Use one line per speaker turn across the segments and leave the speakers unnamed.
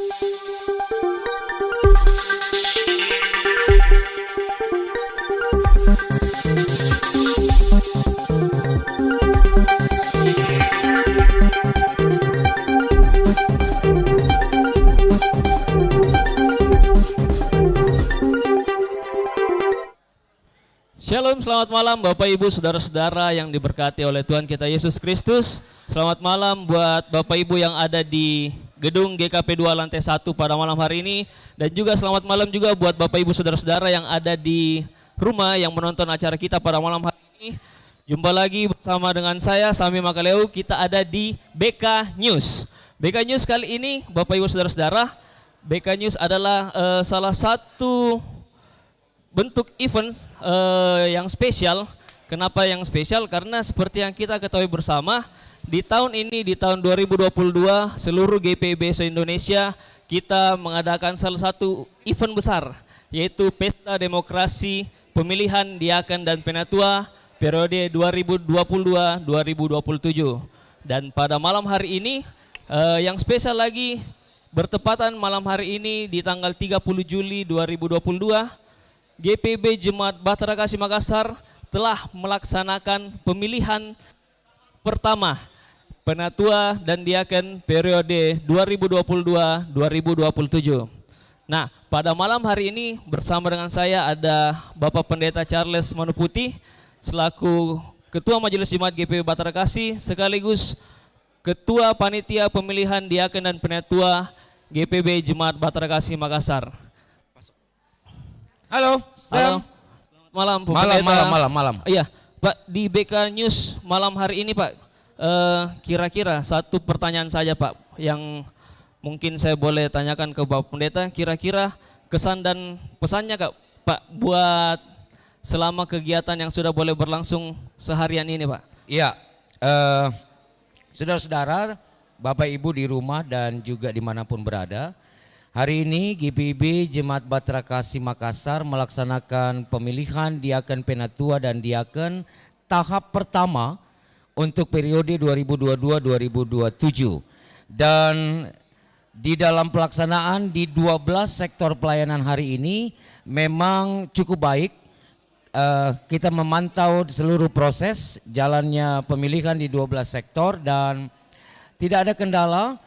Shalom, selamat malam Bapak Ibu Saudara-saudara yang diberkati oleh Tuhan kita Yesus Kristus. Selamat malam buat Bapak Ibu yang ada di gedung GKP 2 lantai 1 pada malam hari ini. Dan juga selamat malam juga buat Bapak Ibu Saudara-saudara yang ada di rumah yang menonton acara kita pada malam hari ini. Jumpa lagi bersama dengan saya Sami Makaleu, kita ada di BK News. BK News kali ini Bapak Ibu Saudara-saudara, BK News adalah salah satu bentuk event yang spesial. Kenapa yang spesial? Karena seperti yang kita ketahui bersama, di tahun ini, di tahun 2022, seluruh GPB se-Indonesia kita mengadakan salah satu event besar, yaitu Pesta Demokrasi Pemilihan Diaken dan Penatua periode 2022-2027. Dan pada malam hari ini, yang spesial lagi, bertepatan malam hari ini di tanggal 30 Juli 2022, GPB Jemaat Bahtera Kasih Makassar telah melaksanakan pemilihan pertama Penatua dan Diaken periode 2022-2027. Nah, pada malam hari ini bersama dengan saya ada Bapak Pendeta Charles Manuputi selaku Ketua Majelis Jemaat GPB Bahtera Kasih sekaligus Ketua Panitia Pemilihan Diaken dan Penatua GPB Jemaat Bahtera Kasih Makassar.
Halo, Sam.
Malam,
malam.
Iya, Pak, di BK News malam hari ini, Pak, kira-kira satu pertanyaan saja, Pak, yang mungkin saya boleh tanyakan ke Bapak Pendeta, kira-kira kesan dan pesannya, Pak, buat selama kegiatan yang sudah boleh berlangsung seharian ini, Pak.
Iya, saudara-saudara, Bapak Ibu di rumah dan juga dimanapun berada, hari ini GPB Jemaat Bahtera Kasih Makassar melaksanakan pemilihan Diaken Penatua dan Diaken tahap pertama untuk periode 2022-2027. Dan di dalam pelaksanaan di 12 sektor pelayanan hari ini memang cukup baik. Kita memantau seluruh proses jalannya pemilihan di 12 sektor dan tidak ada kendala.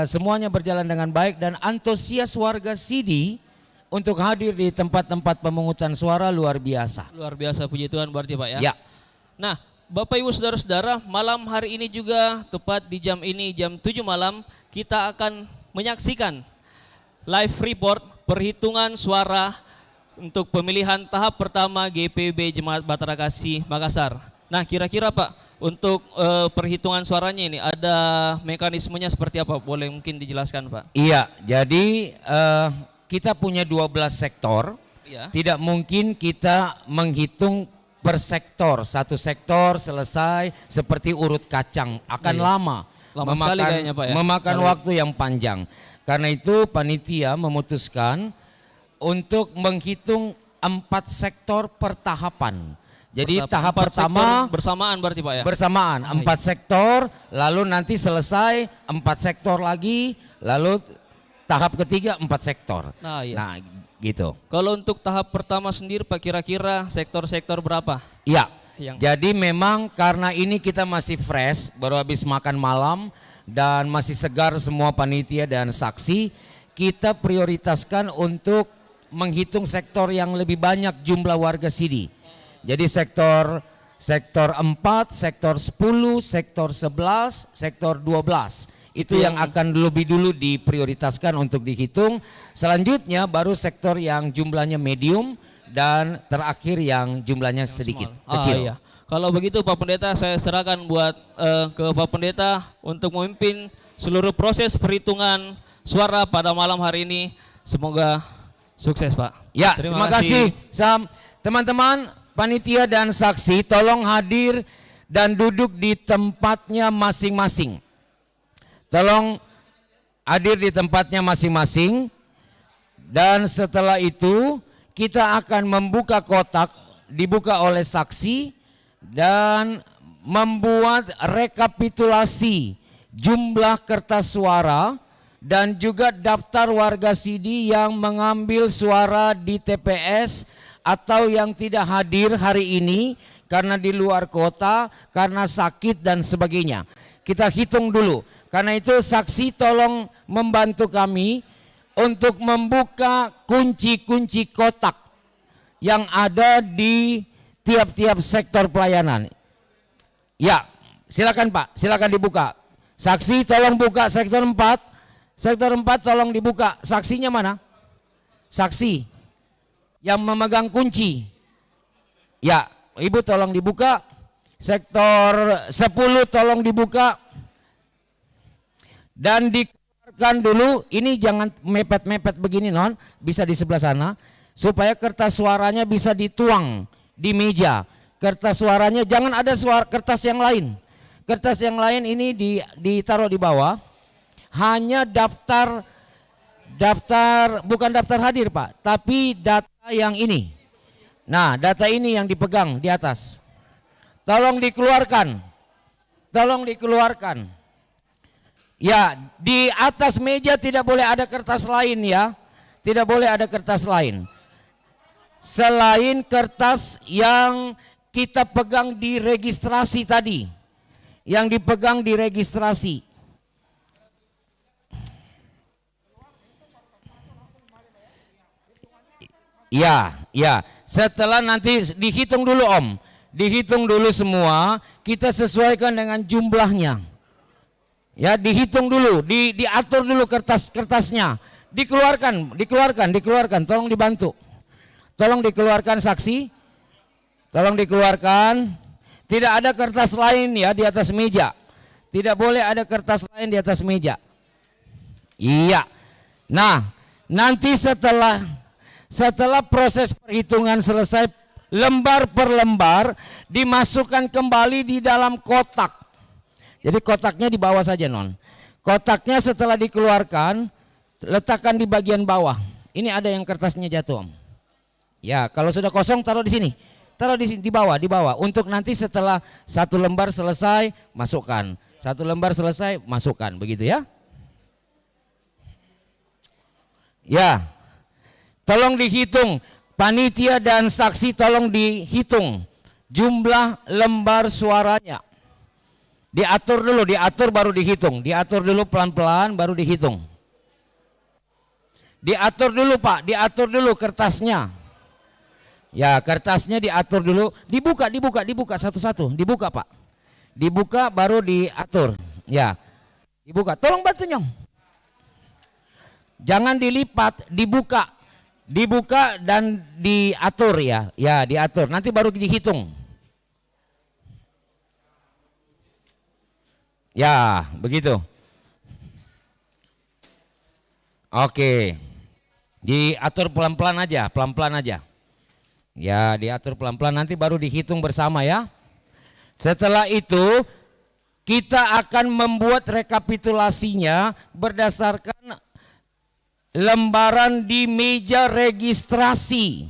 Semuanya berjalan dengan baik dan antusias warga Sidi untuk hadir di tempat-tempat pemungutan suara luar biasa.
Luar biasa, puji Tuhan berarti, Pak, ya.
Ya.
Nah, Bapak Ibu Saudara-saudara, malam hari ini juga tepat di jam ini, jam 7 malam, kita akan menyaksikan live report perhitungan suara untuk pemilihan tahap pertama GPB Jemaat Bahtera Kasih Makassar. Nah, kira-kira, Pak, untuk perhitungan suaranya ini ada mekanismenya seperti apa? Boleh mungkin dijelaskan, Pak?
Iya, jadi kita punya 12 sektor.
Iya.
Tidak mungkin kita menghitung per sektor. Satu sektor selesai seperti urut kacang. Akan lama.
Lama sekali kayaknya, Pak, ya?
Memakan waktu yang panjang. Karena itu panitia memutuskan untuk menghitung 4 sektor per tahapan. Jadi tahap pertama
bersamaan berarti, Pak, ya?
Bersamaan, 4 sektor, lalu nanti selesai 4 sektor lagi, lalu tahap ketiga 4 sektor.
Nah, iya.
Nah, gitu.
Kalau untuk tahap pertama sendiri, Pak, kira-kira sektor-sektor berapa?
Iya.
Yang
Jadi memang karena ini kita masih fresh, baru habis makan malam dan masih segar semua panitia dan saksi, kita prioritaskan untuk menghitung sektor yang lebih banyak jumlah warga Sidi. Jadi sektor 4, sektor 10, sektor 11, sektor 12. Itu yang akan lebih dulu diprioritaskan untuk dihitung. Selanjutnya baru sektor yang jumlahnya medium dan terakhir yang jumlahnya sedikit, kecil.
Iya. Kalau begitu Pak Pendeta, saya serahkan buat ke Pak Pendeta untuk memimpin seluruh proses perhitungan suara pada malam hari ini. Semoga sukses, Pak.
Ya, terima kasih Sam. Teman-teman, panitia dan saksi tolong hadir dan duduk di tempatnya masing-masing. Tolong hadir di tempatnya masing-masing. Dan setelah itu kita akan membuka kotak, dibuka oleh saksi dan membuat rekapitulasi jumlah kertas suara dan juga daftar warga sidi yang mengambil suara di TPS atau yang tidak hadir hari ini karena di luar kota, karena sakit dan sebagainya. Kita hitung dulu. Karena itu saksi tolong membantu kami untuk membuka kunci-kunci kotak yang ada di tiap-tiap sektor pelayanan. Ya, silakan Pak, silakan dibuka. Saksi tolong buka sektor 4. Sektor 4 tolong dibuka. Saksinya mana? Saksi yang memegang kunci. Ya, Ibu tolong dibuka. Sektor 10 tolong dibuka. Dan dikeluarkan dulu, ini jangan mepet-mepet begini non, bisa di sebelah sana. Supaya kertas suaranya bisa dituang di meja. Kertas suaranya jangan ada kertas yang lain. Kertas yang lain ini ditaruh di bawah. Hanya daftar bukan daftar hadir Pak, tapi data yang ini. Nah, data ini yang dipegang di atas. Tolong dikeluarkan. Tolong dikeluarkan. Ya, di atas meja tidak boleh ada kertas lain ya. Tidak boleh ada kertas lain. Selain kertas yang kita pegang di registrasi tadi. Yang dipegang di registrasi. Ya, ya. Setelah nanti dihitung dulu Om. Dihitung dulu semua, kita sesuaikan dengan jumlahnya. Ya, dihitung dulu, diatur dulu kertasnya. Dikeluarkan, tolong dibantu. Tolong dikeluarkan saksi. Tolong dikeluarkan. Tidak ada kertas lain ya di atas meja. Tidak boleh ada kertas lain di atas meja. Iya. Nah, nanti setelah proses perhitungan selesai, lembar per lembar dimasukkan kembali di dalam kotak. Jadi kotaknya di bawah saja non. Kotaknya setelah dikeluarkan, letakkan di bagian bawah. Ini ada yang kertasnya jatuh Om. Ya, kalau sudah kosong taruh di sini. Taruh di sini, di bawah. Untuk nanti setelah satu lembar selesai, masukkan. Satu lembar selesai, masukkan. Begitu ya. Ya. Tolong dihitung, panitia dan saksi tolong dihitung jumlah lembar suaranya. Diatur dulu, diatur baru dihitung. Diatur dulu pelan-pelan baru dihitung. Diatur dulu Pak, diatur dulu kertasnya. Ya, kertasnya diatur dulu. Dibuka satu-satu. Dibuka Pak. Dibuka baru diatur. Ya, dibuka. Tolong bantu Nyong. Jangan dilipat, dibuka. Dibuka dan diatur ya. Ya, diatur. Nanti baru dihitung. Ya, begitu. Oke. Diatur pelan-pelan aja, pelan-pelan aja. Ya, diatur pelan-pelan nanti baru dihitung bersama ya. Setelah itu kita akan membuat rekapitulasinya berdasarkan lembaran di meja registrasi.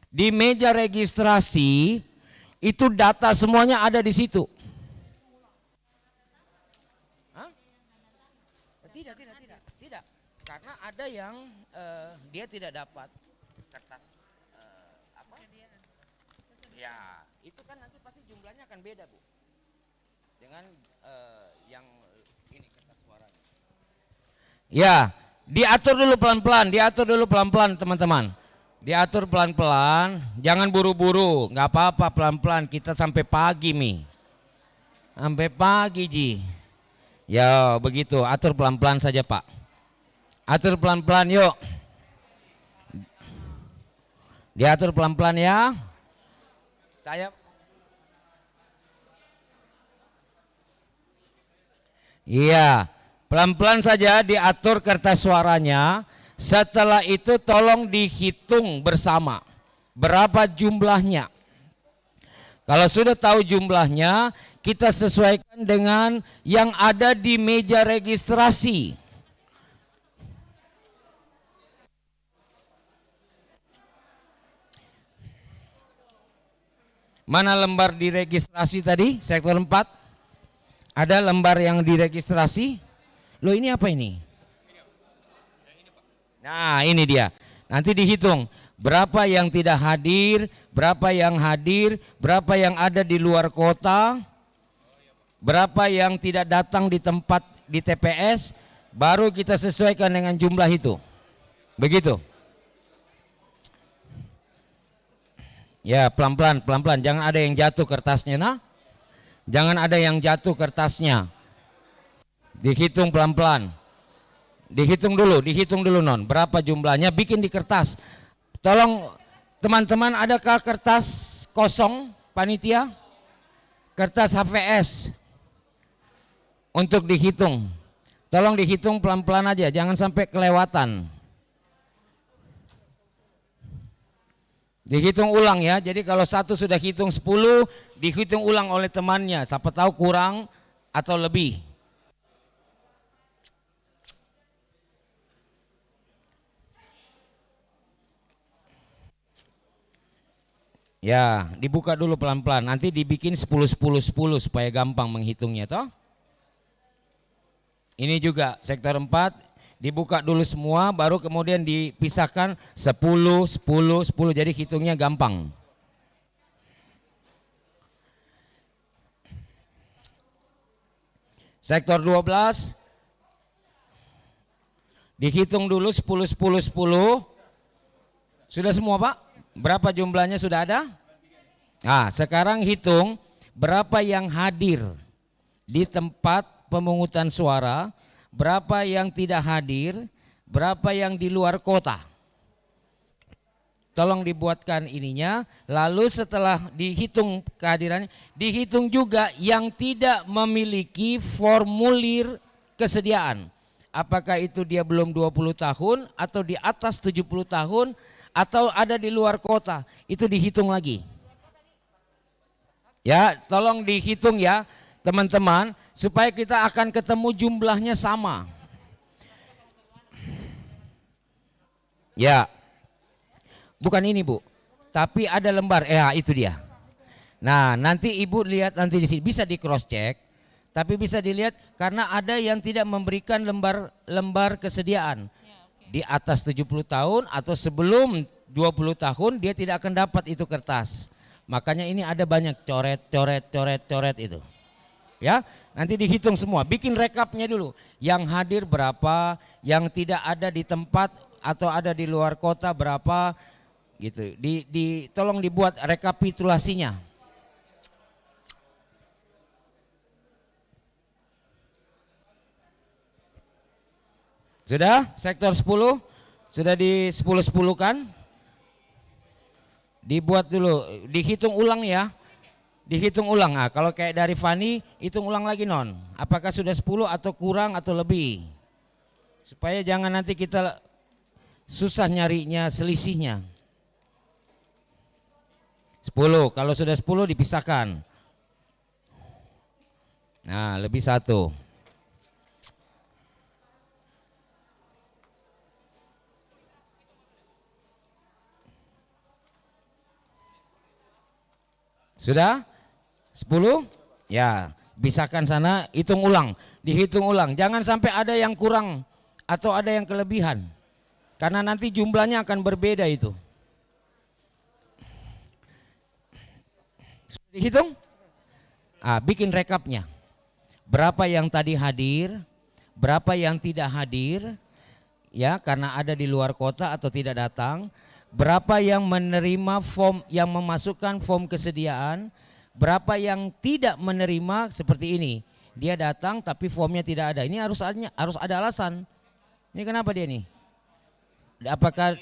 Di meja registrasi itu data semuanya ada di situ. Hah? Tidak. Karena ada yang dia tidak dapat kertas apa? Ya, itu kan nanti pasti jumlahnya akan beda Bu. Dengan yang ini kertas suaranya. Ya. Diatur dulu pelan-pelan teman-teman. Diatur pelan-pelan, jangan buru-buru, nggak apa-apa pelan-pelan, kita sampai pagi Mi. Sampai pagi Ji. Ya begitu, atur pelan-pelan saja Pak. Atur pelan-pelan yuk. Diatur pelan-pelan ya. Saya Iya. Pelan-pelan saja diatur kertas suaranya. Setelah itu tolong dihitung bersama. Berapa jumlahnya. Kalau sudah tahu jumlahnya, kita sesuaikan dengan yang ada di meja registrasi. Mana lembar diregistrasi tadi? Sektor 4. Ada lembar yang diregistrasi. Loh ini apa ini? Nah, ini dia. Nanti dihitung berapa yang tidak hadir, berapa yang hadir, berapa yang ada di luar kota, berapa yang tidak datang di tempat di TPS, baru kita sesuaikan dengan jumlah itu. Begitu. Ya, pelan-pelan, pelan-pelan. Jangan ada yang jatuh kertasnya, nah. Jangan ada yang jatuh kertasnya. Dihitung pelan-pelan. Dihitung dulu non. Berapa jumlahnya? Bikin di kertas. Tolong teman-teman, adakah kertas kosong panitia? Kertas HVS untuk dihitung. Tolong dihitung pelan-pelan aja, jangan sampai kelewatan. Dihitung ulang ya. Jadi kalau satu sudah hitung 10, dihitung ulang oleh temannya. Siapa tahu kurang atau lebih. Ya, dibuka dulu pelan-pelan. Nanti dibikin 10 supaya gampang menghitungnya toh. Ini juga sektor 4 dibuka dulu semua, baru kemudian dipisahkan 10. Jadi hitungnya gampang. Sektor 12 dihitung dulu 10. Sudah semua Pak? Berapa jumlahnya sudah ada? Nah, sekarang hitung berapa yang hadir di tempat pemungutan suara, berapa yang tidak hadir, berapa yang di luar kota. Tolong dibuatkan ininya, lalu setelah dihitung kehadirannya, dihitung juga yang tidak memiliki formulir kesediaan. Apakah itu dia belum 20 tahun atau di atas 70 tahun atau ada di luar kota, itu dihitung lagi. Ya, tolong dihitung ya teman-teman, supaya kita akan ketemu jumlahnya sama. Ya, bukan ini Bu, tapi ada lembar, itu dia. Nah, nanti Ibu lihat nanti di sini, bisa di cross check, tapi bisa dilihat karena ada yang tidak memberikan lembar kesediaan. Di atas 70 tahun atau sebelum 20 tahun dia tidak akan dapat itu kertas. Makanya ini ada banyak coret itu. Ya, nanti dihitung semua, bikin rekapnya dulu. Yang hadir berapa, yang tidak ada di tempat atau ada di luar kota berapa gitu. Tolong dibuat rekapitulasinya. Sudah? Sektor 10 sudah di 10 kan? Dibuat dulu, dihitung ulang ya. Dihitung ulang. Nah, kalau kayak dari Fani, hitung ulang lagi non. Apakah sudah 10 atau kurang atau lebih? Supaya jangan nanti kita susah nyarinya selisihnya. 10, kalau sudah 10 dipisahkan. Nah, lebih 1. Sudah? 10? Ya, pisahkan sana, hitung ulang, dihitung ulang. Jangan sampai ada yang kurang atau ada yang kelebihan. Karena nanti jumlahnya akan berbeda itu. Sudah dihitung? Bikin rekapnya. Berapa yang tadi hadir, berapa yang tidak hadir, ya karena ada di luar kota atau tidak datang. Berapa yang menerima form, yang memasukkan form kesediaan, berapa yang tidak menerima seperti ini. Dia datang tapi formnya tidak ada. Ini harus ada alasan. Ini kenapa dia nih? Apakah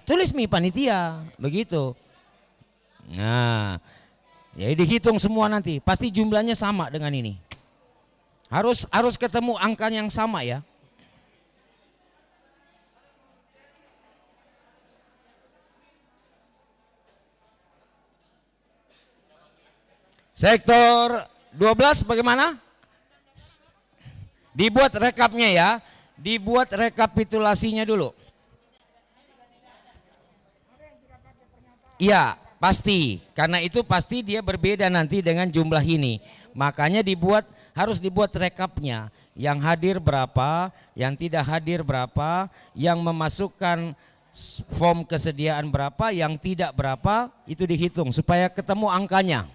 tulis panitia, begitu. Nah, jadi dihitung semua nanti. Pasti jumlahnya sama dengan ini. Harus ketemu angka yang sama ya. Sektor 12 bagaimana? Dibuat rekapnya ya. Dibuat rekapitulasinya dulu. Iya, pasti. Karena itu pasti dia berbeda nanti dengan jumlah ini. Makanya harus dibuat rekapnya. Yang hadir berapa, yang tidak hadir berapa, yang memasukkan form kesediaan berapa, yang tidak berapa, itu dihitung supaya ketemu angkanya.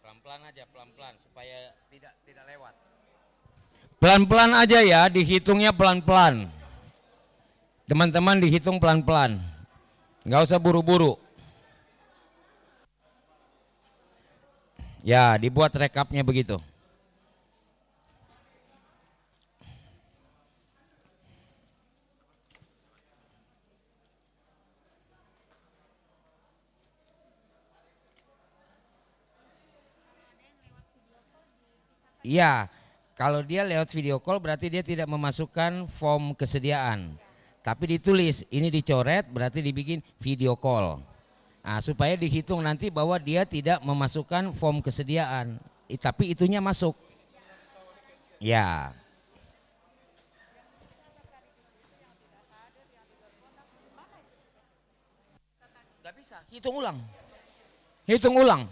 Pelan-pelan aja, pelan-pelan supaya tidak lewat. Pelan-pelan aja ya, dihitungnya pelan-pelan. Teman-teman dihitung pelan-pelan. Nggak usah buru-buru. Ya, dibuat rekapnya begitu. Iya, kalau dia lewat video call berarti dia tidak memasukkan form kesediaan. Tapi ditulis, ini dicoret berarti dibikin video call. Nah, supaya dihitung nanti bahwa dia tidak memasukkan form kesediaan. Tapi itunya masuk. Ya. Gak bisa, hitung ulang. Hitung ulang.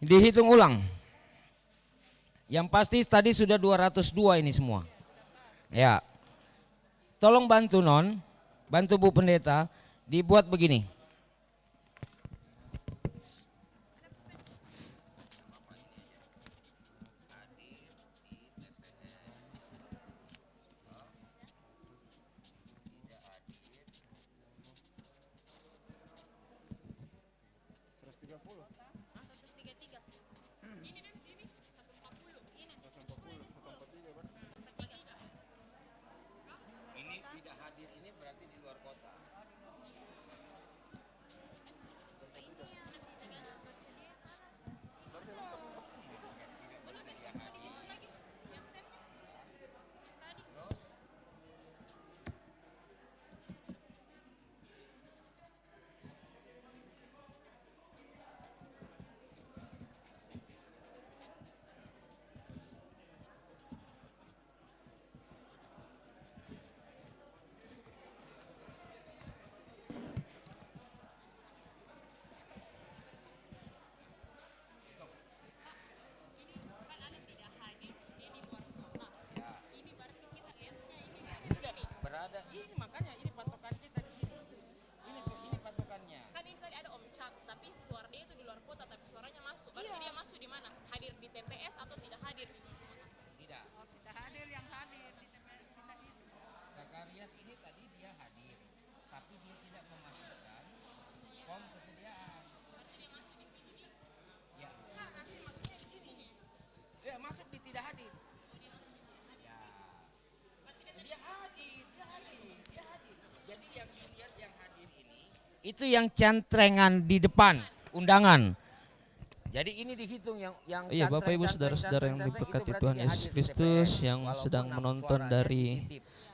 Dihitung ulang. Yang pasti tadi sudah 202 ini semua. Ya. Tolong bantu Non, bantu Bu Pendeta, dibuat begini. Ini tidak hadir ini berarti di luar kota. Berada ini makanya ini patokan kita di sini. Ini patokannya.
Kan ini tadi ada Om Cak, tapi suara dia itu di luar kota, tapi suaranya masuk. Berarti dia masuk di mana? Hadir di TPS atau tidak hadir di luar kota?
Tidak.
Oh, tidak hadir yang hadir di TPS kita itu.
Zakarias ini tadi dia hadir, tapi dia tidak memasukkan form kesediaan.
Berarti dia masuk di sini.
Ya. Nah, nanti masuknya di sini. Ya, masuk di tidak hadir. Ya. Dia hadir. Jadi yang dilihat yang hadir ini itu yang centrengan di depan undangan. Jadi ini dihitung yang
Iya, Bapak Ibu saudara-saudara yang diberkati Tuhan Yesus Kristus yang sedang menonton dari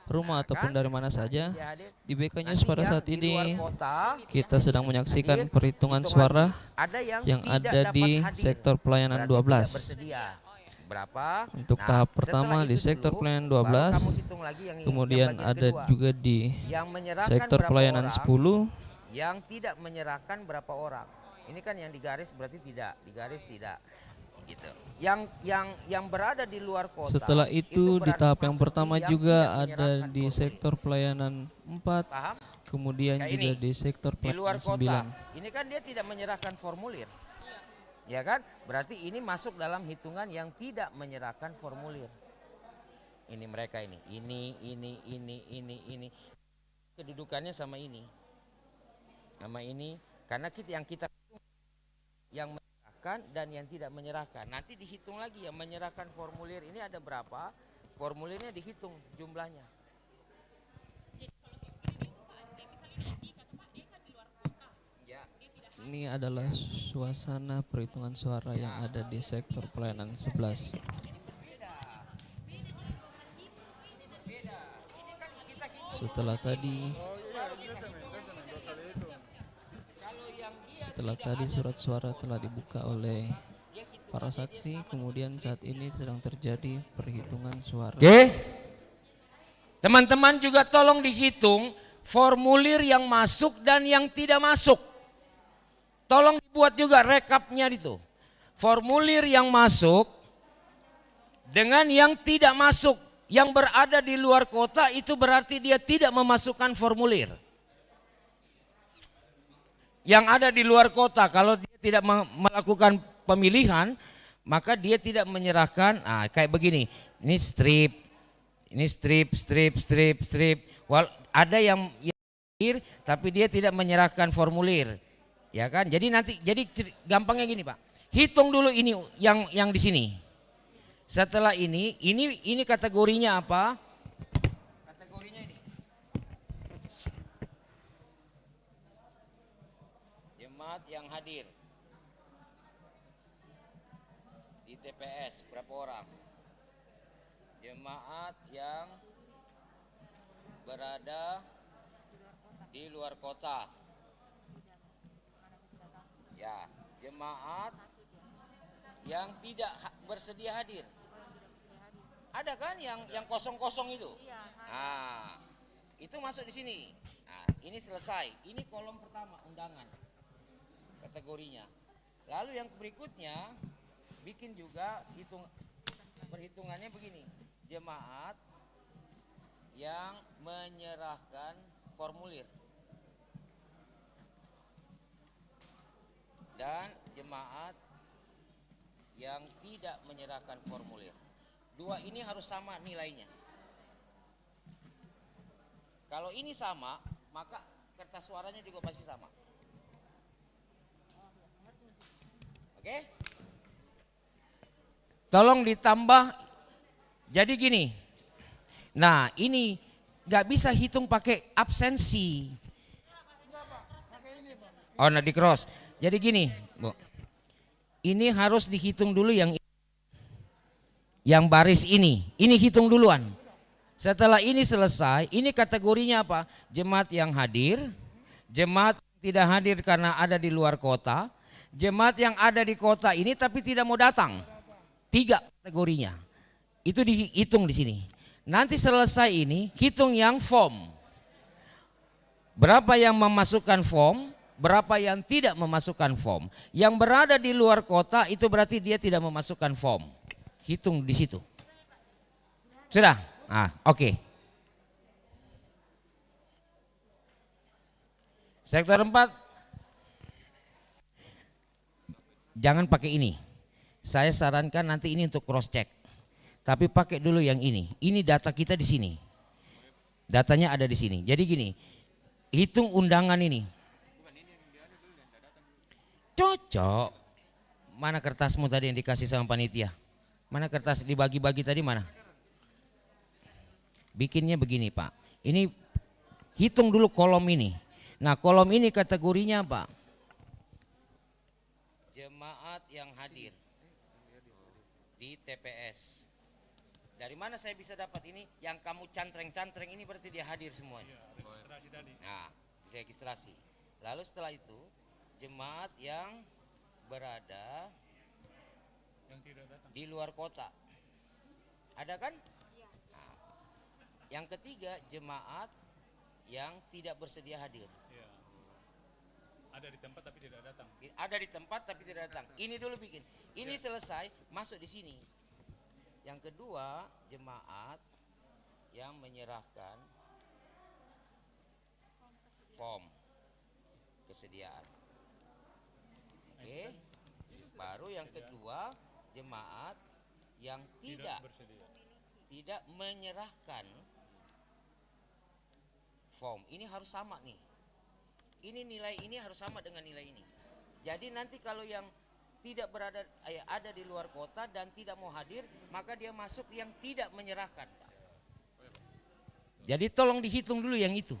rumah ataupun dari mana saja di BK News pada saat ini kita sedang menyaksikan perhitungan suara yang ada di sektor pelayanan 12.
Berapa?
Untuk tahap pertama di sektor pelayanan 12, kemudian ada juga di sektor pelayanan 10.
Yang tidak menyerahkan berapa orang? Ini kan yang digaris berarti tidak, digaris tidak. Gitu. Yang berada di luar kota.
Setelah itu di tahap yang pertama juga ada di sektor pelayanan 4,
paham?
kemudian
Kayak
juga
ini,
di sektor
Di luar
pelayanan
kota. Ini kan dia tidak menyerahkan formulir. Ya kan? Berarti ini masuk dalam hitungan yang tidak menyerahkan formulir. Ini mereka ini. Ini. Kedudukannya sama ini. Sama ini karena kita yang menyerahkan dan yang tidak menyerahkan. Nanti dihitung lagi yang menyerahkan formulir ini ada berapa? Formulirnya dihitung jumlahnya.
Jadi kalau kayak misalnya Edi kata Pak dia kan di luar kota.
Ya.
Dia tidak
Ini adalah suasana perhitungan suara yang ada di sektor pelayanan 11. Setelah tadi surat suara telah dibuka oleh para saksi, kemudian saat ini sedang terjadi perhitungan suara.
Oke. Teman-teman juga tolong dihitung formulir yang masuk dan yang tidak masuk. Tolong dibuat juga rekapnya itu. Formulir yang masuk dengan yang tidak masuk. Yang berada di luar kota itu berarti dia tidak memasukkan formulir. Yang ada di luar kota kalau dia tidak melakukan pemilihan, maka dia tidak menyerahkan. Nah, kayak begini. Ini strip. Ini strip. Ada yang tapi dia tidak menyerahkan formulir. Ya kan? Jadi gampangnya gini, Pak. Hitung dulu ini yang di sini. Setelah ini kategorinya apa? Kategorinya ini. Jemaat yang hadir di TPS berapa orang? Jemaat yang berada di luar kota. Ya, jemaat yang tidak bersedia hadir. Ada kan yang kosong-kosong itu? Nah, itu masuk di sini. Nah, ini selesai. Ini kolom pertama undangan kategorinya. Lalu yang berikutnya bikin juga perhitungannya begini. Jemaat yang menyerahkan formulir dan jemaat yang tidak menyerahkan formulir. Dua ini harus sama nilainya. Kalau ini sama, maka kertas suaranya juga pasti sama. Oke? Tolong ditambah. Jadi gini. Nah, ini nggak bisa hitung pakai absensi. Oh, nah di cross. Jadi gini, Bu. Ini harus dihitung dulu yang baris ini hitung duluan. Setelah ini selesai, ini kategorinya apa? Jemaat yang hadir, jemaat yang tidak hadir karena ada di luar kota, jemaat yang ada di kota ini tapi tidak mau datang. 3 kategorinya. Itu dihitung di sini. Nanti selesai ini, hitung yang form. Berapa yang memasukkan form, berapa yang tidak memasukkan form. Yang berada di luar kota itu berarti dia tidak memasukkan form. Hitung di situ. Sudah? Ah, oke. Sektor 4. Jangan pakai ini. Saya sarankan nanti ini untuk cross check. Tapi pakai dulu yang ini. Ini data kita di sini. Datanya ada di sini. Jadi gini, hitung undangan ini. Cocok. Mana kertasmu tadi yang dikasih sama panitia? Mana kertas dibagi-bagi tadi mana? Bikinnya begini, Pak. Ini hitung dulu kolom ini. Nah, kolom ini kategorinya apa? Jemaat yang hadir di TPS. Dari mana saya bisa dapat ini? Yang kamu cantreng-cantreng ini berarti dia hadir semuanya. Nah, registrasi. Lalu setelah itu jemaat yang berada di luar kota. Ada kan? Nah, yang ketiga jemaat yang tidak bersedia hadir.
Ada di tempat tapi tidak datang.
Ada di tempat tapi tidak datang. Ini dulu bikin. Ini selesai, masuk di sini. Yang kedua, jemaat yang menyerahkan form kesediaan. Oke. Baru yang kedua, jemaat yang tidak menyerahkan form. Ini harus sama nih. Ini nilai ini harus sama dengan nilai ini. Jadi nanti kalau yang tidak berada ada di luar kota dan tidak mau hadir, maka dia masuk yang tidak menyerahkan. Jadi tolong dihitung dulu yang itu.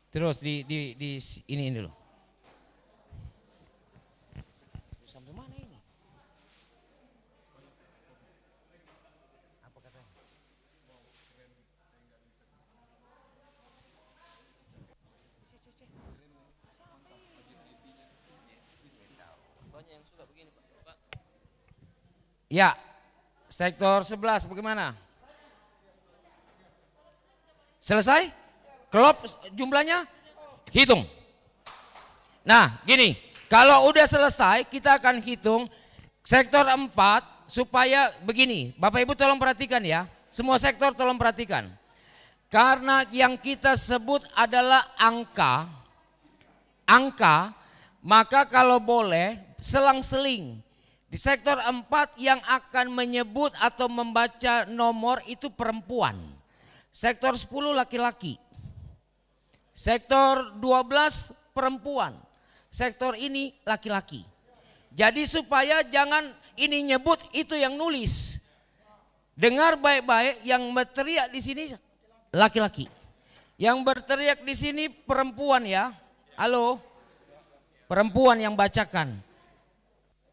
Terus di ini dulu. Sampai mana ini? Apa katanya? Ya, sektor 11 bagaimana? Selesai? Klop jumlahnya? Hitung. Nah gini, kalau udah selesai kita akan hitung sektor 4 supaya begini. Bapak Ibu tolong perhatikan ya, semua sektor tolong perhatikan. Karena yang kita sebut adalah angka, maka kalau boleh selang-seling. Di sektor 4 yang akan menyebut atau membaca nomor itu perempuan. Sektor 10 laki-laki. Sektor 12 perempuan. Sektor ini laki-laki. Jadi supaya jangan ini nyebut itu yang nulis. Dengar baik-baik, yang berteriak di sini laki-laki. Yang berteriak di sini perempuan ya. Halo. Perempuan yang bacakan.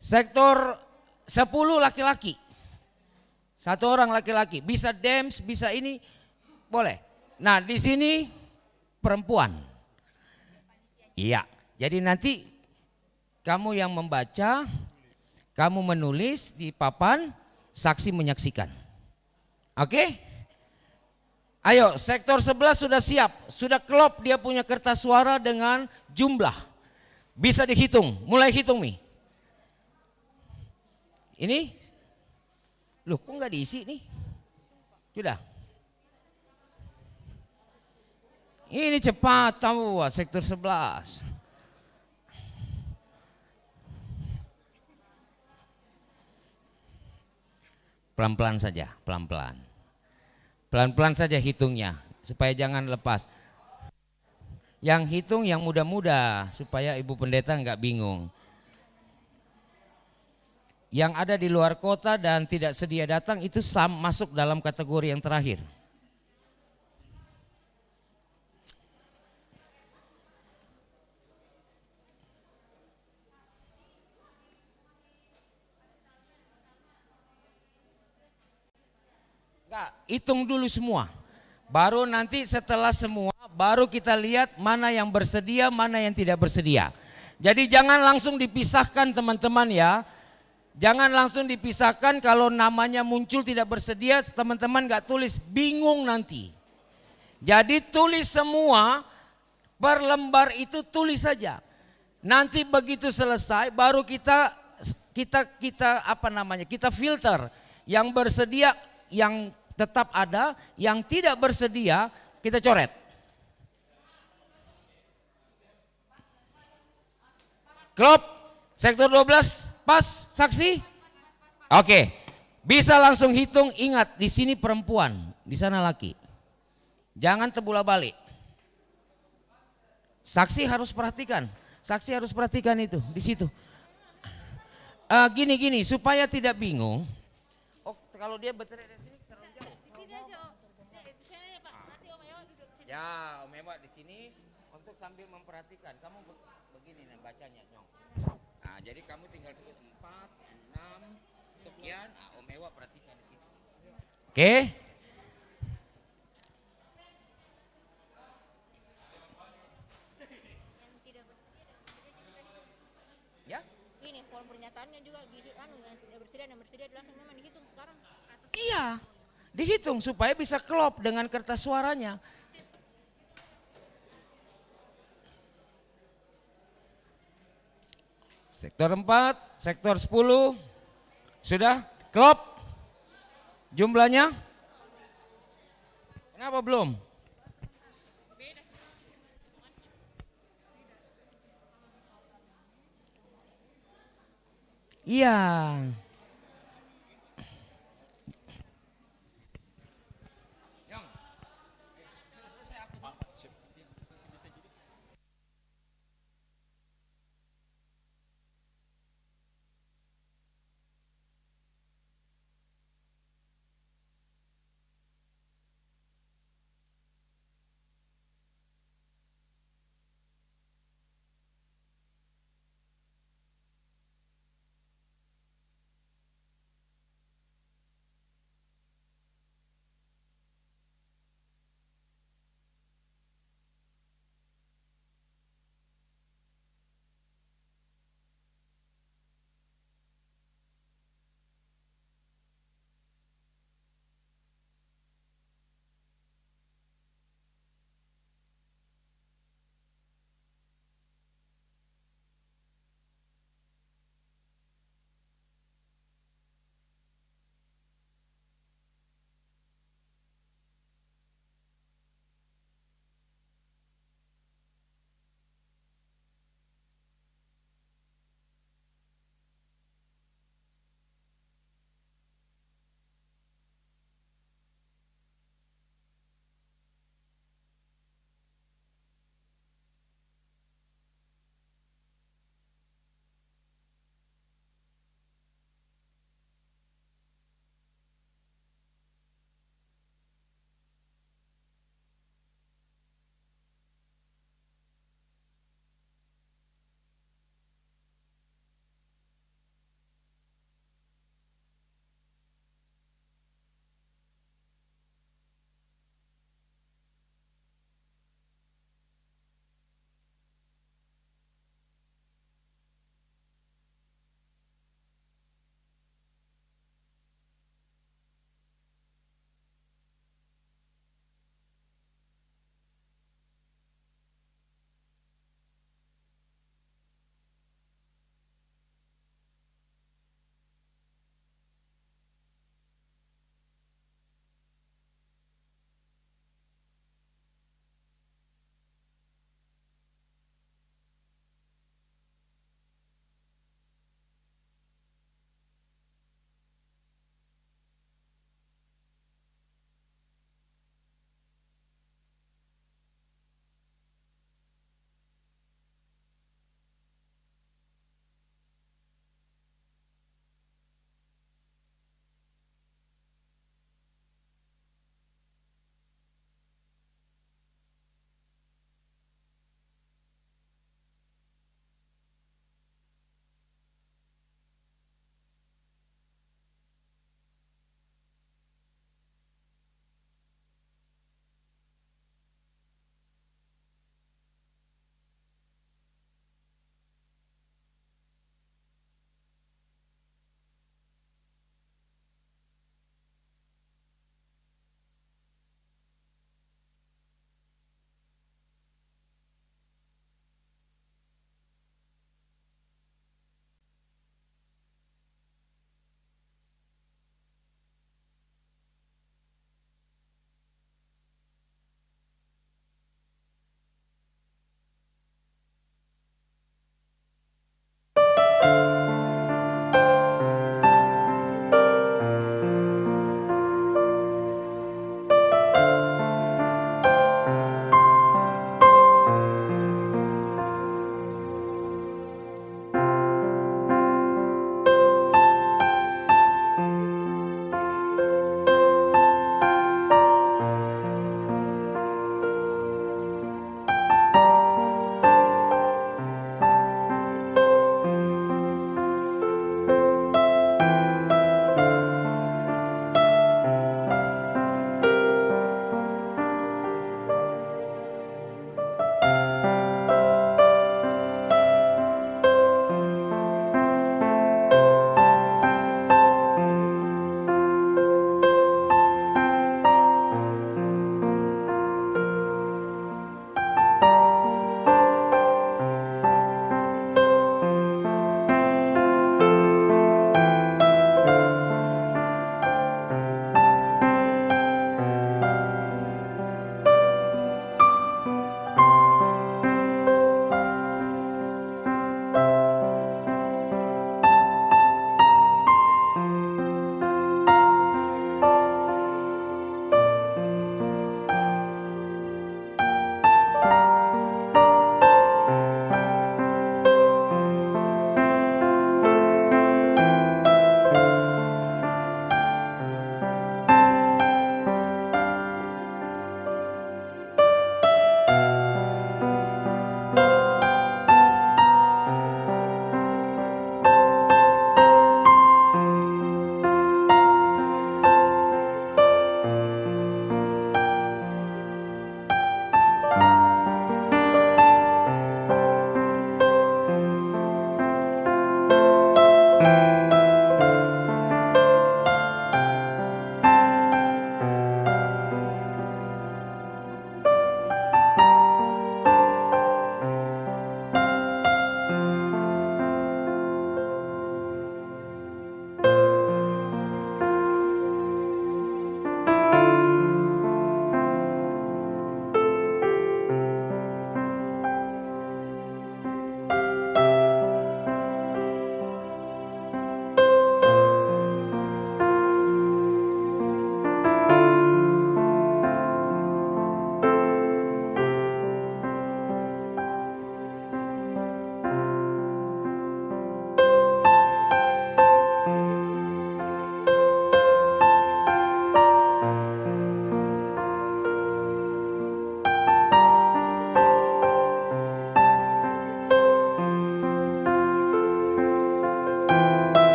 Sektor 10 laki-laki. Satu orang laki-laki. Bisa Dems, bisa ini boleh. Nah, di sini perempuan. Iya. Jadi nanti kamu yang membaca, kamu menulis di papan, saksi menyaksikan. Oke? Ayo, sektor 11 sudah siap. Sudah klop dia punya kertas suara dengan jumlah. Bisa dihitung. Mulai hitung nih. Ini? Loh kok nggak diisi nih? Sudah. Ini cepat tahu sektor 11. Pelan-pelan saja, pelan-pelan. Pelan-pelan saja hitungnya supaya jangan lepas. Yang hitung yang muda-muda supaya Ibu Pendeta nggak bingung. Yang ada di luar kota dan tidak sedia datang itu masuk dalam kategori yang terakhir. Enggak, hitung dulu semua. Baru nanti setelah semua baru kita lihat mana yang bersedia, mana yang tidak bersedia. Jadi jangan langsung dipisahkan teman-teman ya. Jangan langsung dipisahkan, kalau namanya muncul tidak bersedia, teman-teman gak tulis, bingung nanti. Jadi tulis semua, per lembar itu tulis saja. Nanti begitu selesai baru kita filter. Yang bersedia yang tetap ada, yang tidak bersedia kita coret. Klop. Sektor 12 pas saksi? Oke. Bisa langsung hitung, ingat di sini perempuan, di sana laki. Jangan terbula balik. Saksi harus perhatikan. Saksi harus perhatikan itu di situ. Gini supaya tidak bingung. Oh, kalau dia berteriak dari sini terlalu jauh.
Di sini aja, Om. Di sini aja, Pak. Nanti Om Ewa duduk sini.
Ya, Om Ewa di sini untuk sambil memperhatikan. Kamu begini nih bacanya, Nyong. Nah, jadi kamu tinggal sebut 4, 6, sekian. Nah, Om Ewa perhatikan di situ. Oke? Ya?
Ini form pernyataannya juga yang tidak bersedia dan bersedia langsung memang dihitung sekarang.
Iya, dihitung supaya bisa klop dengan kertas suaranya. Sektor 4, sektor 10, sudah klop jumlahnya? Kenapa belum? Iya.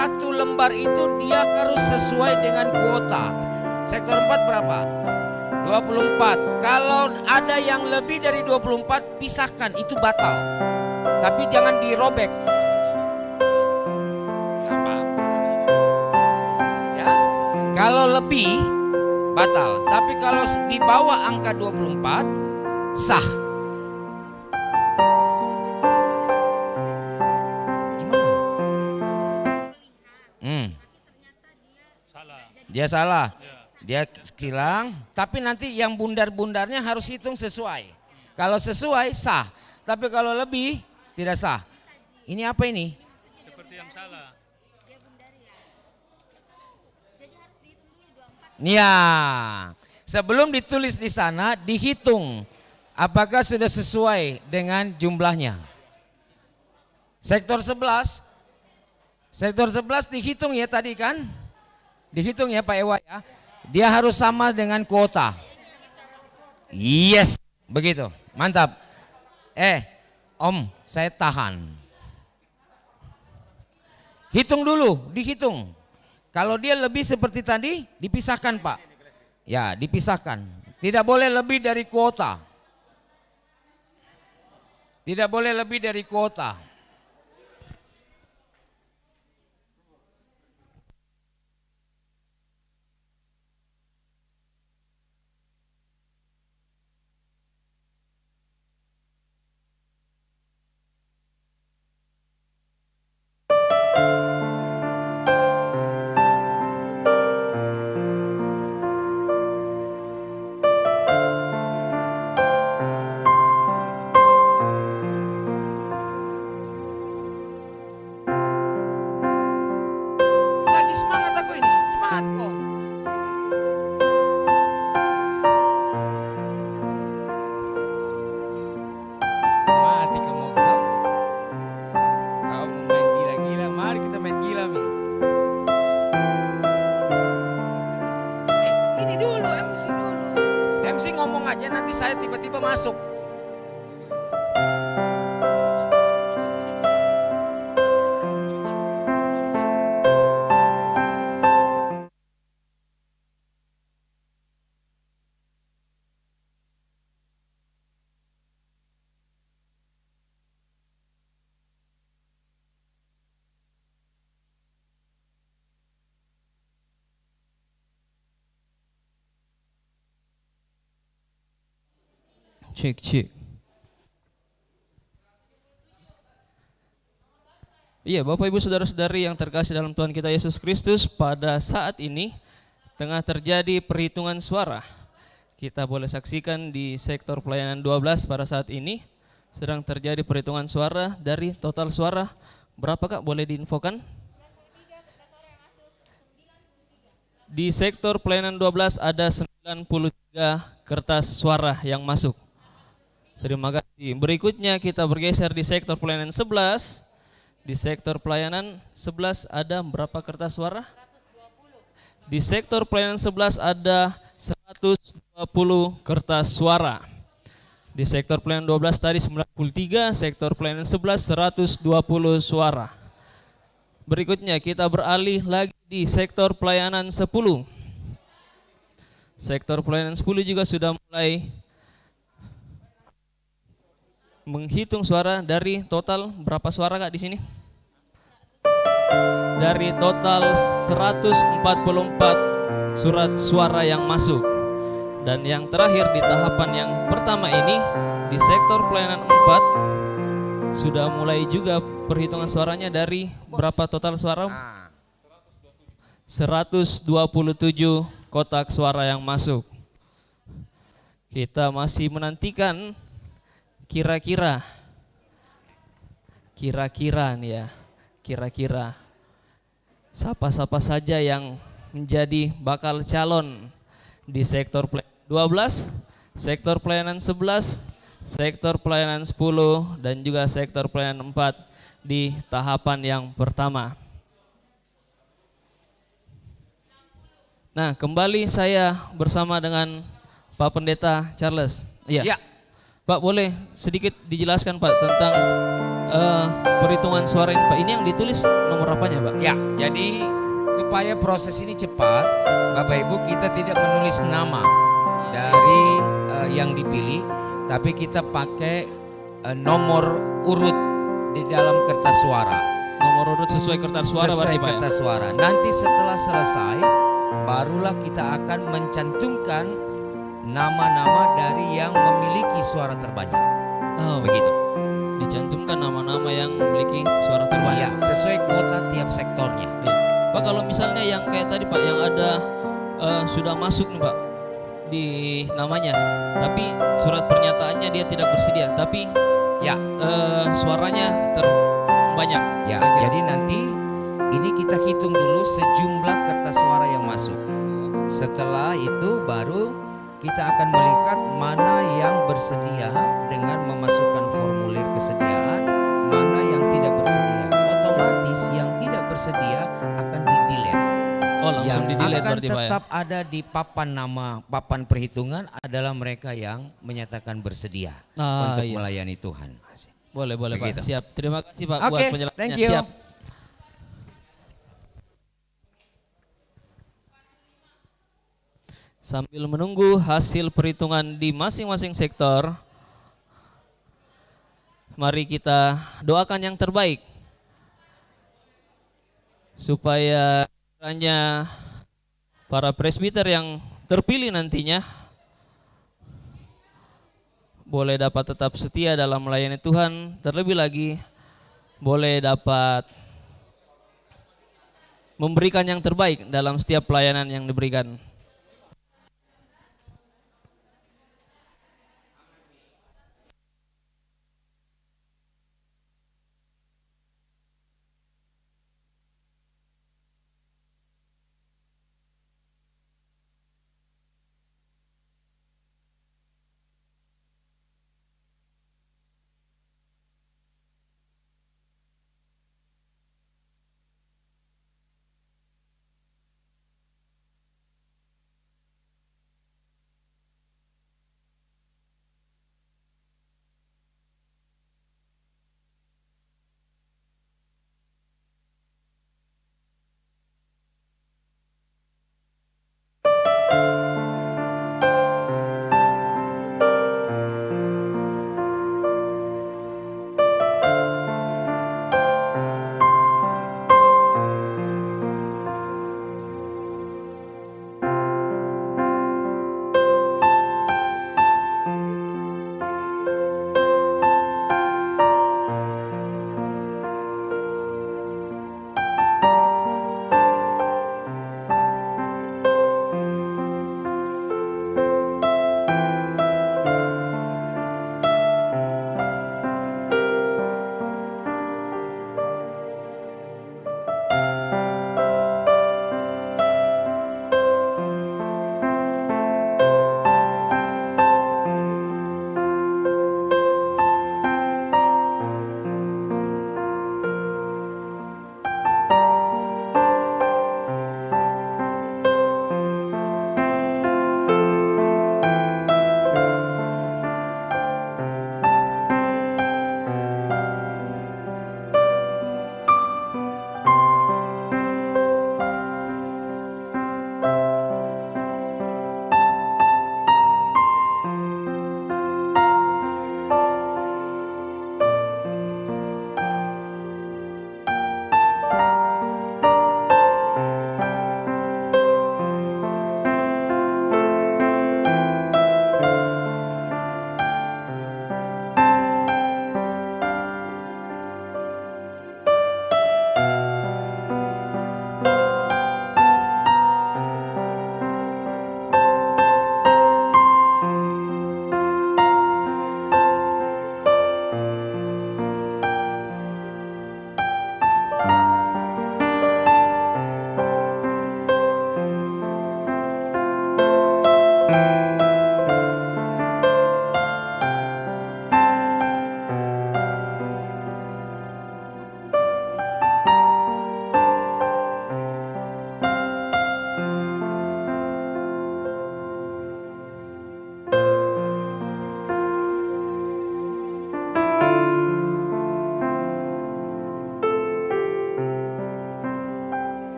satu lembar itu dia harus sesuai dengan kuota. Sektor 4 berapa? 24. Kalau ada yang lebih dari 24, pisahkan, itu batal. Tapi jangan dirobek. Gak apa-apa. Ya. Kalau lebih batal, tapi kalau di bawah angka 24 sah. Gimana?
Salah.
Dia salah. Dia silang, tapi nanti yang bundar-bundarnya harus hitung sesuai. Kalau sesuai sah, tapi kalau lebih tidak sah. Ini apa ini?
Seperti yang salah.
Ya, sebelum ditulis di sana dihitung apakah sudah sesuai dengan jumlahnya. Sektor 11, sektor 11 dihitung ya tadi kan? Dihitung ya Pak Ewa ya. Dia harus sama dengan kuota. Yes, begitu. Mantap. Om, saya tahan. Hitung dulu, dihitung. Kalau dia lebih seperti tadi, dipisahkan Pak. Ya, dipisahkan. Tidak boleh lebih dari kuota. Tidak boleh lebih dari kuota. Lagi semangat aku ini, semangat kok. Mati kamu kau. Kau mau main gila-gila, mari kita main gila Mi. Ini dulu MC dulu. MC ngomong aja nanti saya tiba-tiba masuk.
Cek. Iya, Bapak Ibu Saudara-saudari yang terkasih dalam Tuhan kita Yesus Kristus, pada saat ini tengah terjadi perhitungan suara. Kita boleh saksikan di sektor pelayanan 12 pada saat ini sedang terjadi perhitungan suara. Dari total suara berapa Kak, boleh diinfokan? Di sektor pelayanan 12 ada 93 kertas suara yang masuk. Terima kasih. Berikutnya kita bergeser di sektor pelayanan 11. Di sektor pelayanan 11 ada berapa kertas suara? Di sektor pelayanan 11 ada 120 kertas suara. Di sektor pelayanan 12 tadi 93, sektor pelayanan 11 120 suara. Berikutnya kita beralih lagi di sektor pelayanan 10. Sektor pelayanan 10 juga sudah mulai menghitung suara. Dari total berapa suara Kak di sini? Dari total 144 surat suara yang masuk. Dan yang terakhir di tahapan yang pertama ini di sektor pelayanan 4 sudah mulai juga perhitungan suaranya. Dari berapa total suara? 127 kotak suara yang masuk. Kita masih menantikan kira-kira nih ya, kira-kira siapa saja yang menjadi bakal calon di sektor pelayanan 12, sektor pelayanan 11, sektor pelayanan 10 dan juga sektor pelayanan 4 di tahapan yang pertama. Nah, kembali saya bersama dengan Pak Pendeta Charles. Iya.
Ya.
Pak, boleh sedikit dijelaskan Pak tentang perhitungan suara ini Pak, ini yang ditulis nomor apanya Pak?
Ya, jadi supaya proses ini cepat, Bapak Ibu, kita tidak menulis nama dari yang dipilih, tapi kita pakai nomor urut di dalam kertas suara.
Nomor urut sesuai kertas suara
Sesuai
berarti Pak ya?
kertas suara. Nanti setelah selesai, barulah kita akan mencantumkan nama-nama dari yang memiliki suara terbanyak.
Oh,
Begitu.
dicantumkan nama-nama yang memiliki suara terbanyak.
Iya, sesuai kuota tiap sektornya.
Pak, kalau misalnya yang kayak tadi Pak, yang ada sudah masuk nih Pak di namanya, tapi surat pernyataannya dia tidak bersedia, tapi
Ya.
suaranya banyak.
Ya, jadi nanti ini kita hitung dulu sejumlah kertas suara yang masuk. Setelah itu baru kita akan melihat mana yang bersedia dengan memasukkan formulir kesediaan, mana yang tidak bersedia. Otomatis yang tidak bersedia akan di-delete.
Oh, langsung
Yang
di-delete
akan
berarti Pak ya?
tetap ada di papan nama, papan perhitungan adalah mereka yang menyatakan bersedia untuk
Iya.
melayani Tuhan.
Boleh
Begitu.
Pak. Siap. Terima kasih Pak buat
Oke,
penjelasannya.
thank you.
Siap. Sambil menunggu hasil perhitungan di masing-masing sektor, mari kita doakan yang terbaik supaya kiranya para presbiter yang terpilih nantinya boleh dapat tetap setia dalam melayani Tuhan, terlebih lagi boleh dapat memberikan yang terbaik dalam setiap pelayanan yang diberikan.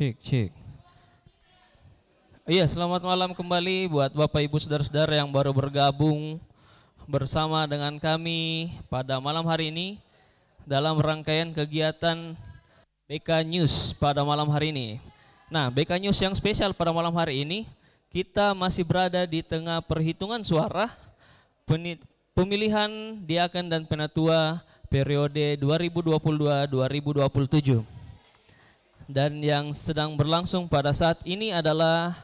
Cek, cek. Iya, selamat malam kembali buat Bapak Ibu Saudara-saudara yang baru bergabung bersama dengan kami pada malam hari ini dalam rangkaian kegiatan BK News pada malam hari ini. Nah, BK News yang spesial pada malam hari ini, kita masih berada di tengah perhitungan suara pemilihan diaken dan penatua periode 2022-2027. Dan yang sedang berlangsung pada saat ini adalah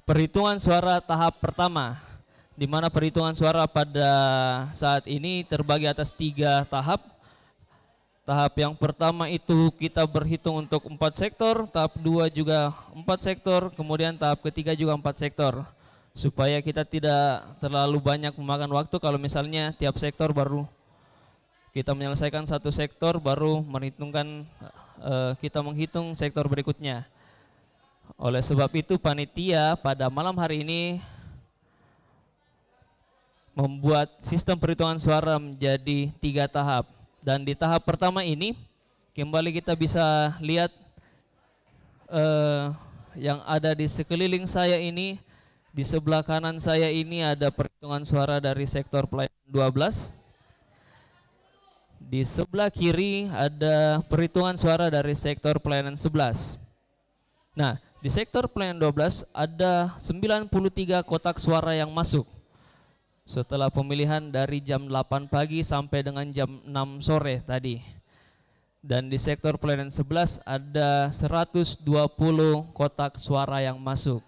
perhitungan suara tahap pertama, di mana perhitungan suara pada saat ini terbagi atas 3 tahap. Tahap yang pertama itu kita berhitung untuk 4 sektor, tahap 2 juga 4 sektor, kemudian tahap ketiga juga 4 sektor. Supaya kita tidak terlalu banyak memakan waktu kalau misalnya tiap sektor baru kita menyelesaikan satu sektor baru menghitungkan kita menghitung sektor berikutnya. Oleh sebab itu panitia pada malam hari ini membuat sistem perhitungan suara menjadi 3 tahap. Dan di tahap pertama ini kembali kita bisa lihat yang ada di sekeliling saya ini, di sebelah kanan saya ini ada perhitungan suara dari sektor pelayanan 12. Di sebelah kiri ada perhitungan suara dari sektor pelayanan 11. Nah, di sektor pelayanan 12 ada 93 kotak suara yang masuk setelah pemilihan dari jam 8 pagi sampai dengan jam 6 sore tadi. Dan di sektor pelayanan 11 ada 120 kotak suara yang masuk.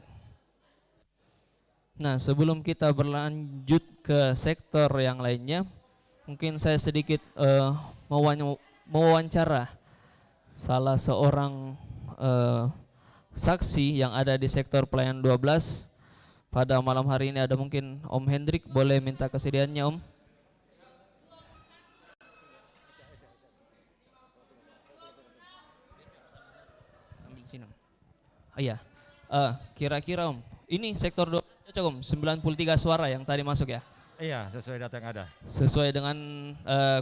Nah, sebelum kita berlanjut ke sektor yang lainnya, mungkin saya sedikit mewawancara salah seorang saksi yang ada di sektor pelayanan 12. Pada malam hari ini ada mungkin Om Hendrik, boleh minta kesediaannya Om? Ambil sini Om. Iya, kira-kira Om, ini sektor 12 cocok Om, 93 suara yang tadi masuk ya?
Iya, sesuai data yang ada.
Sesuai dengan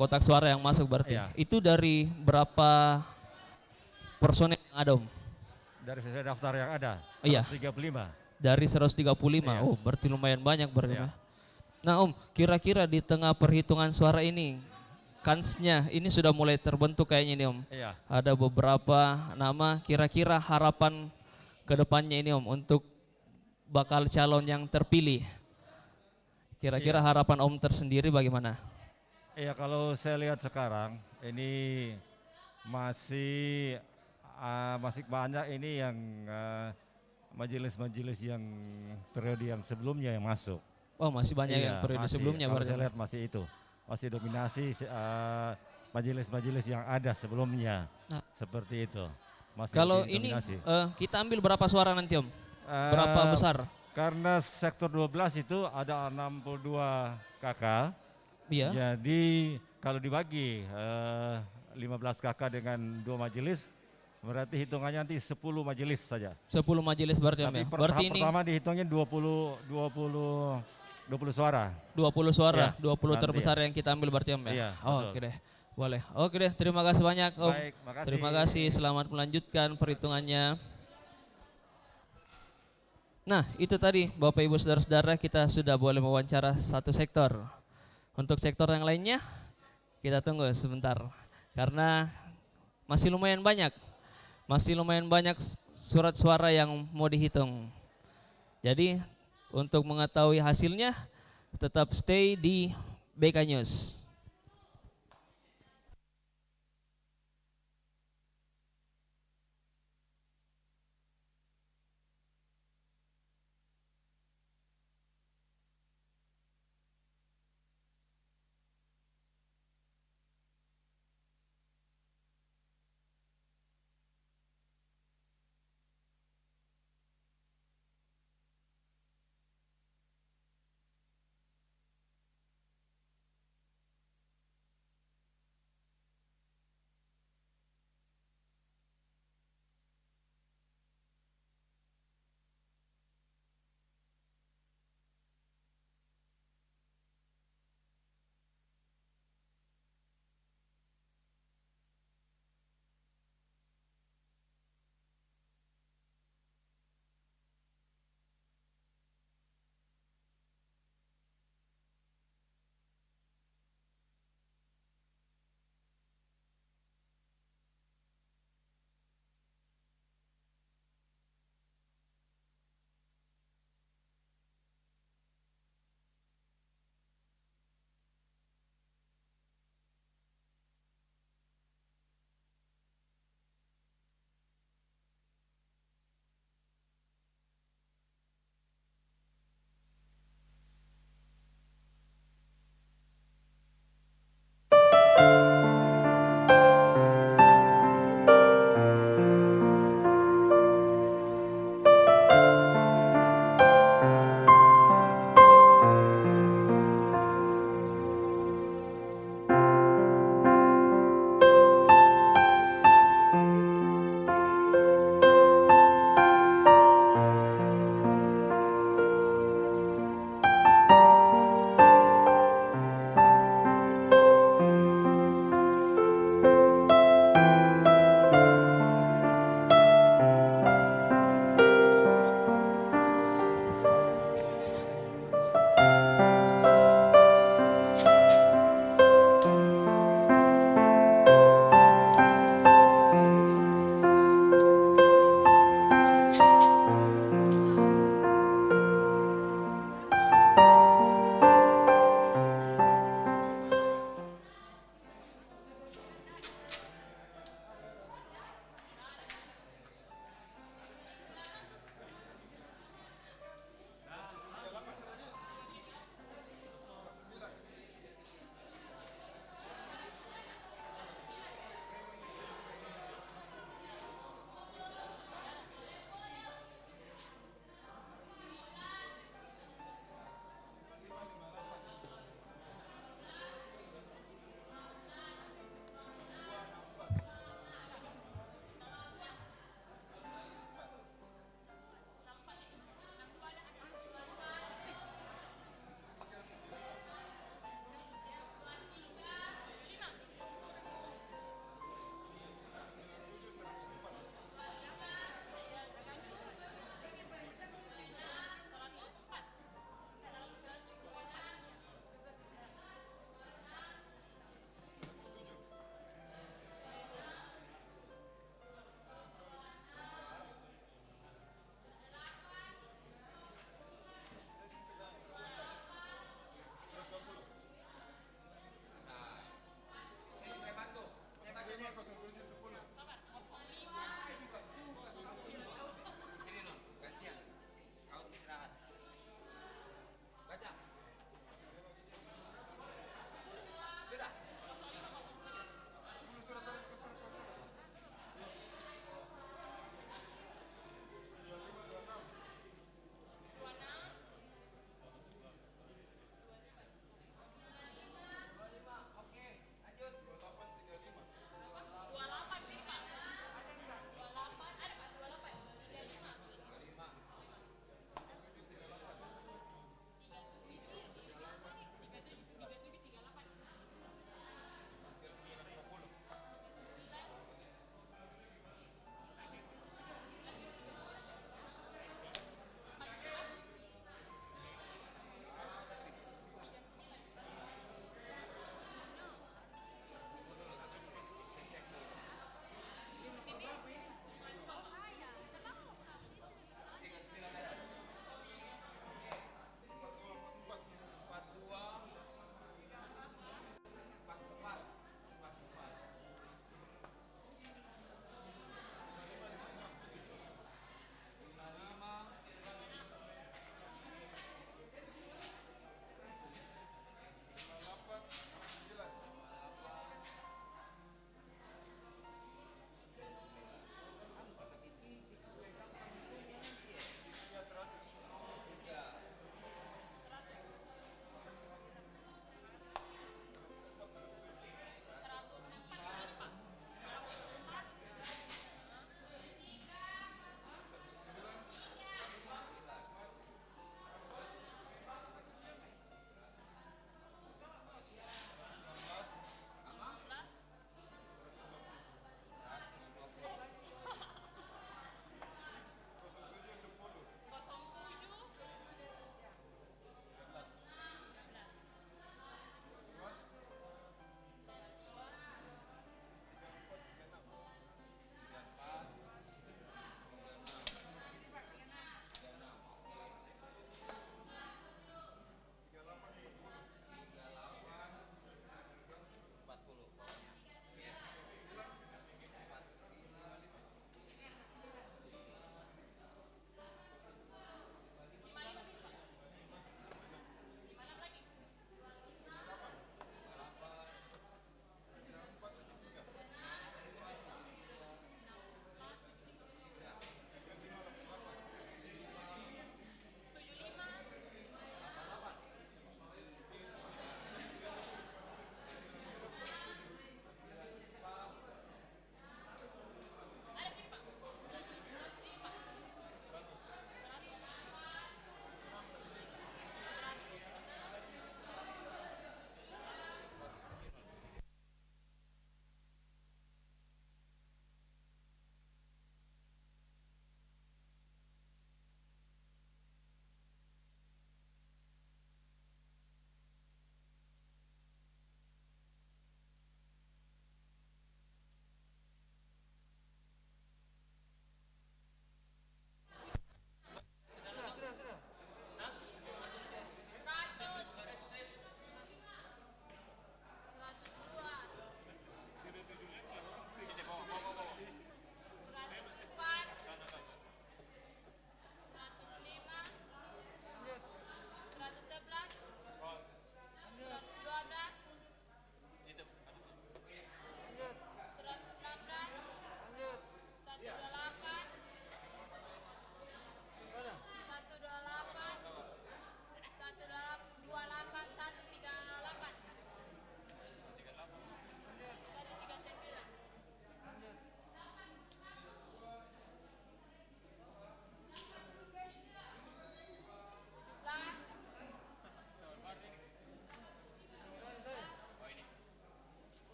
kotak suara yang masuk berarti.
Iya.
Itu dari berapa personel yang ada Om?
Dari sesuai daftar yang ada,
Iya.
135.
Dari 135.
Iya.
Oh, berarti lumayan banyak berarti.
Iya.
Nah Om, kira-kira di tengah perhitungan suara ini, kansnya ini sudah mulai terbentuk kayaknya ini Om.
Iya.
Ada beberapa nama, kira-kira harapan kedepannya ini Om untuk bakal calon yang terpilih. Kira-kira
Iya.
harapan Om tersendiri bagaimana?
Iya, kalau saya lihat sekarang ini masih banyak ini yang majelis-majelis yang periode yang sebelumnya yang masuk.
Oh, masih banyak
Iya,
yang periode
masih.
sebelumnya
Kalau
berarti.
saya lihat masih itu, masih dominasi majelis-majelis yang ada sebelumnya.
Nah.
Seperti itu. Masih
Kalau ini
dominasi.
kita ambil berapa suara nanti Om? Berapa besar?
Karena sektor 12 itu ada 62 kakak.
Iya.
Jadi kalau dibagi 15 kakak dengan 2 majelis, berarti hitungannya nanti 10 majelis saja.
10 majelis berarti Om
Tapi
ya.
per
Berarti
tahap
ini
pertama dihitungin 20 suara.
20 suara,
Iya,
20
nanti
terbesar yang kita ambil berarti Om ya.
Iya,
Oh,
betul.
oke deh. Boleh. Oke deh, terima kasih banyak Om.
Baik, makasih.
Terima kasih, selamat melanjutkan perhitungannya. Nah, itu tadi Bapak Ibu Saudara-saudara, kita sudah boleh mewawancara satu sektor. Untuk sektor yang lainnya, kita tunggu sebentar. Karena masih lumayan banyak surat suara yang mau dihitung. Jadi, untuk mengetahui hasilnya, tetap stay di BK News.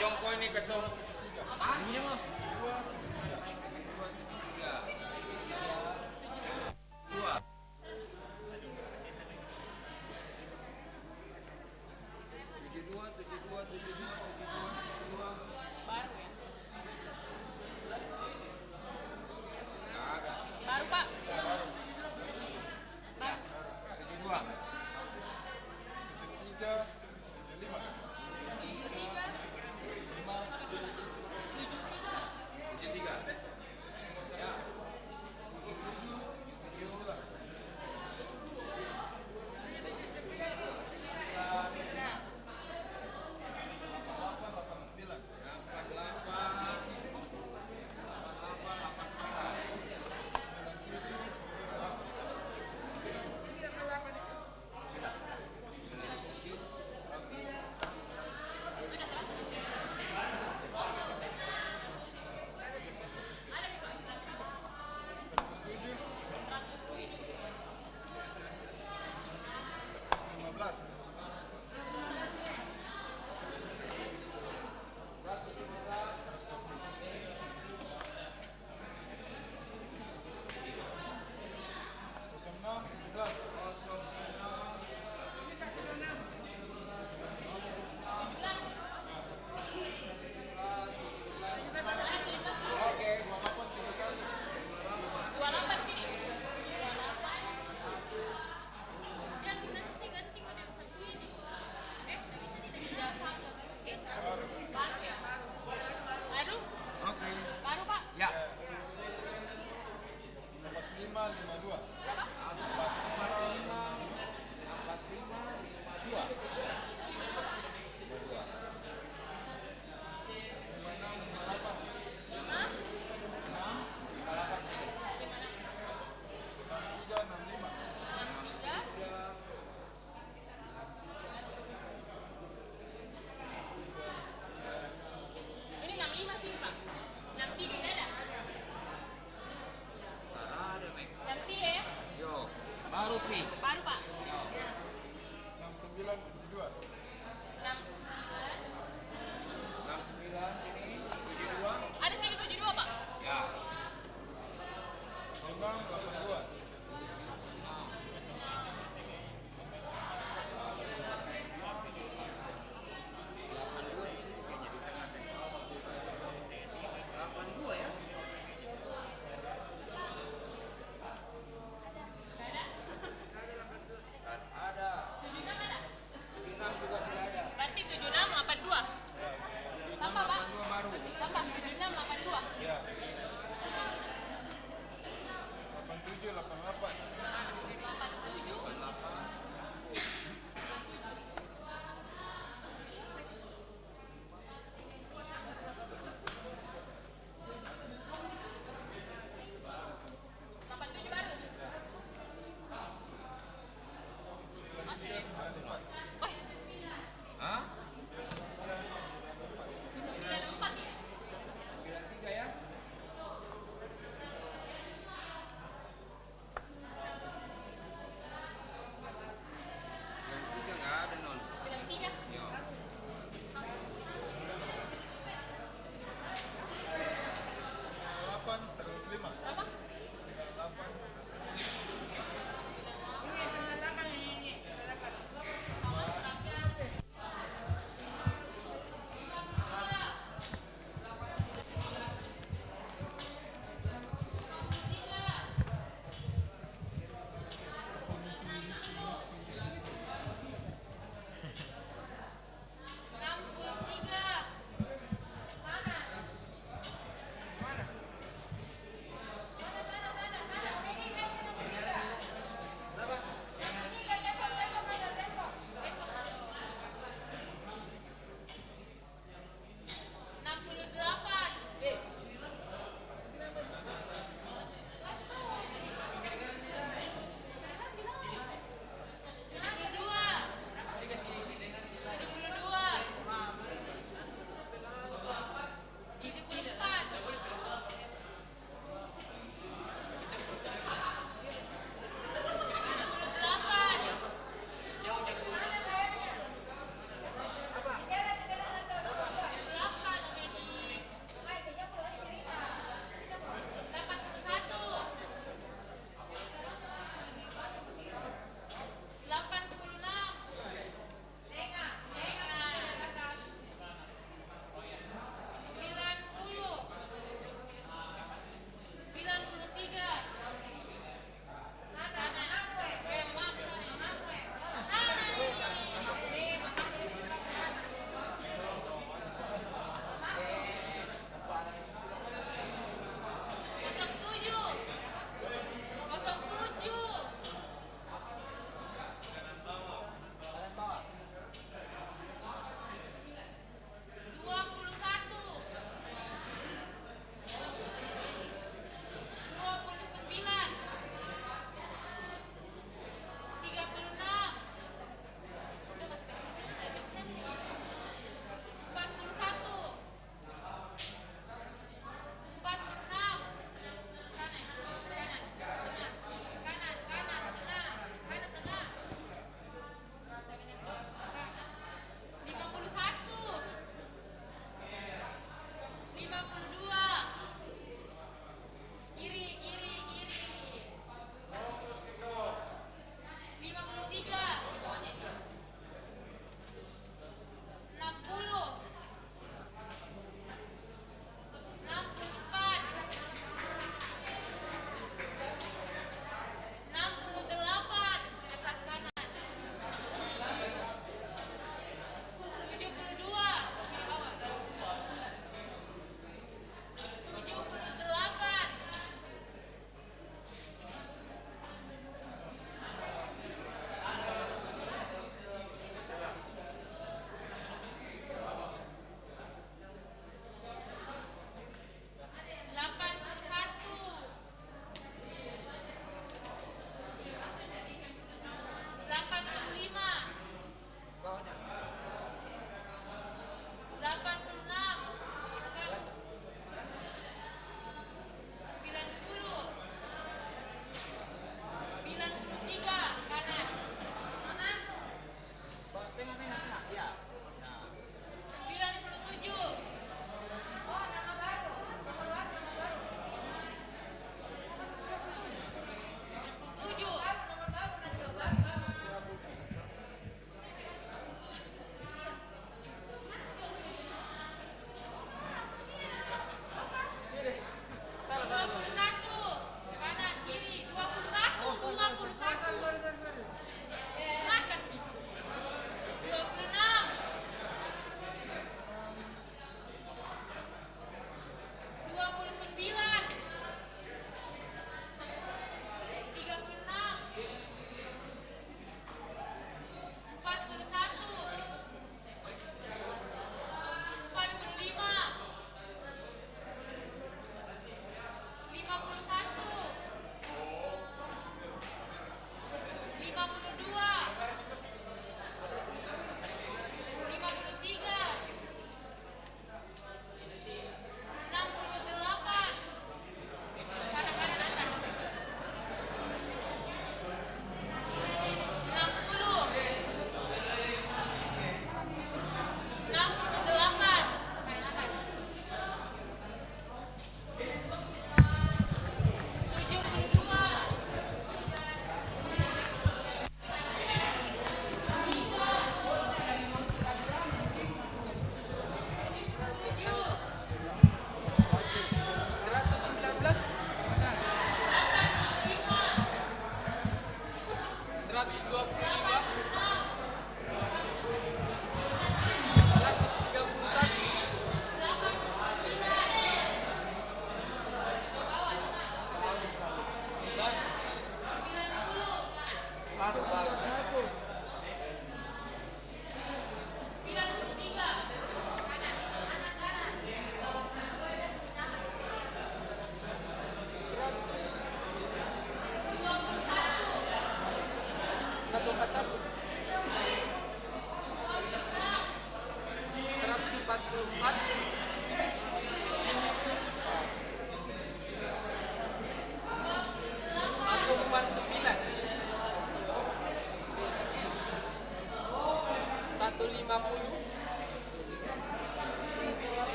jongko ini kecil.
Baru Pak.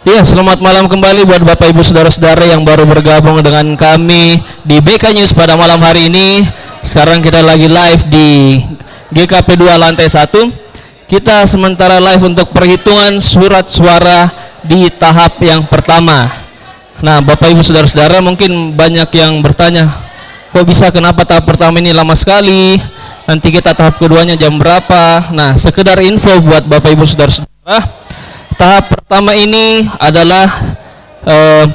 Ya, selamat malam kembali buat Bapak Ibu Saudara-saudara yang baru bergabung dengan kami di BK News pada malam hari ini. Sekarang kita lagi live di GKP 2 lantai 1. Kita sementara live untuk perhitungan surat suara di tahap yang pertama. Nah, Bapak Ibu Saudara-saudara mungkin banyak yang bertanya, kok bisa, kenapa tahap pertama ini lama sekali? Nanti kita tahap keduanya jam berapa? Nah, sekedar info buat Bapak Ibu Saudara-saudara, tahap pertama ini adalah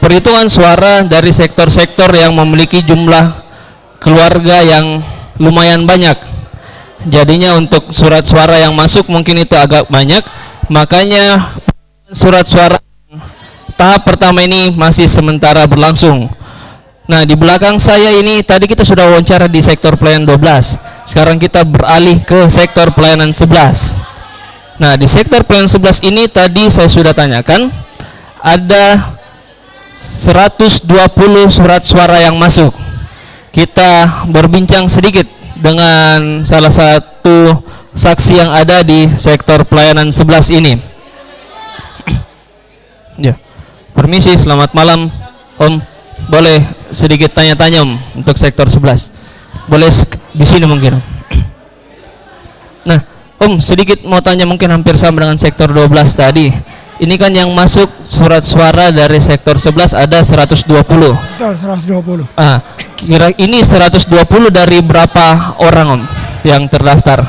perhitungan suara dari sektor-sektor yang memiliki jumlah keluarga yang lumayan banyak. Jadinya untuk surat suara yang masuk mungkin itu agak banyak, makanya surat suara tahap pertama ini masih sementara berlangsung. Nah, di belakang saya ini tadi kita sudah wawancara di sektor pelayanan 12. Sekarang kita beralih ke sektor pelayanan 11. Nah, di sektor pelayanan 11 ini tadi saya sudah tanyakan, ada 120 surat suara yang masuk. Kita berbincang sedikit dengan salah satu saksi yang ada di sektor pelayanan 11 ini. Ya. Permisi, selamat malam Om. Boleh sedikit tanya-tanya Om untuk sektor 11. Boleh di sini mungkin Om. Nah, Om sedikit mau tanya mungkin hampir sama dengan sektor 12 tadi. Ini kan yang masuk surat suara dari sektor 11 ada 120.
Betul, 120.
Kira ini 120 dari berapa orang Om yang terdaftar?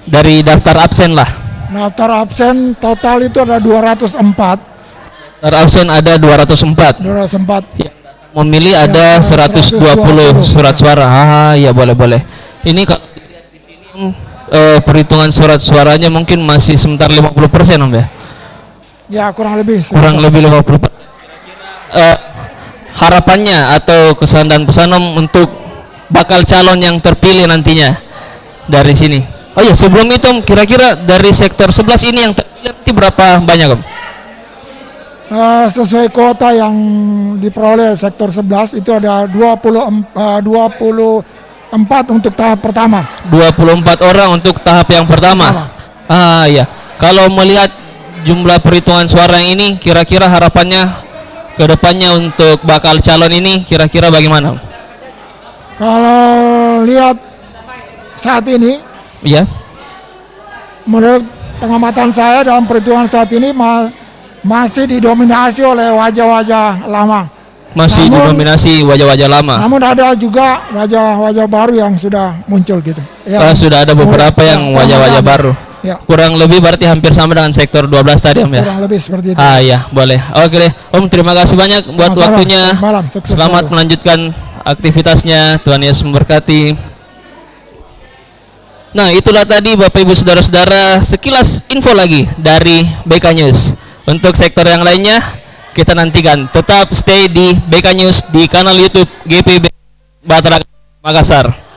Dari daftar absen lah.
Daftar absen total itu ada 204.
Daftar absen ada 204.
204.
Yang memilih ada
Ya,
120 surat suara. Ya boleh. Ini kalau dilihat di sini Om, perhitungan surat suaranya mungkin masih sebentar 50% Om ya?
Ya, kurang lebih.
Kurang lebih 50%. Harapannya atau kesan dan pesan Om untuk bakal calon yang terpilih nantinya dari sini. Oh ya, sebelum itu Om, kira-kira dari sektor 11 ini yang terpilih nanti berapa banyak Om?
Sesuai kuota yang diperoleh sektor 11 itu ada 24 untuk tahap pertama.
24 orang untuk tahap yang pertama. Ya. Kalau melihat jumlah perhitungan suara yang ini, kira-kira harapannya ke depannya untuk bakal calon ini kira-kira bagaimana Om?
Kalau lihat saat ini,
Iya.
menurut pengamatan saya dalam perhitungan saat ini masih didominasi oleh wajah-wajah lama.
Masih didominasi wajah-wajah lama.
Namun ada juga wajah-wajah baru yang sudah muncul gitu.
Sudah ada beberapa yang wajah-wajah baru.
Ya.
Kurang lebih berarti hampir sama dengan sektor 12 tadi Om ya?
Kurang lebih seperti itu.
Ya, boleh. Oke deh. Om, terima kasih banyak buat
Sama-sama.
waktunya.
Selamat malam. Sukses
Selamat
selalu.
melanjutkan aktivitasnya. Tuhan Yesus memberkati. Nah, itulah tadi Bapak Ibu Saudara-saudara sekilas info lagi dari BK News. Untuk sektor yang lainnya kita nantikan. Tetap stay di BK News di kanal YouTube GPB Batra Makassar.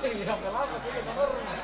Iya, berapa?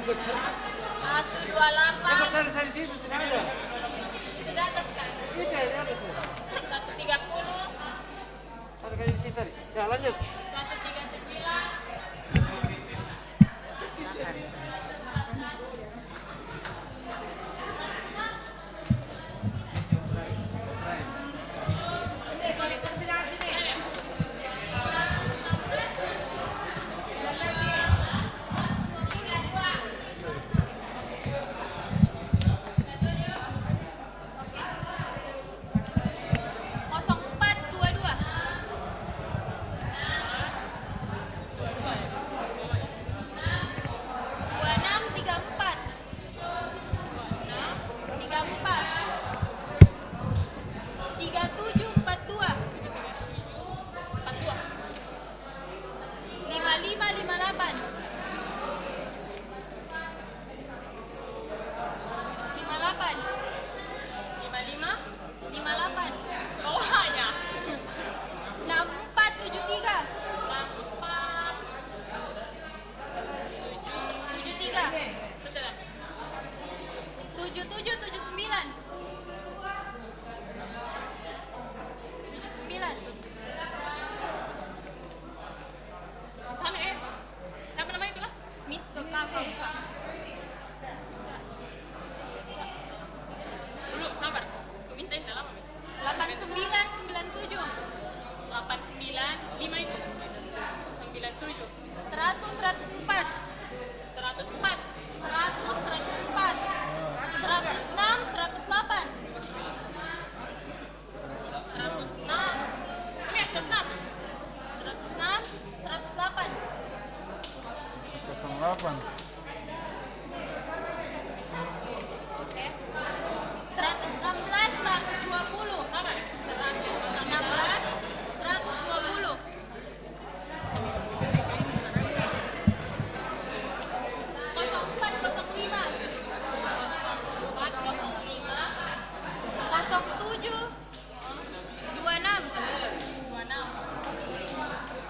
128. Itu di atas kan? 130. 139. Kosong 422. 2634. 3742. 5558. 58. 55. Bawahnya. 6473. 7473. Betul. 7779. 79. Sana siapa namanya itu lah? Miss ke kakak. Belum, sabar. Gue mintain udah lama. 8997. 89 5 itu. 97. 100 104. 104. 100 104. 106 108. 106. Ini ya 106. 106 108.
08.
Oke. 116 120. Sabar. 116 120. 0405. 0405. 07 26.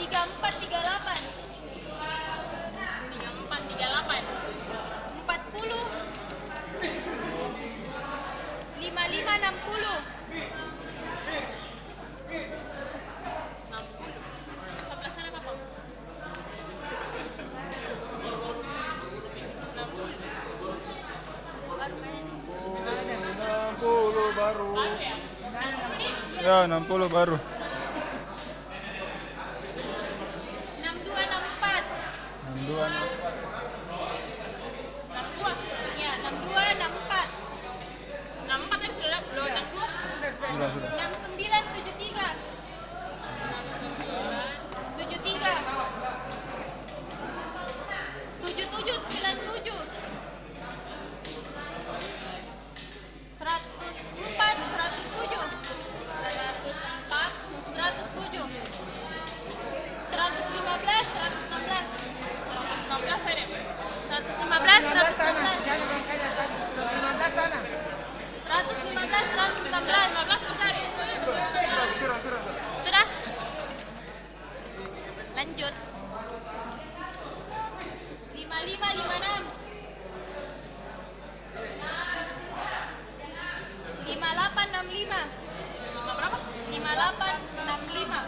3438. 3438. 40. 5560. 60. Sebelah sana apa? 60. Baru kayaknya.
60 baru.
Baru ya?
Ya, 60 baru.
6264.
62.
62. Ya, 6264. 64 tadi sudah 62.
Sudah.
6973. 6973. 7797. 104 107. 104 107. 115 116. 116 saya deh. 115 116. 115 116 mau cari. Sudah? Lanjut. 5556. 5865. Berapa? 5865.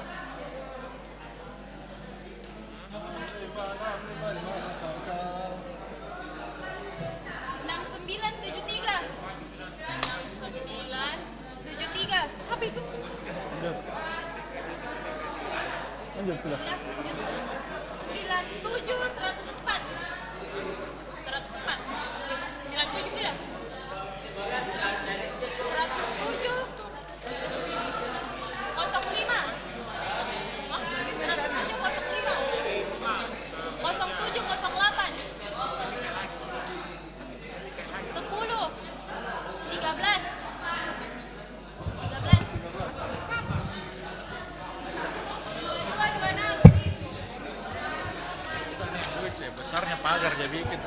6973. 6973. Siapa itu?
Lanjut sudah.
97 104. 104. 97 sudah. 107 05. 107 05. 07 08. 10 13. 13. 226.
Besarnya pagar jadi bikin.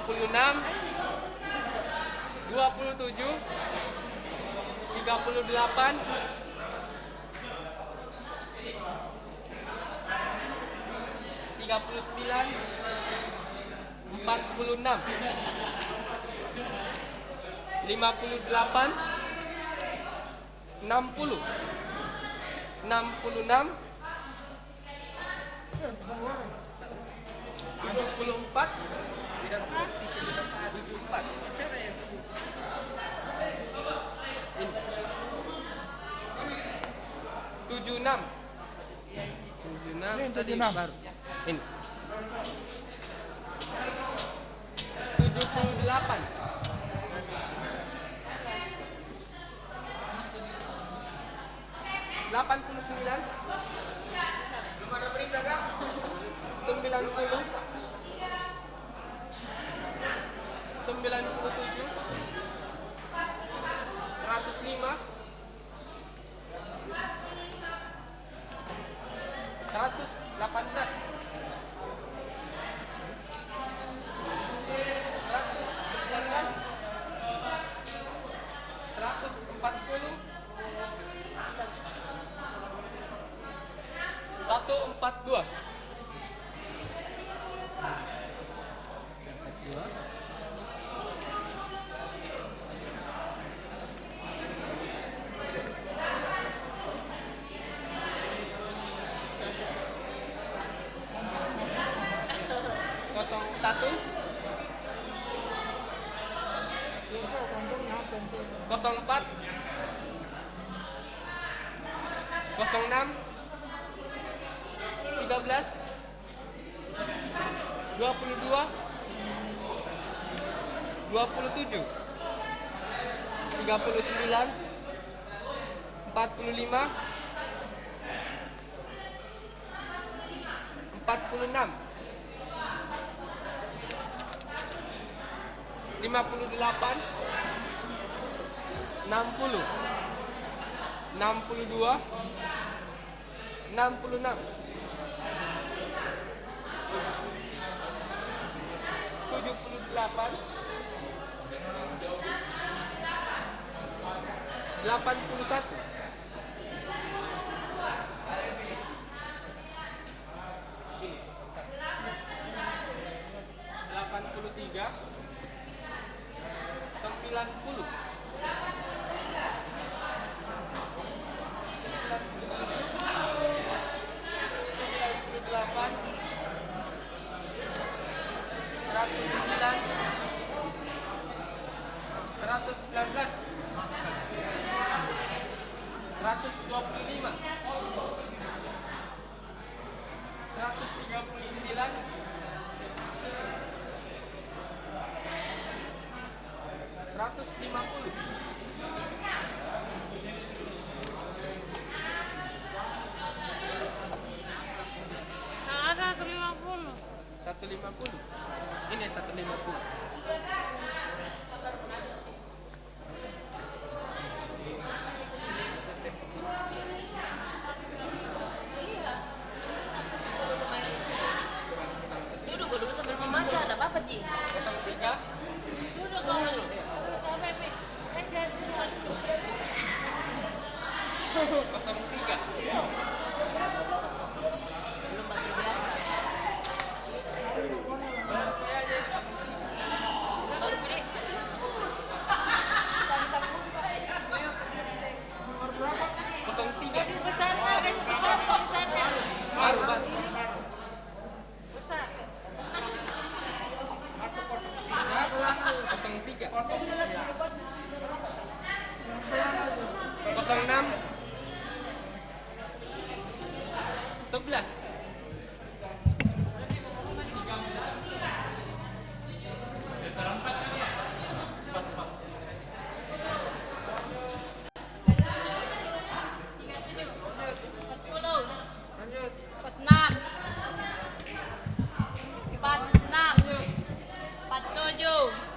26, 27, 38, 39, 46, 58, 60, 66, 74, 74, ini 76, 76 tadi
76.
baru ini 78, 89, belum ada berita kah? 90, 97, 105, 118, 119, 140, 142. Kosong satu, 04, 06, 13, 22, 27, 39, 45, 46, 58, 60, 62, 66, 78, 81, 83, 90, 98, 109, 119, 125, 139, 150, 150. Ini 150.
Duduk dulu sambil membaca, ada apa Ji?
03,
Duduk dulu.
03.
Baru pilih.
Baru. 03. 06, 11,
46, 47,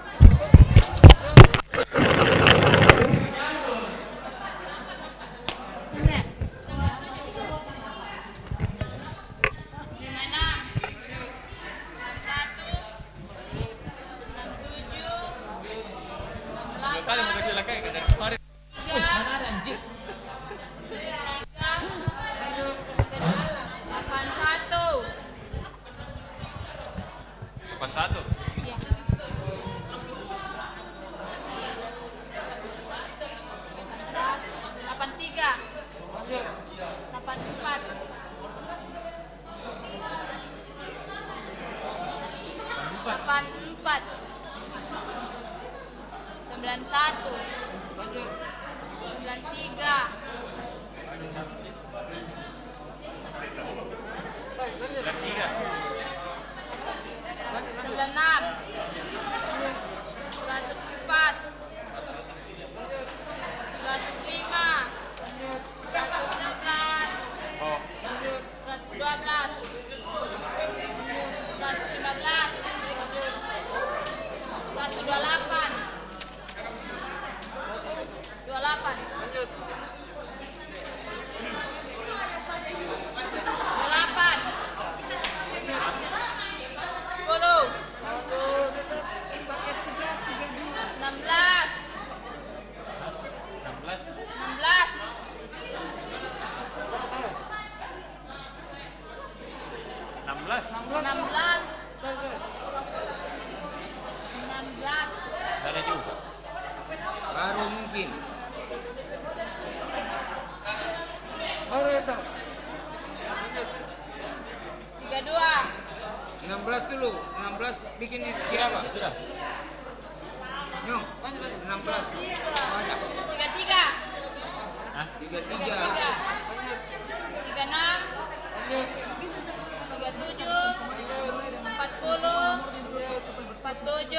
115. 128. 28. 16.
Ada juga. Baru mungkin. Baru itu.
32.
16 dulu. 16 bikin kira Pak. Sudah. Nyong, 16. Oh, ada.
33.
33.
36. 37. 40. 47.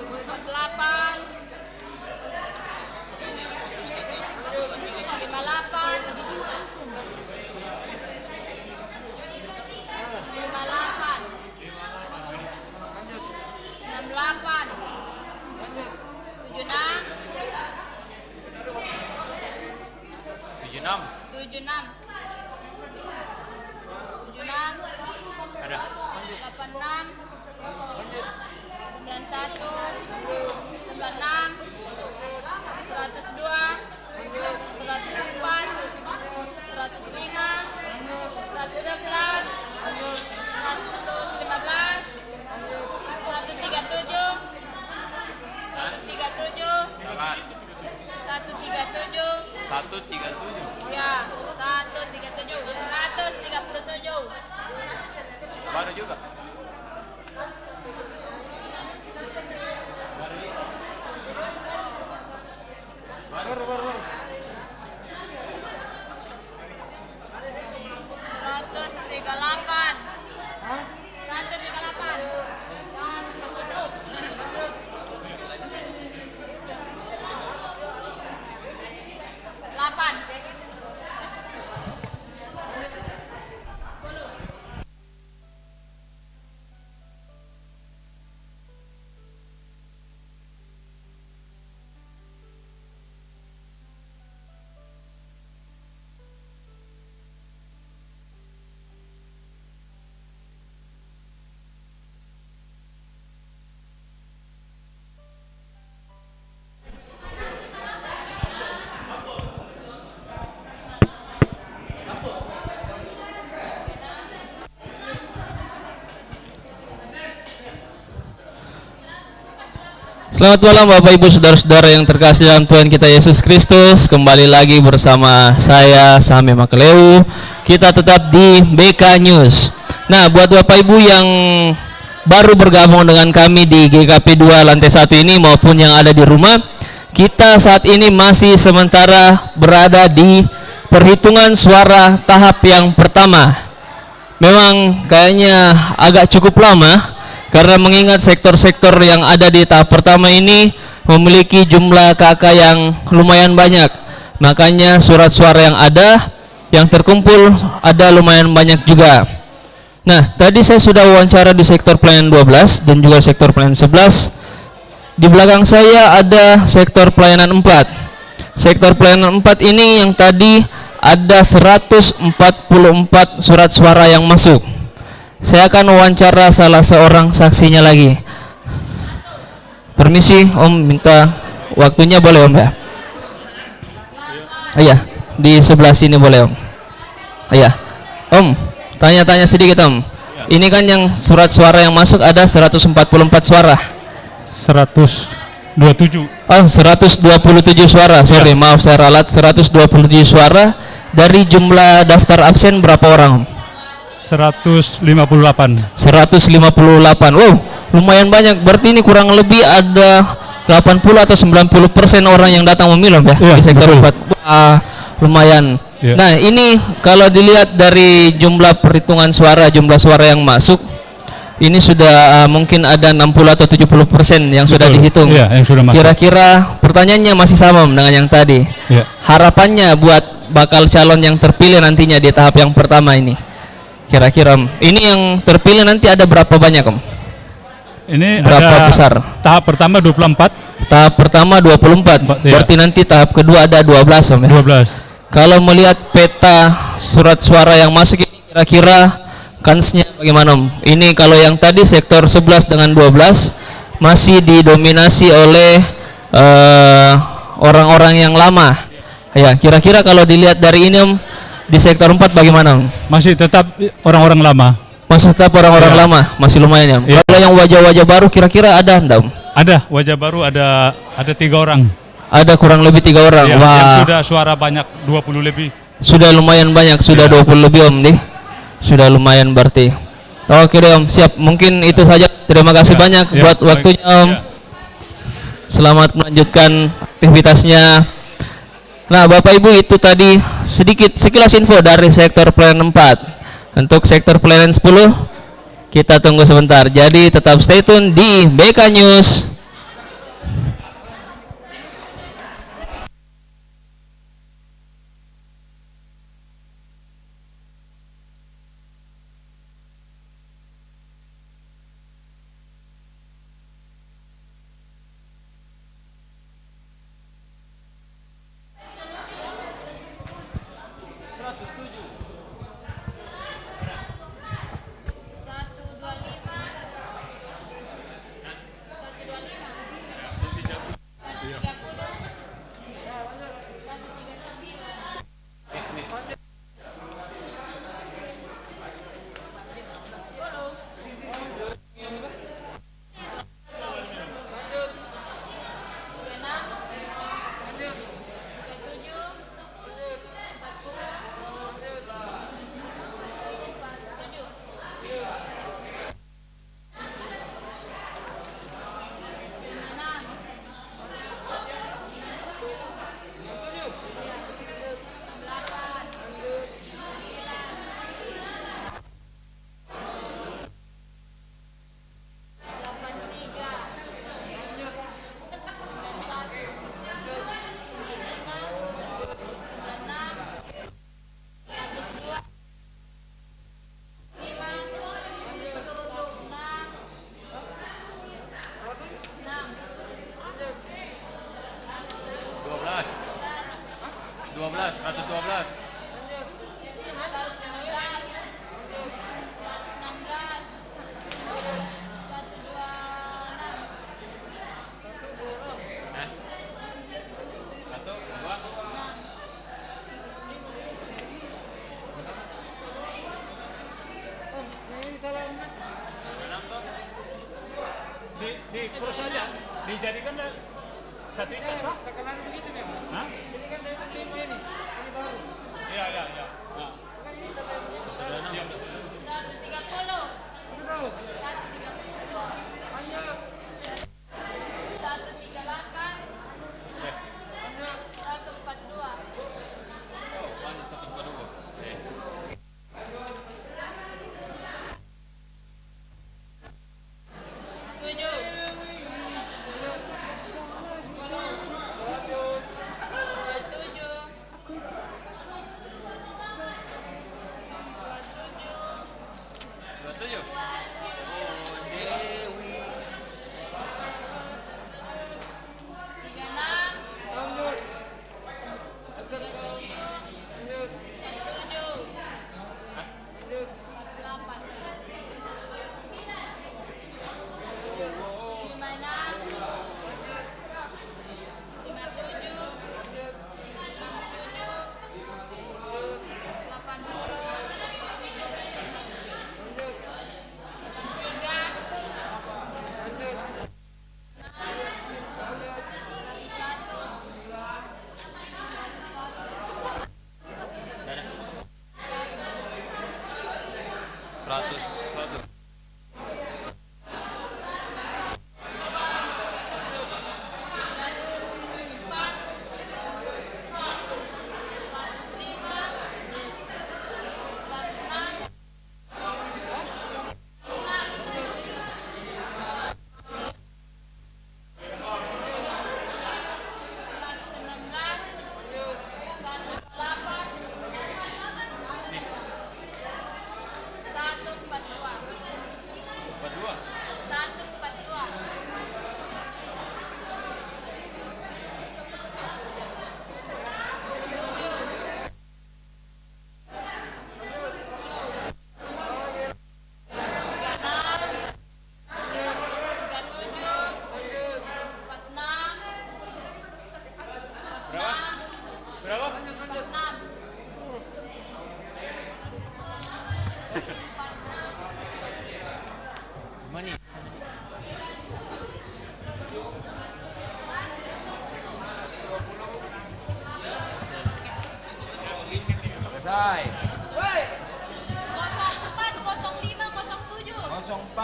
48. 58. 68. 76. 76.
Ada.
86. 91. 96. 102. 104. 105. 111. 115. 137. 137. 137.
137.
Ya, 137. 137.
Baru juga. Baru.
138. 138. 8.
Selamat malam Bapak Ibu Saudara-saudara yang terkasih dalam Tuhan kita Yesus Kristus. Kembali lagi bersama saya Sami Makeleu. Kita tetap di BK News. Nah, buat Bapak Ibu yang baru bergabung dengan kami di GKP 2 lantai 1 ini maupun yang ada di rumah, kita saat ini masih sementara berada di perhitungan suara tahap yang pertama. Memang kayaknya agak cukup lama karena mengingat sektor-sektor yang ada di tahap pertama ini memiliki jumlah KK yang lumayan banyak. Makanya surat suara yang ada, yang terkumpul ada lumayan banyak juga. Nah, tadi saya sudah wawancara di sektor pelayanan 12 dan juga sektor pelayanan 11. Di belakang saya ada sektor pelayanan 4. Sektor pelayanan 4 ini yang tadi ada 144 surat suara yang masuk. Saya akan wawancara salah seorang saksinya lagi. Permisi Om, minta waktunya boleh Om ya? Iya, di sebelah sini boleh Om. Iya, Om, tanya-tanya sedikit Om. Ini kan yang surat suara yang masuk ada 144 suara.
127.
Oh, 127 suara. Sorry, maaf saya ralat. 127 suara. Dari jumlah daftar absen berapa orang Om?
158.
158. Wow, lumayan banyak. Berarti ini kurang lebih ada 80 atau 90% orang yang datang memilih ya,
ya
di sektor 4. Lumayan.
Ya.
Nah, ini kalau dilihat dari jumlah perhitungan suara, jumlah suara yang masuk, ini sudah mungkin ada 60 atau 70% yang sudah dihitung.
Ya, yang sudah masuk.
Kira-kira pertanyaannya masih sama dengan yang tadi.
Ya.
Harapannya buat bakal calon yang terpilih nantinya di tahap yang pertama ini. Kira-kira Om, ini yang terpilih nanti ada berapa banyak Om?
Ini
Berapa
ada
besar?
tahap pertama 24,
Tahap pertama 24,
Iya.
berarti nanti tahap kedua ada 12 Om ya?
12.
Kalau melihat peta surat suara yang masuk ini kira-kira kansnya bagaimana Om? Ini kalau yang tadi sektor 11 dengan 12 masih didominasi oleh orang-orang yang lama. Ya, kira-kira kalau dilihat dari ini Om, di sektor 4 bagaimana Om?
Masih tetap orang-orang lama.
Masih tetap orang-orang
Iya.
lama, masih lumayan ya Om.
Iya.
Kalau yang wajah-wajah baru kira-kira ada enggak Om?
Ada wajah baru, ada 3 orang.
Ada kurang lebih 3 orang.
Yang
Wah,
sudah suara banyak 20 lebih.
sudah lumayan banyak, sudah
Iya.
20 lebih Om nih. Sudah lumayan berarti. Oke deh Om, siap. Mungkin itu saja. Terima kasih
Ya,
banyak
ya,
buat
baik.
waktunya Om.
Ya.
Selamat melanjutkan aktivitasnya. Nah, Bapak Ibu, itu tadi sedikit sekilas info dari sektor pelayanan 4. Untuk sektor pelayanan 10 kita tunggu sebentar. Jadi tetap stay tune di BK News.
Terus saja dijadikan satu ikat Pak?
Tekanan begitu nih.
Hah?
Ini kan saya terima ini baru.
Iya, iya, iya. Nah.
Kan ini tekanan begitu.
Siap.
130.
Betul.
132.
Banyak.
138. 142.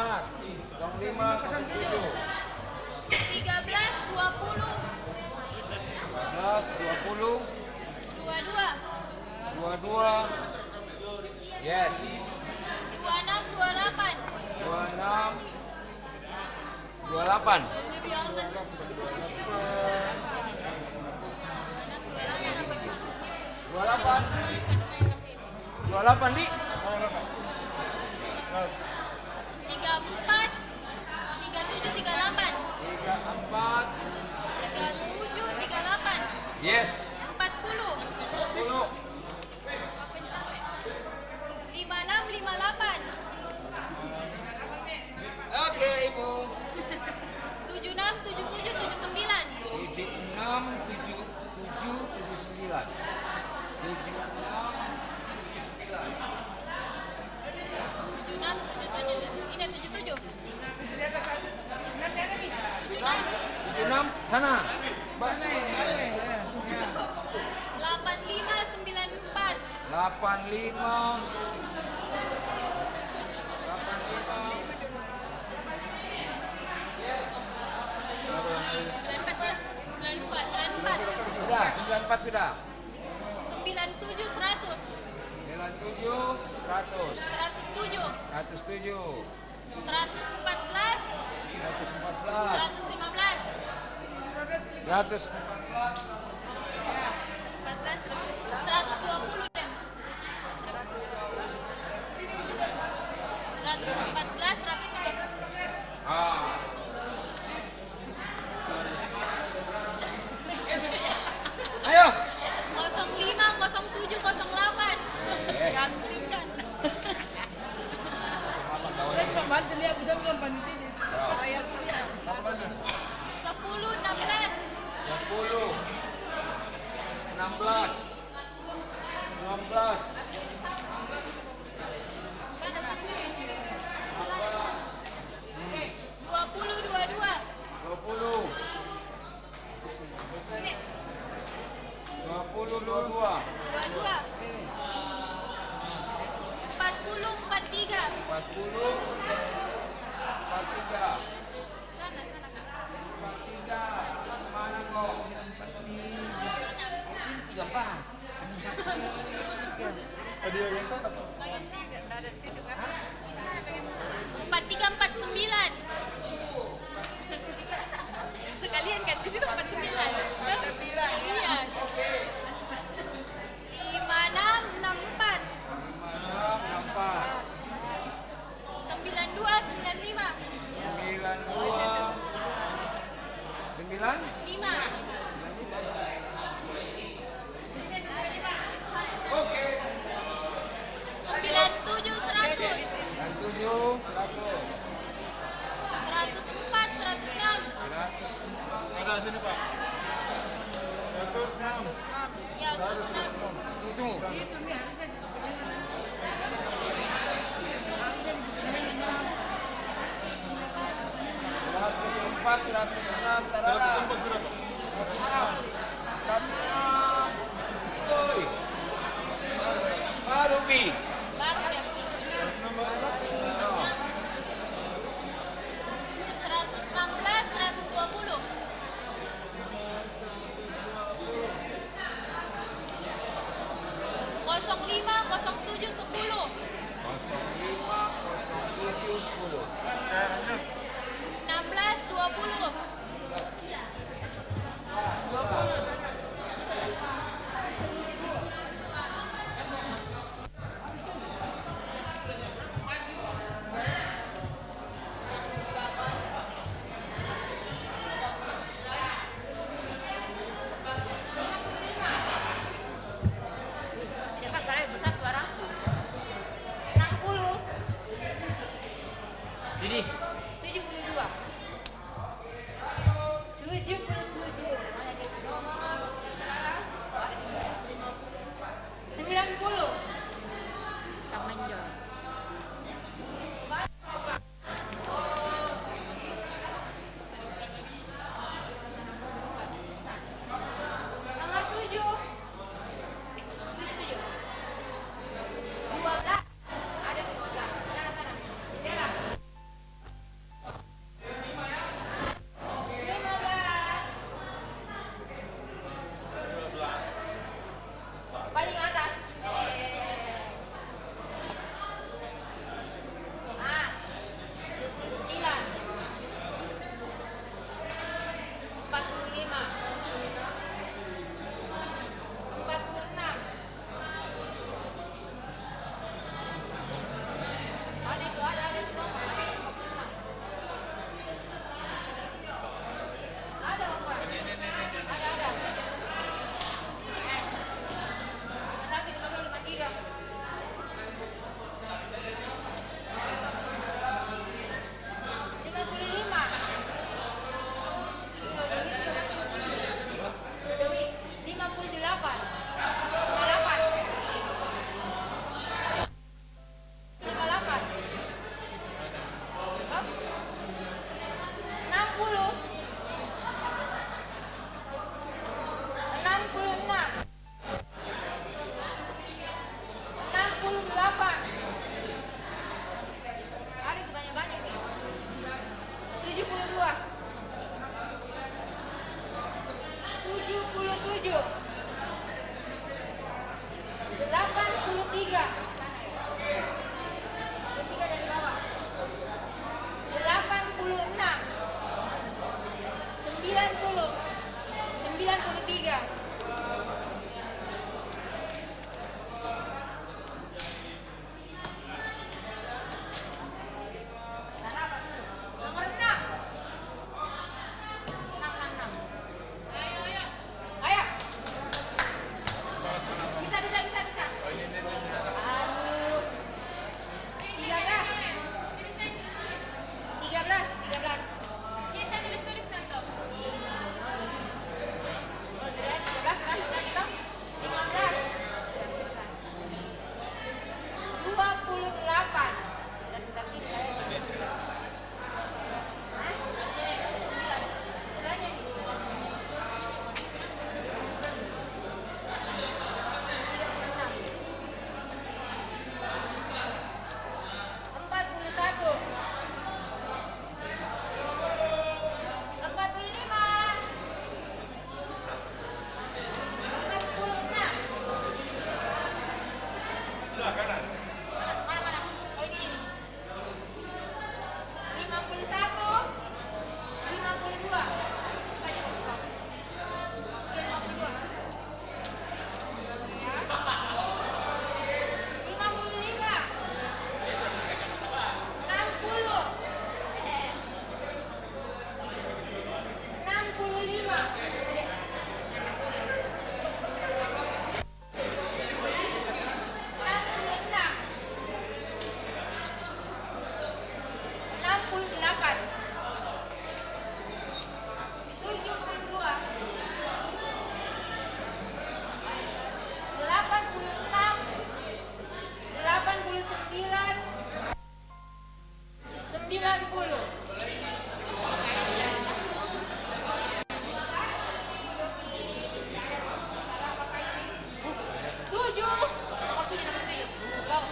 13, 20, 22,
22. Yes.
26, 28,
28. 28 di.
34, 37, 38,
34.
37, 38,
Yes.
40,
40.
56, 58,
Oke, Ibu.
76, 77, 79,
76, 77, 79.
76, 77, ini 77, 76,
76 sana.
85, 94,
85.
94,
Sudah, 94 sudah.
97, 100,
97, 100.
107,
107.
114,
114.
115,
114.
120 deh. 114, 115.
Ah. Ayo.
05, 07, 08. Gantikan.
Pembantu lihat bisa bukan panitia.
10, 16,
10. 16. 16.
20, 22.
20. 20, 22.
22. 40, 43.
40. 43.
Sana, sana, Kak.
43. Mana kau? 34.
43, 49. Sekalian kan di situ 49. Sekalian. 56, 64.
64.
92, 95.
92. 9.
5.
Oke.
97, 100.
7. 100.
104, 106.
Ada sini Pak. 106.
Ya, 106.
Itu. 104, 106, tarara.
104 sudah Pak.
106. Woi. Baru Pi.
Baru ya. 116, 120. 05, 07, 10.
05, 07, 10.
16, 20. 60.
Didi.
72. 77. Mana dia? Nomor 90. Kang Menjor. Nomor 7. 77. 12. Ada 12. Sana, sana. Jalan.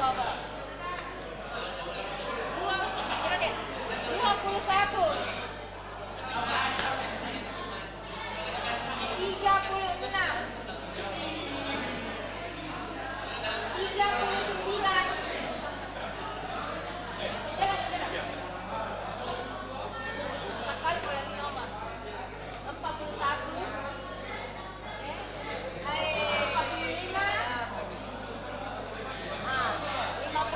Bapak. 21. 36. 39. Empat kali boleh di nomor. 41. 45. 50.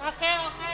Oke, oke.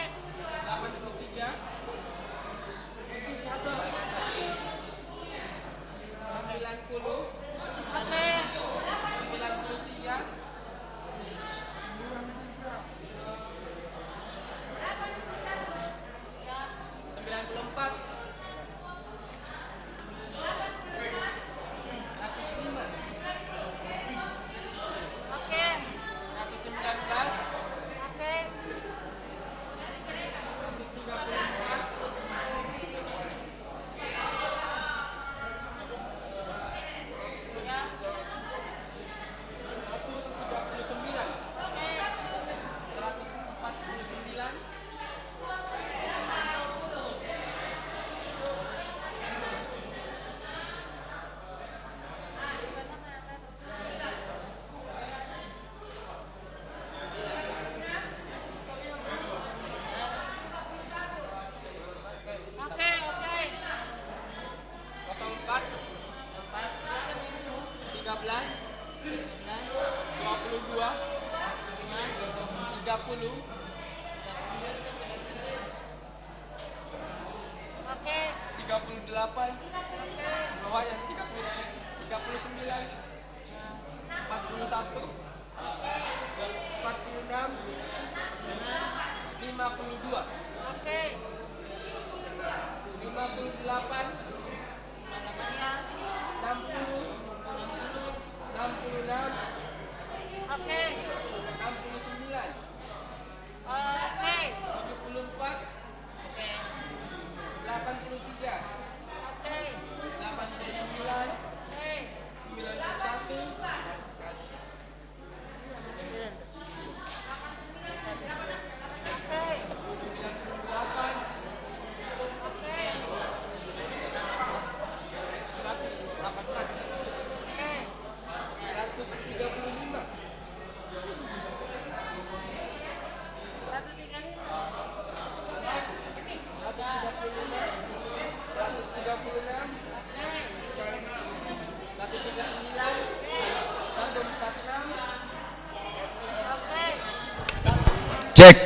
Cek.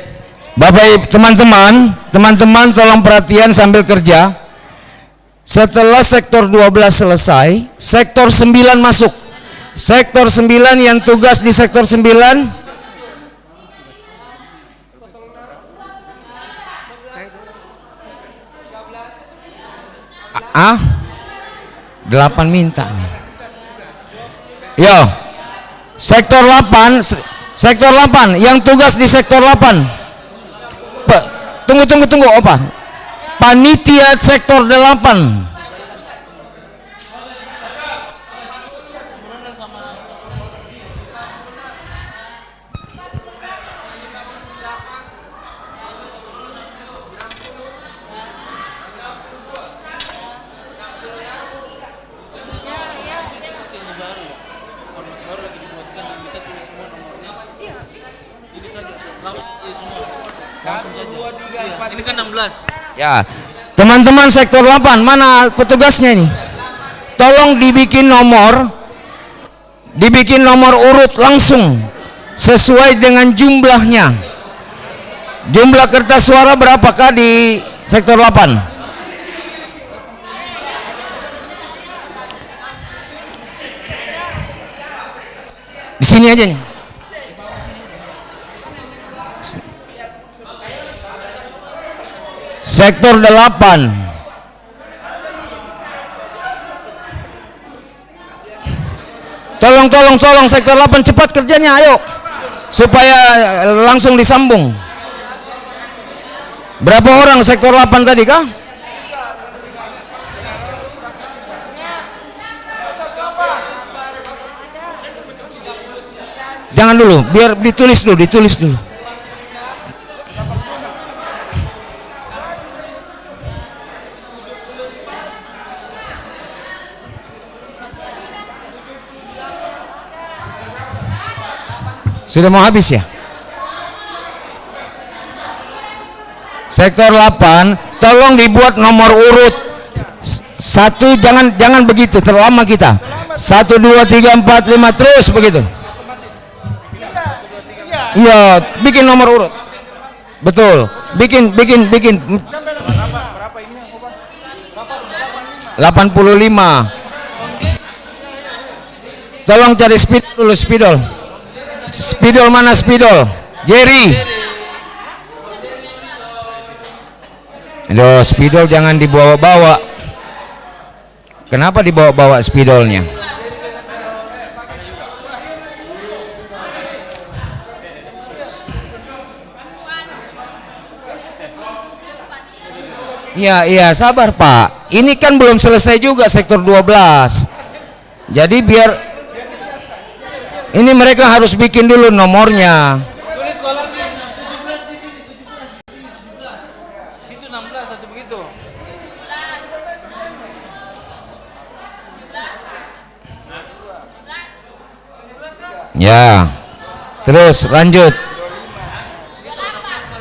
Bapak teman-teman tolong perhatian sambil kerja. Setelah sektor 12 selesai, sektor 9 masuk. Sektor 9 yang tugas di sektor 9 8 minta nih. Yo. Sektor 8 yang tugas di sektor 8. Tunggu apa? Panitia sektor 8.
Ini kan 16.
Ya, teman-teman sektor 8, mana petugasnya ini? Tolong dibikin nomor urut langsung sesuai dengan jumlahnya. Jumlah kertas suara berapakah di sektor 8? Di sini aja nih. Sektor 8. Tolong sektor 8 cepat kerjanya, ayo. Supaya langsung disambung. Berapa orang sektor 8 tadi kah? Jangan dulu, biar ditulis dulu. Sudah mau habis ya? Sektor 8, tolong dibuat nomor urut 1 Satu, jangan begitu, terlalu lama kita. 1, 2, 3, 4, 5 terus begitu. Iya, bikin nomor urut. Betul. Bikin. 85. Tolong cari spidol dulu, spidol. Spidol mana spidol? Jerry. Aduh, spidol jangan dibawa-bawa. Kenapa dibawa-bawa spidolnya? Iya, sabar Pak. Ini kan belum selesai juga sektor 12. Jadi biar ini mereka harus bikin dulu nomornya.
Tulis kolomnya 17 di sini, 17. Itu 16 satu begitu.
Ya. Terus lanjut.
Kalau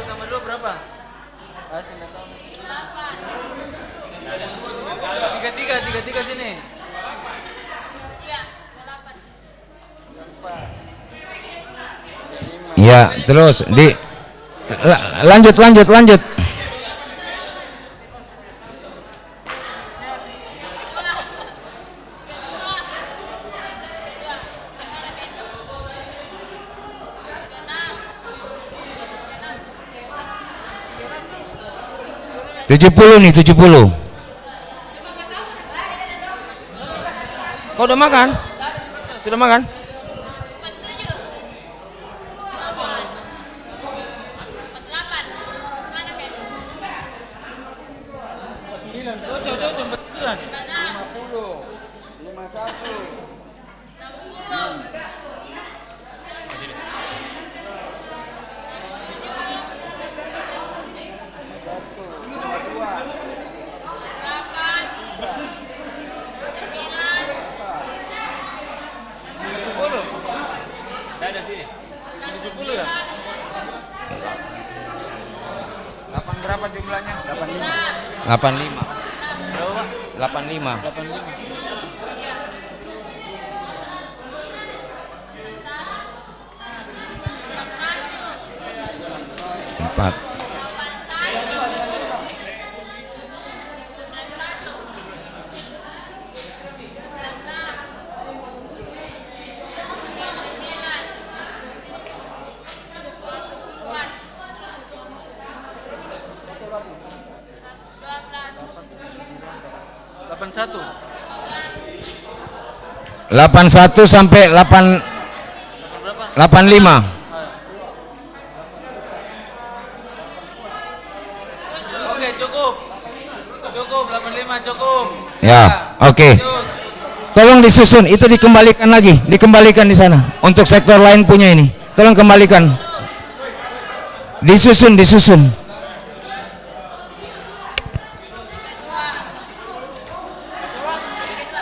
tambah 2 berapa? Tiga sini.
Ya, terus lanjut. nih 70. Kau udah makan? Sudah makan?
Ada sini.
10 ya? 8 berapa jumlahnya?
85.
Berapa?
85.
85.
Empat.
Satu.
81 sampai 85.
Oke, cukup. 85 cukup.
Ya, oke. Tolong disusun, itu dikembalikan lagi, dikembalikan di sana. Untuk sektor lain punya ini, tolong kembalikan. Disusun.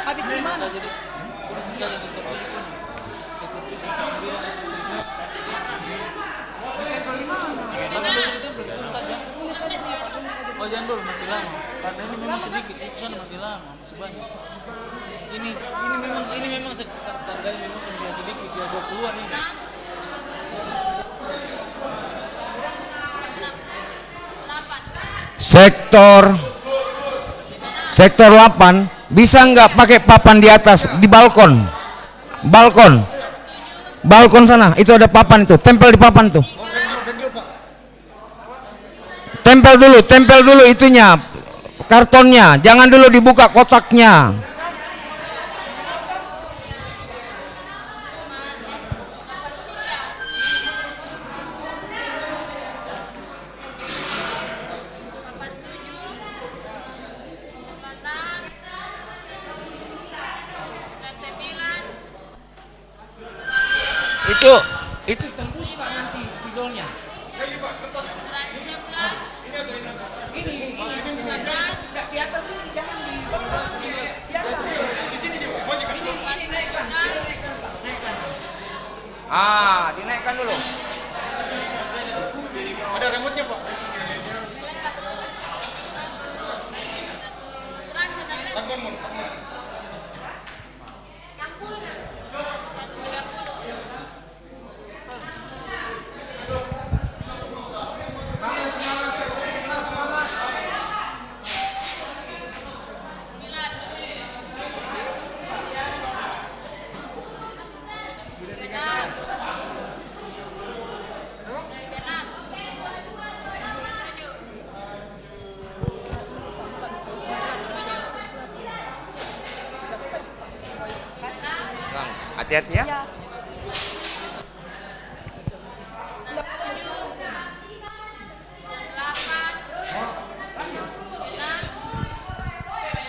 Habis di mana? Oh, jangan dulu, masih lama. Karena ini memang sedikit, itu sana masih lama, masih banyak. Ini memang tandanya memang kondisi sedikit ya, 20-an ini.
Sektor 8 bisa nggak pakai papan di atas di balkon sana itu ada papan, itu tempel di papan tuh, tempel dulu itunya, kartonnya, jangan dulu dibuka kotaknya. Itu tembus nggak nanti spidolnya? Ini di atas ini, jangan di atas. Dinaikkan dulu.
Ada remote-nya, Pak.
Hati-hati ya.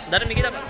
Dari kita Pak.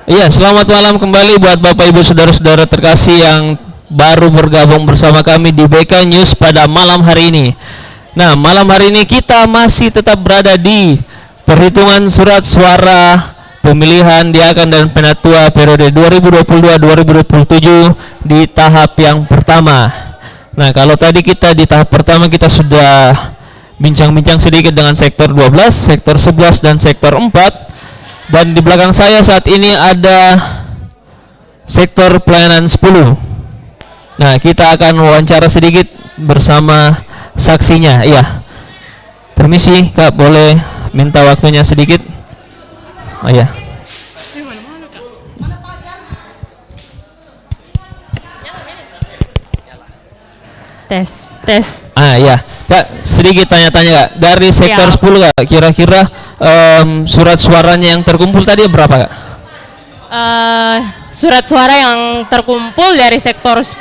Iya, selamat malam kembali buat Bapak Ibu Saudara-saudara terkasih yang baru bergabung bersama kami di BK News pada malam hari ini. Nah, malam hari ini kita masih tetap berada di perhitungan surat suara pemilihan diakan dan penatua periode 2022-2027 di tahap yang pertama. Nah, kalau tadi kita di tahap pertama kita sudah bincang-bincang sedikit dengan sektor 12, sektor 11 dan sektor 4. Dan di belakang saya saat ini ada sektor pelayanan 10. Nah, kita akan wawancara sedikit bersama saksinya. Iya. Permisi, Kak, boleh minta waktunya sedikit? Oh iya.
Tes, tes.
Ah iya, Kak, sedikit tanya-tanya Kak. Dari sektor 10 Kak, kira-kira surat suaranya yang terkumpul tadi berapa Kak?
Surat suara yang terkumpul dari sektor 10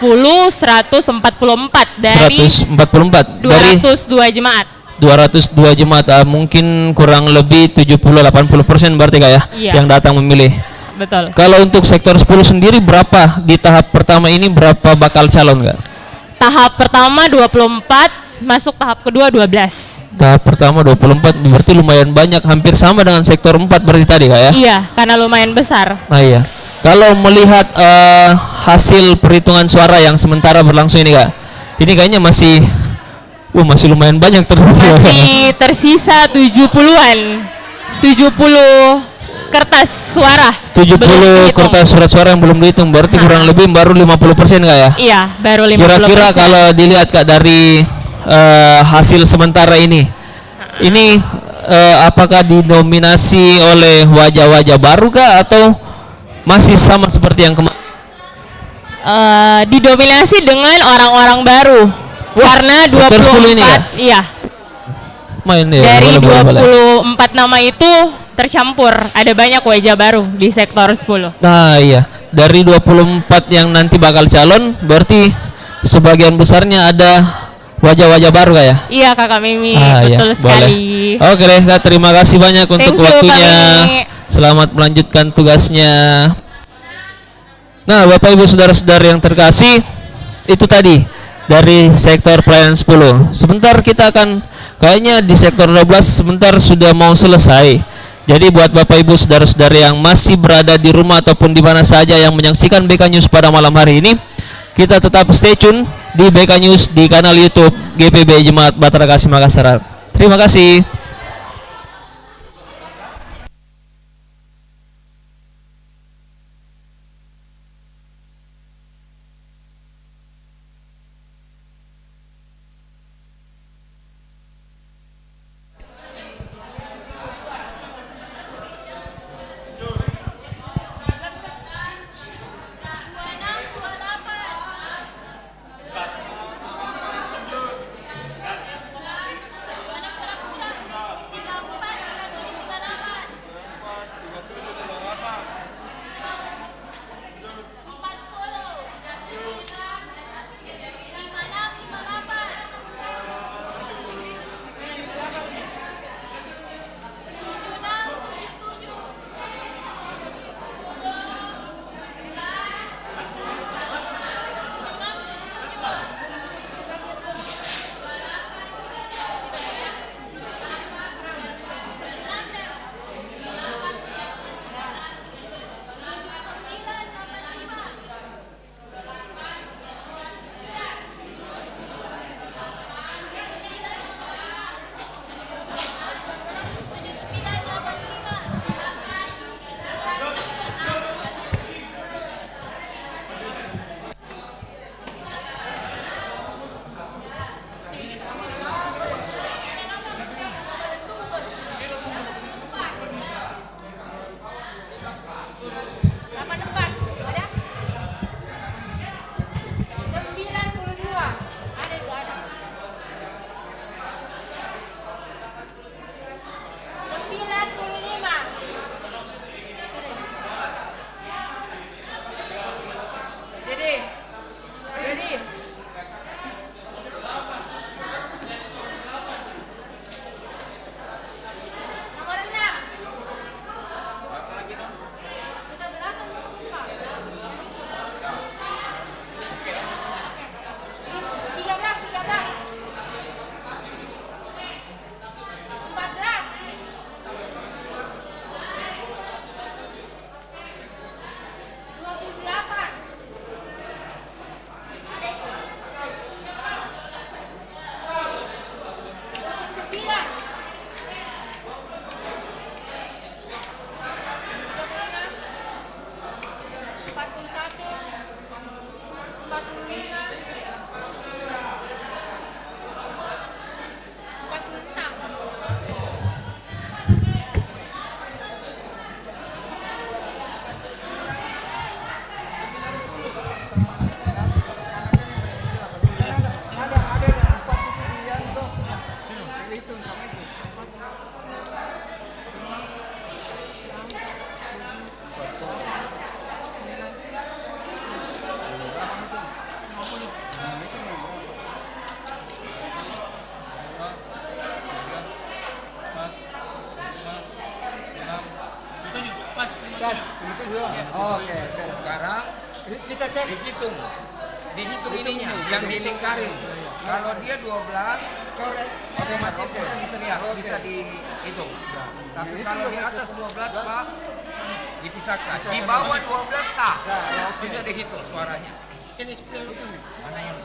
144 dari
144 dari
202 jemaat.
202 jemaat, mungkin kurang lebih 70-80% berarti Kak ya,
Iya.
yang datang memilih.
Betul.
Kalau untuk sektor 10 sendiri berapa di tahap pertama ini, berapa bakal calon Kak?
Tahap pertama 24, masuk tahap kedua 12.
Tahap pertama 24, berarti lumayan banyak, hampir sama dengan sektor 4 berarti tadi Kak ya?
Iya, karena lumayan besar.
Nah iya, kalau melihat hasil perhitungan suara yang sementara berlangsung ini Kak, ini kayaknya masih lumayan banyak
Masih tersisa 70-an. 70 kertas suara.
70
belum dihitung.
kertas surat suara yang belum dihitung, berarti kurang lebih baru 50% Kak ya?
Iya, baru 50%.
Kira-kira kalau dilihat Kak dari hasil sementara ini apakah didominasi oleh wajah-wajah baru Kak atau masih sama seperti yang kemarin?
Didominasi dengan orang-orang baru. Karena
sektor 10 ini
24
ya?
Iya.
Main ya,
Dari
boleh.
24 nama itu tercampur, ada banyak wajah baru di sektor 10.
Nah iya, dari 24 yang nanti bakal calon, berarti sebagian besarnya ada wajah-wajah baru Kak ya?
Iya Kakak Mimi,
Iya,
betul sekali.
boleh. Oke deh Kak, terima kasih banyak untuk
Thank you,
waktunya.
Kak Mimi.
Selamat melanjutkan tugasnya. Nah, Bapak Ibu Saudara-saudara yang terkasih, itu tadi dari sektor pelayanan 10. Sebentar kita akan kayaknya di sektor 12 sebentar sudah mau selesai. Jadi buat Bapak Ibu Saudara-saudara yang masih berada di rumah ataupun di mana saja yang menyaksikan BK News pada malam hari ini, kita tetap stay tune di BK News di kanal YouTube GPB Jemaat Batra Kasih Makassar. Terima kasih.
Oke.
Sekarang
Kita cek.
dihitung ininya yang dilingkarin. Kalau dia 12 otomatis bisa diteriak, bisa dihitung. Tapi kalau di atas 12 Pak dipisahkan. Di bawah 12 sah, bisa dihitung suaranya.
Ini 10.
Mana yang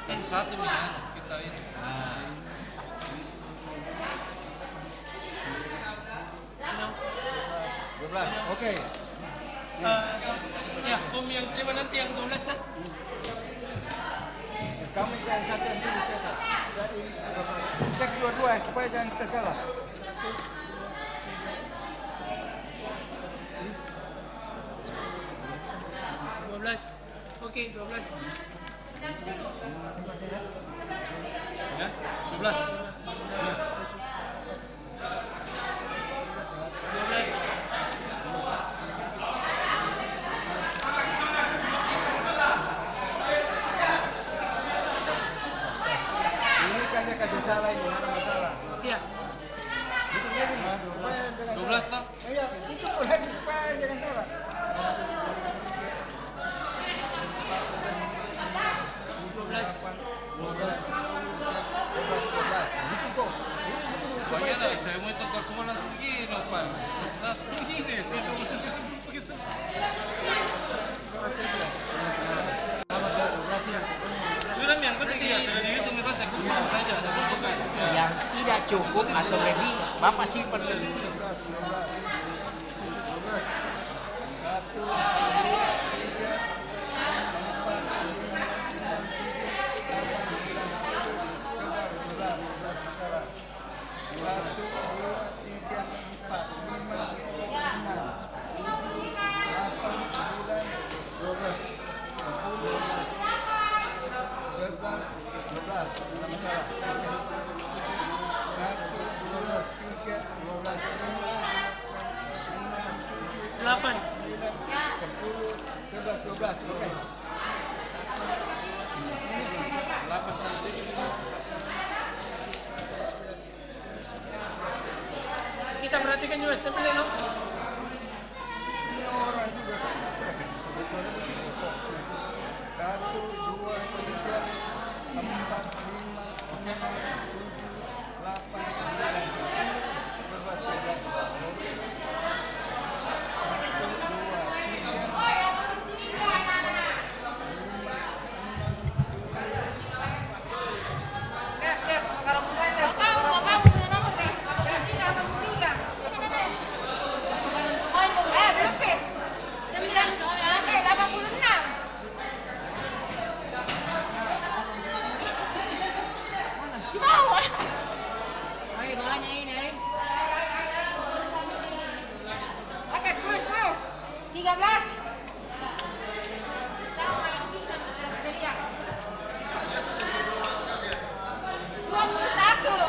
Kan satu nih kita ini.
Oke.
Ya, Om yang terima nanti yang 12 dah.
Kamu yang satu yang dulu cetak. Jadi cek dua-dua supaya jangan kita salah.
Oke, 12.
Ya, 12.
12.
Ini kayaknya kada salah ini, ada masalah.
Iya.
Itu dia ini, supaya jangan
12
salah.
Pak.
Iya, itu boleh supaya jangan salah.
12.
Oh iya lah, saya mau itu semua langsung begini Pak. Langsung begini, situ pergi selesai. Sudah yang penting ya, sudah dihitung itu saya kumpul saja, saya kumpulkan.
Yang tidak cukup atau lebih, Bapak simpan sendiri.
Delapan. Kita perhatikan juga stempelnya, no?
Oke, 10. 13. Tahu yang bisa teriak. 21.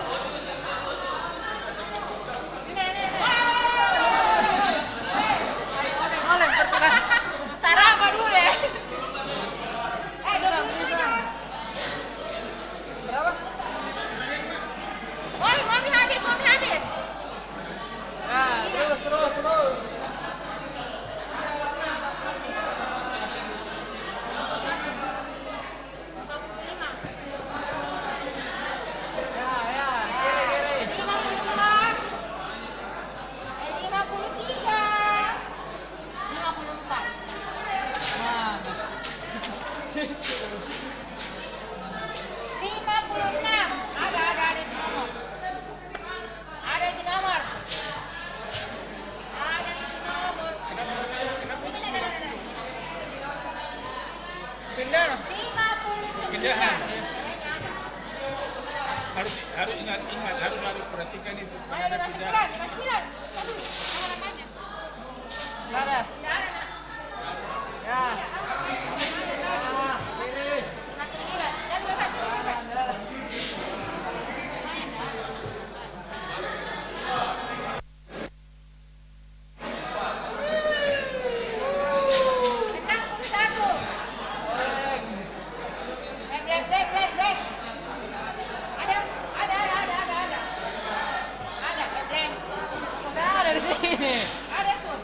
Sarah apa dulu deh? 23. Berapa? Mami habis.
Terus.
Pindahan. Harus ingat, harus perhatikan itu. Karena ada pindahan.
Ada. Ya.
Break. Ada.
Ada di sini.
Ada tuh.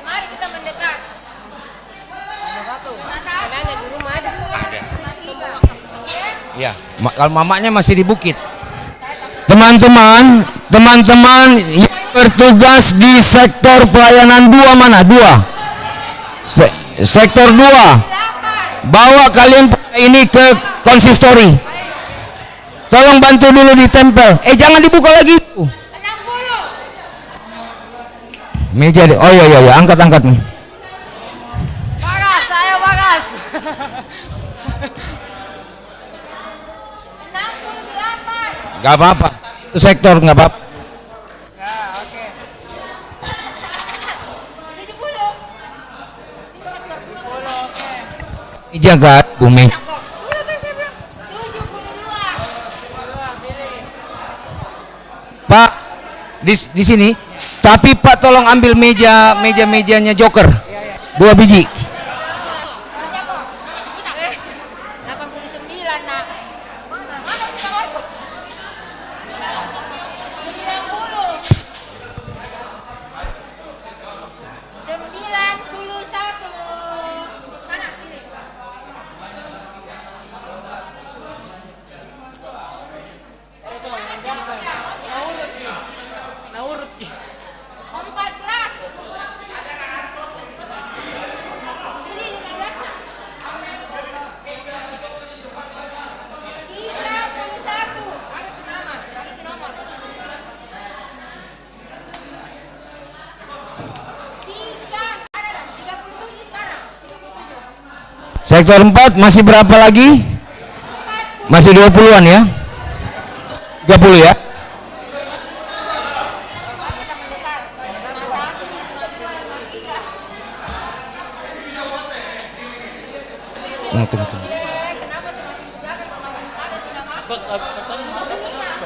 Mari kita mendekat. Ada di rumah ada.
Ya, kalau mamanya masih di bukit. Teman-teman yang bertugas di sektor pelayanan 2 mana? 2. Sektor 2. Bawa kalian ini ke konsistori. Tolong bantu dulu ditempel. Jangan dibuka lagi. Meja deh. Oh iya, angkat nih.
Bagas, ayo bagas. 68.
Gak apa-apa. Itu sektor nggak apa-apa.
Ya, oke. 70.
Meja gak, Bu Mei.
72.
Pak, di sini. Tapi Pak tolong ambil mejanya Joker. 2 biji.
89 nak. Mana kita marco? 90. 91. Mana sini?
Naurut.
14. Ini 15. 31. Harus nama, harus nomor. 37 sekarang.
Sektor 4 masih berapa lagi? Masih 20-an ya? 30 ya? Tunggu.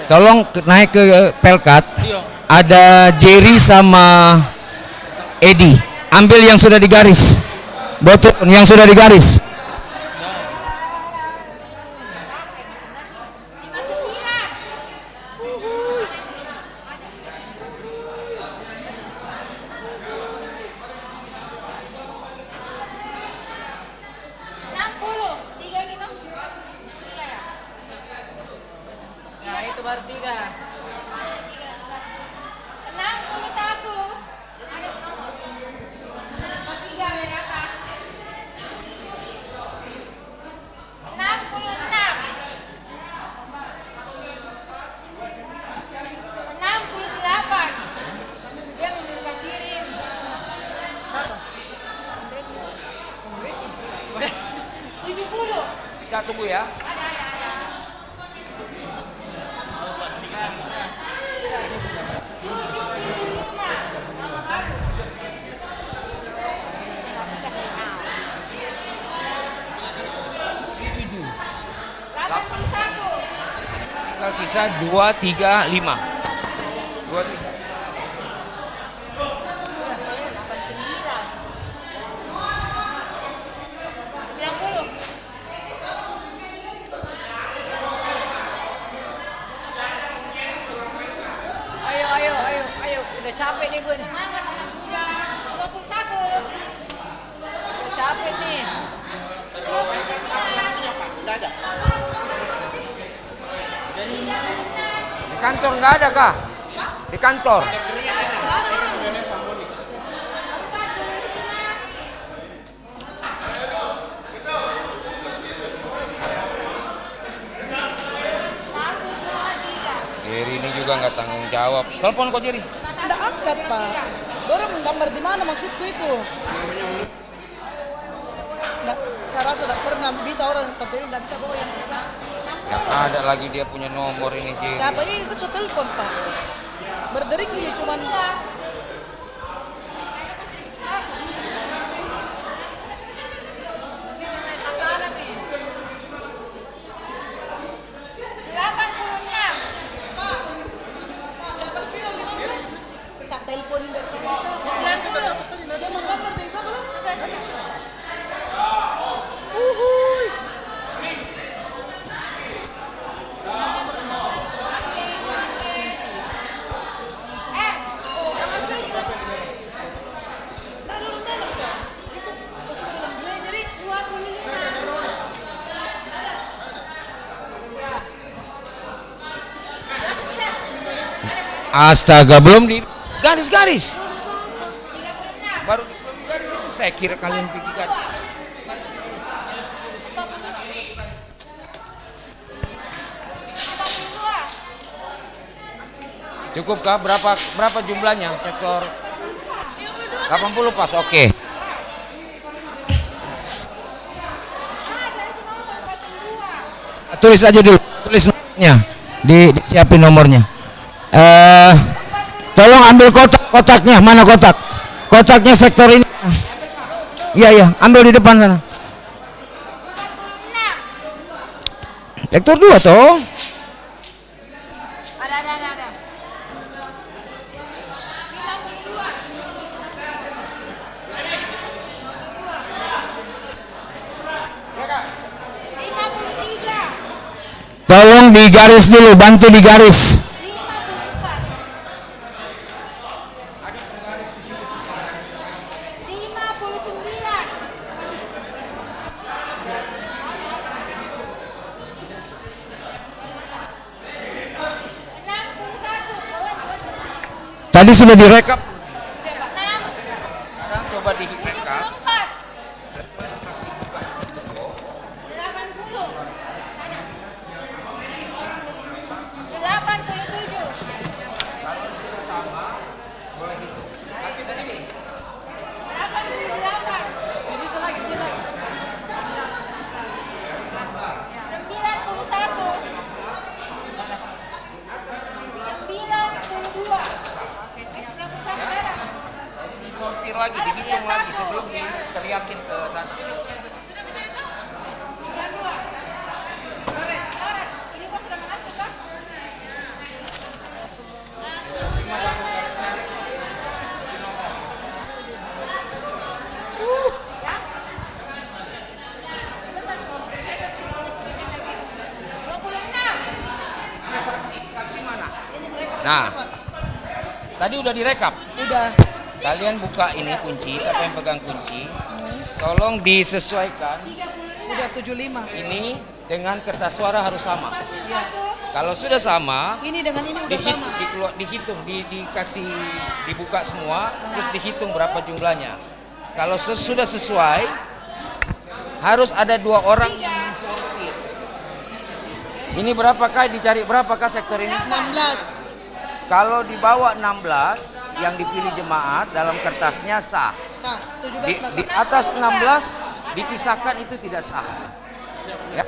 Tolong naik ke Pelkat. Ada Jerry sama Edi. Ambil yang sudah digaris. Botol yang sudah digaris.
Nah, itu baru 3.
61. Ada nomor. 3 dari atas. 66. 68. Dia menurunkan diri. Tujuh 70.
Kita tunggu ya. Tinggal sisa 2, 3, 5. 2, 3.
Ayo, udah capek nih gue nih. Udah capek nih.
Di kantor nggak ada kah? Di kantor. Jerry ini juga nggak tanggung jawab. Telepon kok Jerry.
Nggak angkat, Pak. Orang gambar di mana maksudku itu? Nggak, saya rasa tidak pernah bisa orang tentunya nggak bisa goyang.
Nggak ada lagi dia punya nomor ini Jerry.
Siapa ini? Saya telepon, Pak. Berdering dia cuman. Saya teleponin dari dia menggambar dari siapa lah? Uhuy.
Astaga, belum di garis-garis. Baru di garis itu saya kira kalian pergi garis. Cukupkah? Berapa jumlahnya sektor 80 pas, oke. Tulis aja dulu, tulis nomornya, disiapin nomornya. Tolong ambil kotaknya, mana kotak? Kotaknya sektor ini. Iya, ambil di depan sana. Sektor 2 toh.
Ada.
Tolong digaris dulu, bantu digaris. Tadi sudah direkap. Sekarang coba direkap. Sortir lagi, dihitung lagi sebelum diteriakin ke sana. Saksi mana? Nah, tadi udah direkap.
Udah.
Kalian buka ini kunci, siapa yang pegang kunci? Tolong disesuaikan.
Udah 75.
Ini dengan kertas suara harus sama.
Iya.
Kalau sudah sama,
Ini dengan ini udah sama.
dihitung, dikasih, dibuka semua, terus dihitung berapa jumlahnya. Kalau sudah sesuai, harus ada 2 orang yang mensortir. Ini berapakah, dicari berapakah sektor ini?
16.
Kalau di bawah 16 yang dipilih jemaat dalam kertasnya sah.
Sah. 17
Di atas 16 dipisahkan itu tidak sah. Ya.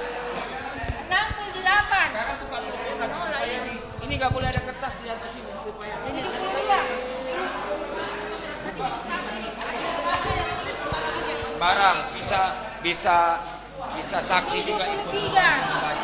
68.
Ini nggak boleh ada kertas di atas ini supaya
ini.
barang bisa saksi juga ikut
74.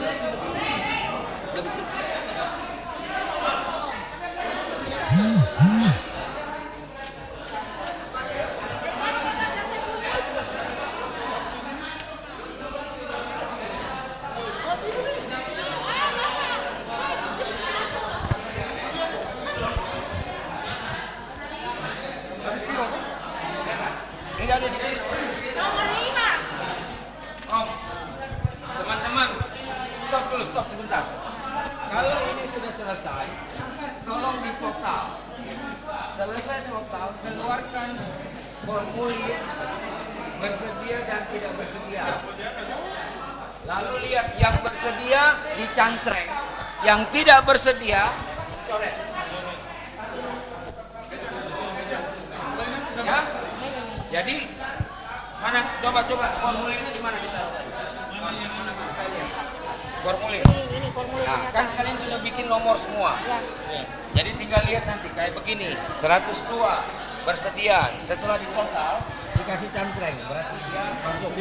93.
Ini ada di
Nomor 5.
Om, teman-teman, stop dulu, stop sebentar. Kalau ini sudah selesai, tolong di total. Selesai total, keluarkan formulir bersedia dan tidak bersedia. Lalu lihat yang bersedia dicantreng, yang tidak bersedia coret. Ya? Jadi mana coba formulirnya di mana kita? Formulir. Nah, kan kalian sudah bikin nomor semua. Jadi tinggal lihat nanti kayak begini, 102 bersedia. Setelah ditotal dikasih cantreng, berarti dia masuk.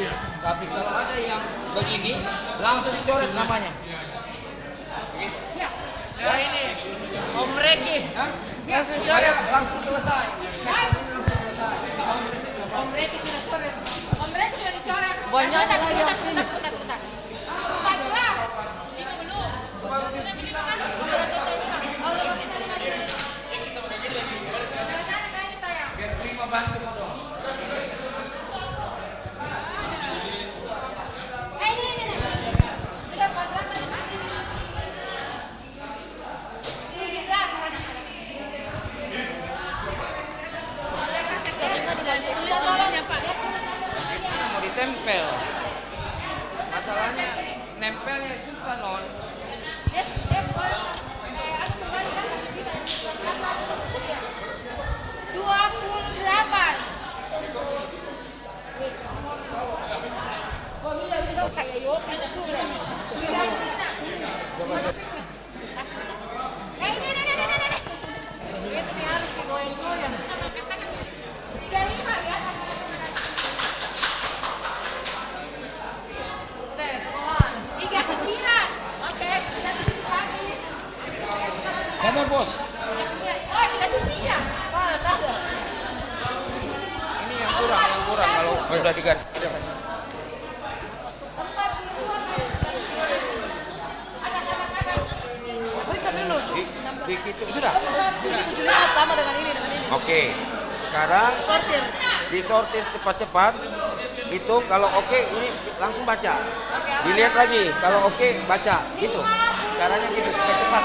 Tapi kalau ada yang begini, langsung dicoret namanya.
Ya ini, Om Reki.
Langsung coret, langsung selesai.
Om Reki sudah coret. Om Reki sudah dicoret.
Banyak
Bentar,
lagi yang
bentar, bentar, bentar. 14. Ini belum.
Biar prima bantu dong.
Ini. Sudah 14 tadi. Ini di belakang.
Tulis nomornya Pak.
Mau ditempel. Masalahnya nempelnya susah non. Nomor bos. Ini yang kurang kalau sudah digaris.
Periksa dulu.
Begitu sudah.
Ini 75 sama dengan ini.
Oke. Sekarang
Sortir.
disortir cepat-cepat. Itu kalau oke ini langsung baca. Dilihat lagi. Kalau oke baca. Gitu. Caranya gitu supaya cepat.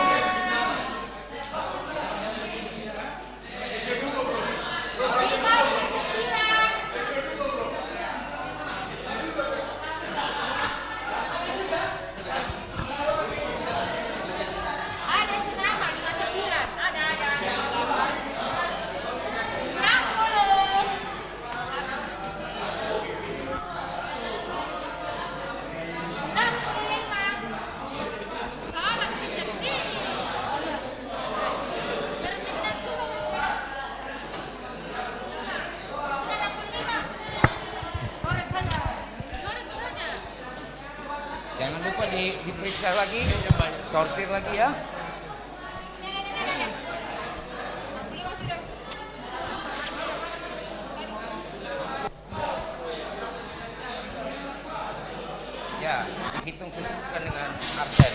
Jangan lupa diperiksa lagi, sortir lagi ya. Ya, hitung sesuaikan dengan absen.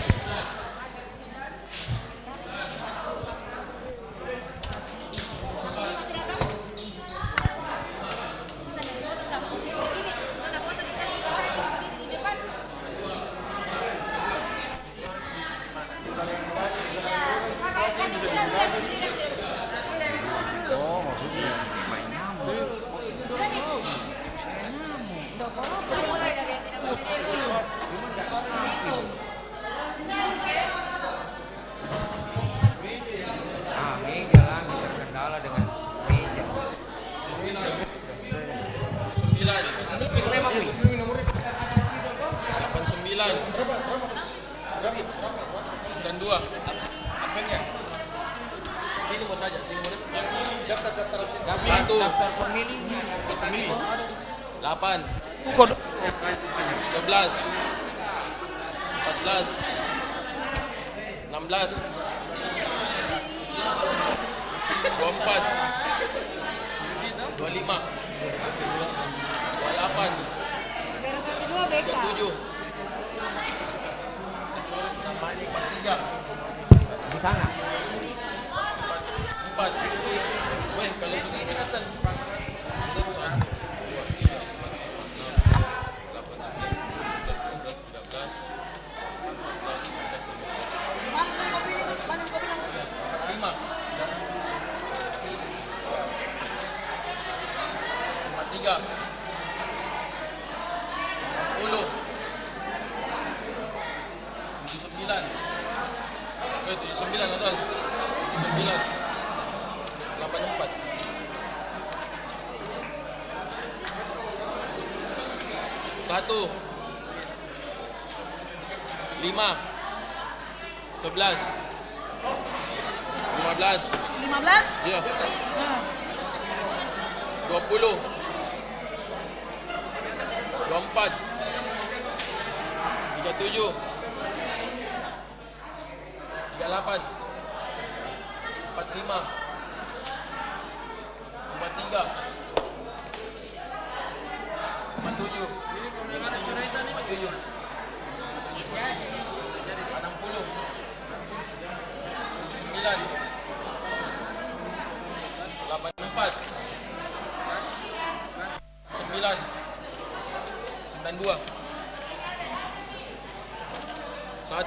Daftar pemilihnya.
8, 11, 14, 15, 16, 24, 25, 28, 37, 43,
Di sana.
4. Weh, kalau begini Nathan. 79 atau 79 84 1 5 11 15
15?
ya 20 24 37 38 45 53 57 57 92 1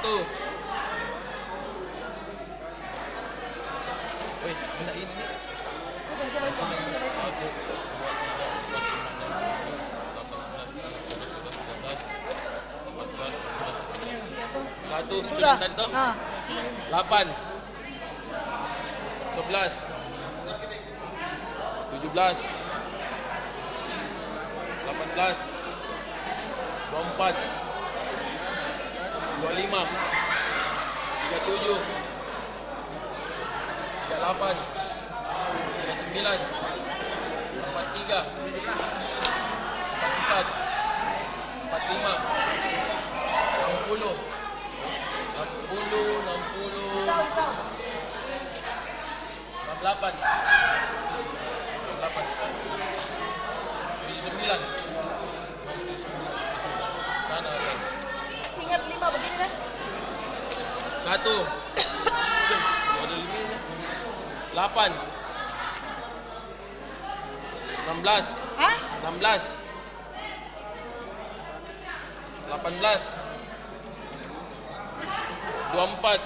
weh benda ini nih 1 sudah tadi toh 8 11 17 18 24 25 37 38 39 43 44 45 60 68 79 sana
Ingat 5 begini kan?
1 ada 8 16
Hah?
16 18 24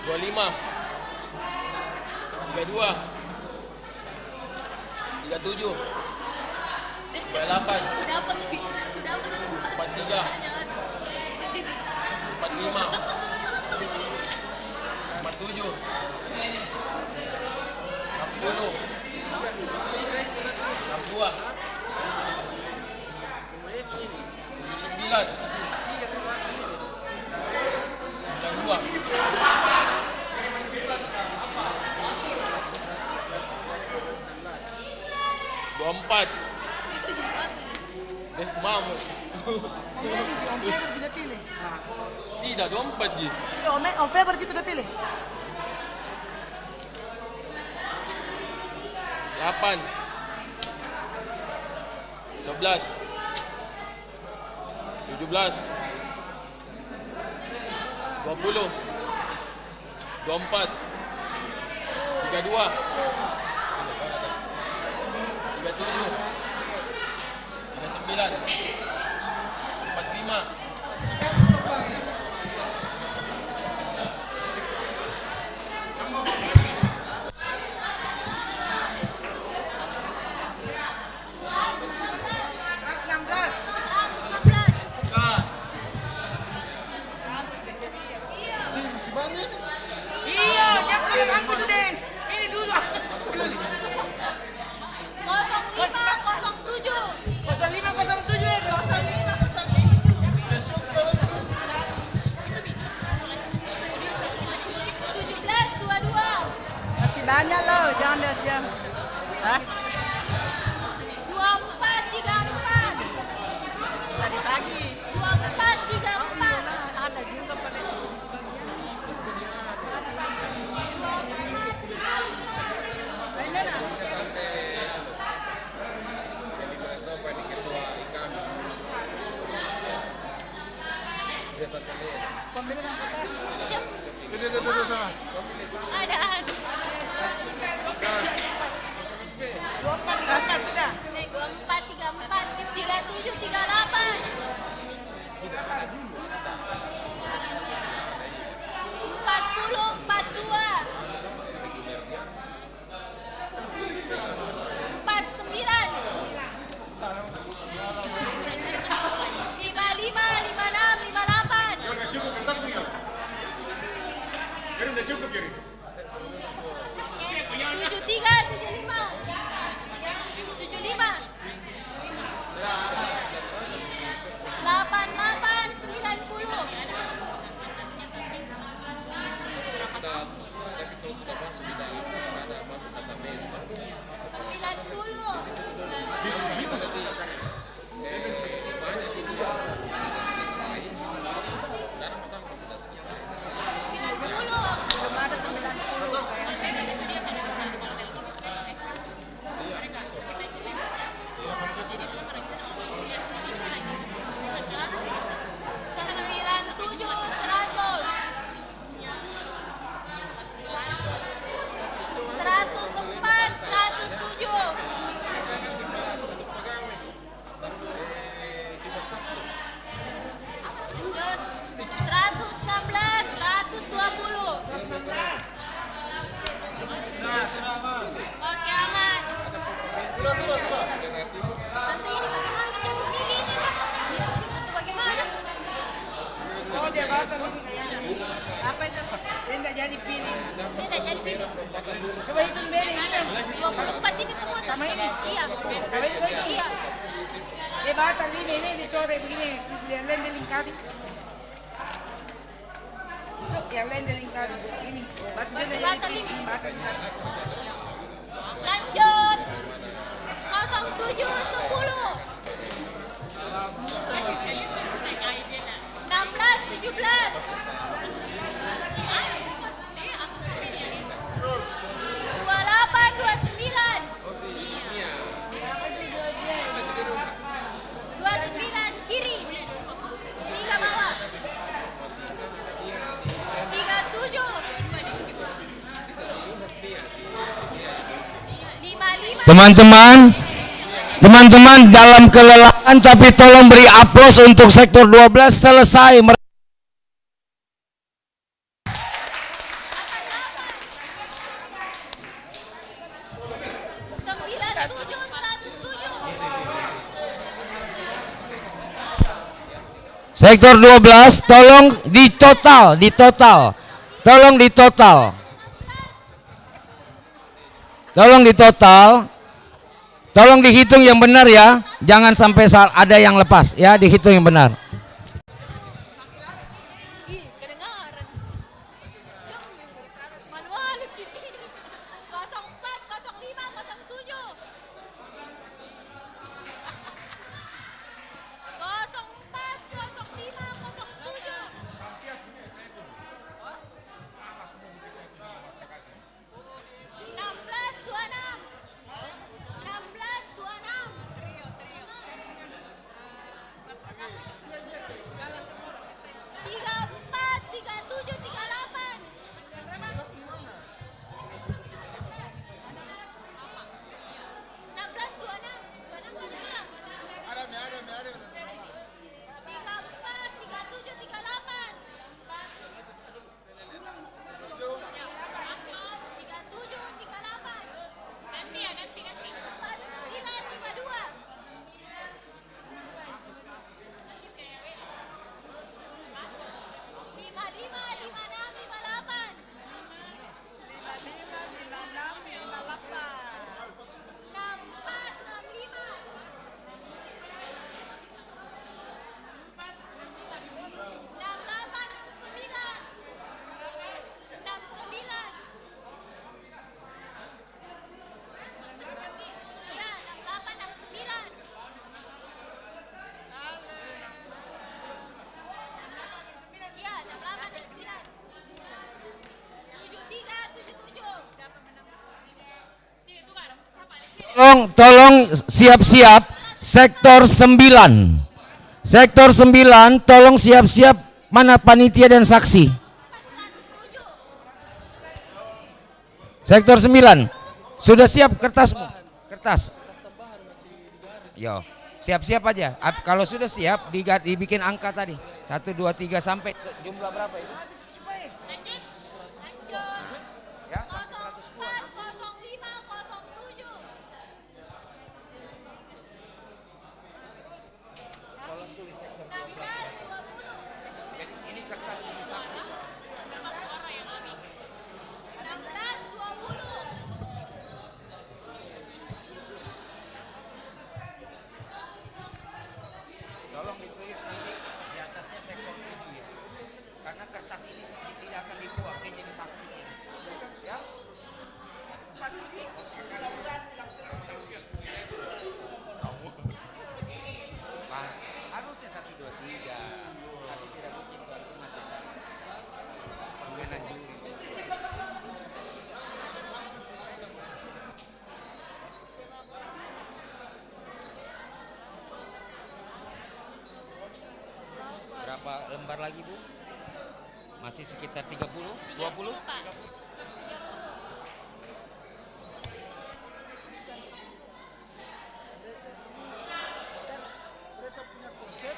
25 32 37 38 43 45 47 60 62 79 24 mamu
Om Feber tidak pilih.
tidak 24 je
Om Feber tidak pilih.
8 11 17 20 24 32 37 39 45
Iya, yang belakang aku tuh Dems. Ini dulu. 0507 ya. 1722. Masih banyak loh, jangan lihat jam. Hah? 2434. Tadi pagi. 2434. Ada juga.
Itu sama.
Adaan.
24 sudah.
24, 34, 37, 38. 40, 42. 49. 55, 56, 58.
Udah cukup, Giri.
73, 75. 75. 88, 90. 24 ini semua sama ini? Iya. Iya.
Batal ini dicoret begini, yang lain dilingkari. Itu yang lain dilingkari. Ini.
Batal ini.
Batal.
Lanjut. 07, 10. 16, 17. 28, 29. 29 kiri. 3 bawah. 37. 55.
Teman-teman dalam kelelahan tapi tolong beri aplaus untuk sektor 12 selesai.
107.
Sektor 12 tolong tolong dihitung yang benar ya, jangan sampai ada yang lepas ya, dihitung yang benar.
Ih, kedengaran. Manual. 04, 05, 07. 04, 05, 07. 16, 26. 16, 26. 34, 37, 38. 16, 26. 26 mana sih?
Ada.
34, 37, 38. 37, 38. Ganti ya, ganti. 49, 52. 55, 56, 58. 64, 65. 68, 69. Ya, 68, 69. Iya, 68, 69. 73, 77. Sini tukar. Siapa di sini?
Tolong siap-siap sektor 9. Sektor 9 tolong siap-siap Mana panitia dan saksi? Sektor 9. Sudah siap kertasmu? Kertas. Yo, siap-siap aja. Kalau sudah siap, dibikin angka tadi. 1, 2, 3 sampai jumlah berapa itu? Ya,
04, 05, 07.
tolong tulis sektor 12. Jadi ini kertas ini sampai.
16, 20.
Tolong ditulis di atasnya sektor 7 ya. Karena kertas ini tidak akan dibuang, dia jadi saksi. Ya. Pas, harusnya 1, 2, 3. Tapi tidak mungkin kalau itu masih ada permainan juri. Berapa lembar lagi, Bu? Masih sekitar 30, 20?
Mereka punya konsep,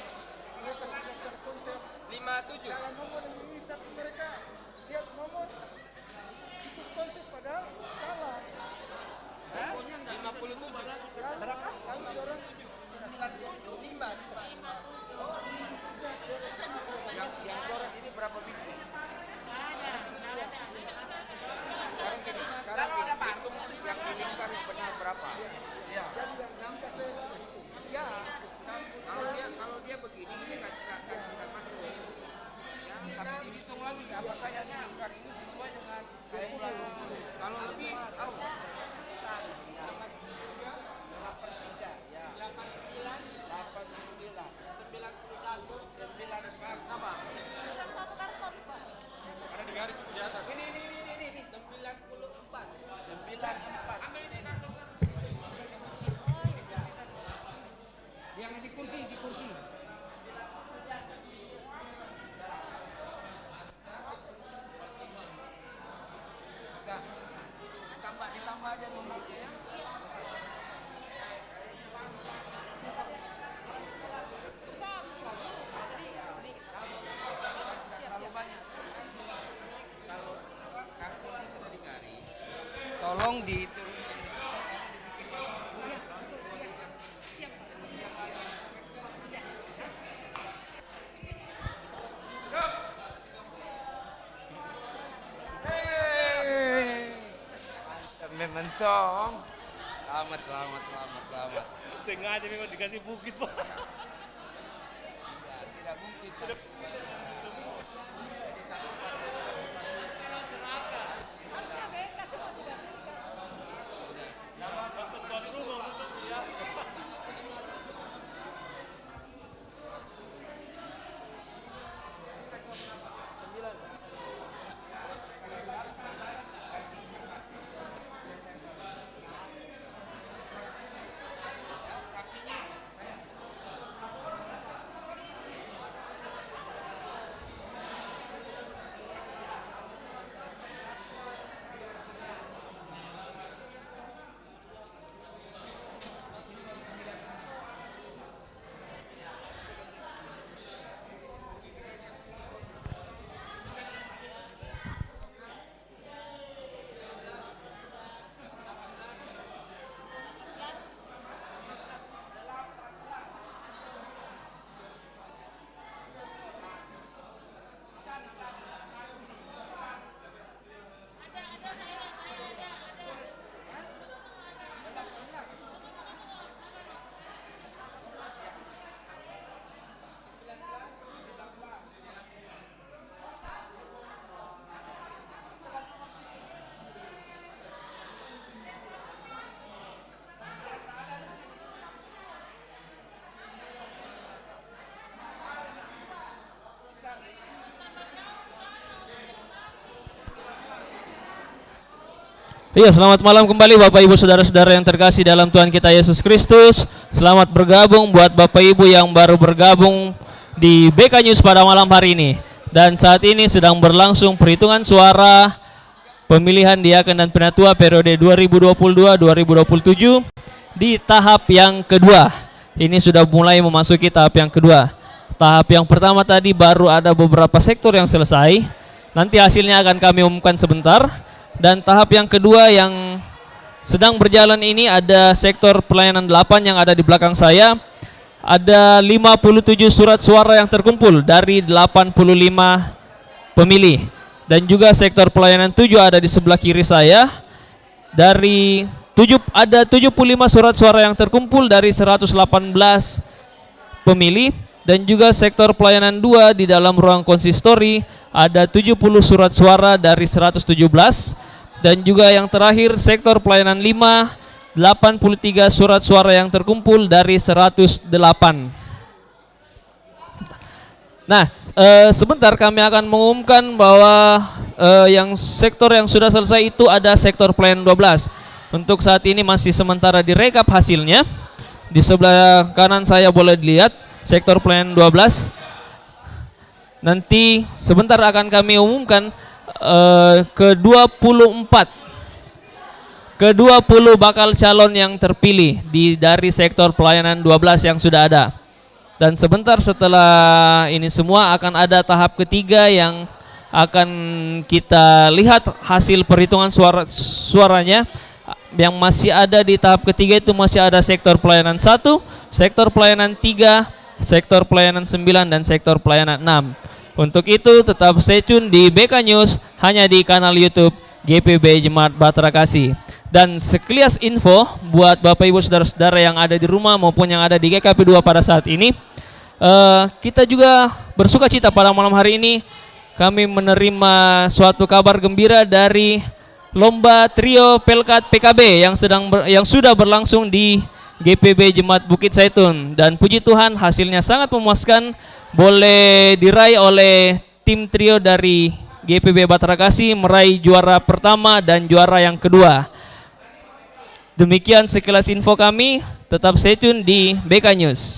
mereka sudah terkonsep.
57.
Salah nomor ini, tapi mereka lihat nomor ikut konsep padahal salah.
Pokoknya nggak bisa
57.
diubah lagi.
Kami orang
5 di sana.
Yang coret ini berapa biji? Sekarang ada patung yang dilingkar benar berapa? Ya. Ya. Kalau dia begini ini nggak masuk. Ya, tapi dihitung lagi apakah yang dilingkar ini sesuai dengan bulan. Kalau lebih tahu. 91 sama.
Satu karton, Pak.
Ada di garis itu di atas.
Ini 94. 94. Ambil ini karton sana. Yang di kursi, di kursi. Nah, ditambah aja nomornya ya. Tolong diturunkan di sini. Mementong. Selamat.
Sengaja memang dikasih bukit, Pak.
Tidak mungkin. Sudah
Iya, selamat malam kembali Bapak Ibu Saudara-saudara yang terkasih dalam Tuhan kita Yesus Kristus. Selamat bergabung buat Bapak Ibu yang baru bergabung di BK News pada malam hari ini. Dan saat ini sedang berlangsung perhitungan suara pemilihan diaken dan penatua periode 2022-2027 di tahap yang kedua. Ini sudah mulai memasuki tahap yang kedua. Tahap yang pertama tadi baru ada beberapa sektor yang selesai. Nanti hasilnya akan kami umumkan sebentar. Dan tahap yang kedua yang sedang berjalan ini ada sektor pelayanan 8 yang ada di belakang saya. Ada 57 surat suara yang terkumpul dari 85 pemilih. Dan juga sektor pelayanan 7 ada di sebelah kiri saya. Ada 75 surat suara yang terkumpul dari 118 pemilih. Dan juga sektor pelayanan 2 di dalam ruang konsistori ada 70 surat suara dari 117. Dan juga yang terakhir sektor pelayanan 5, 83 surat suara yang terkumpul dari 108. Nah, sebentar kami akan mengumumkan bahwa yang sektor yang sudah selesai itu ada sektor pelayanan 12. Untuk saat ini masih sementara direkap hasilnya. Di sebelah kanan saya boleh dilihat sektor pelayanan 12. Nanti sebentar akan kami umumkan ke-20 bakal calon yang terpilih dari sektor pelayanan 12 yang sudah ada. Dan sebentar setelah ini semua akan ada tahap ketiga yang akan kita lihat hasil perhitungan suaranya. Yang masih ada di tahap ketiga itu masih ada sektor pelayanan 1, sektor pelayanan 3, sektor pelayanan 9, dan sektor pelayanan 6. Untuk itu tetap stay tune di BK News hanya di kanal YouTube GPB Jemaat Bahtera Kasih. Dan sekilas info buat Bapak Ibu Saudara-saudara yang ada di rumah maupun yang ada di GKP 2 pada saat ini, kita juga bersuka cita pada malam hari ini kami menerima suatu kabar gembira dari lomba trio Pelkat PKB yang sudah berlangsung di GPB Jemaat Bukit Zaitun. Dan puji Tuhan hasilnya sangat memuaskan, boleh diraih oleh tim trio dari GPB Bahtera Kasih meraih juara pertama dan juara yang kedua. Demikian sekilas info kami, tetap stay tune di BK News.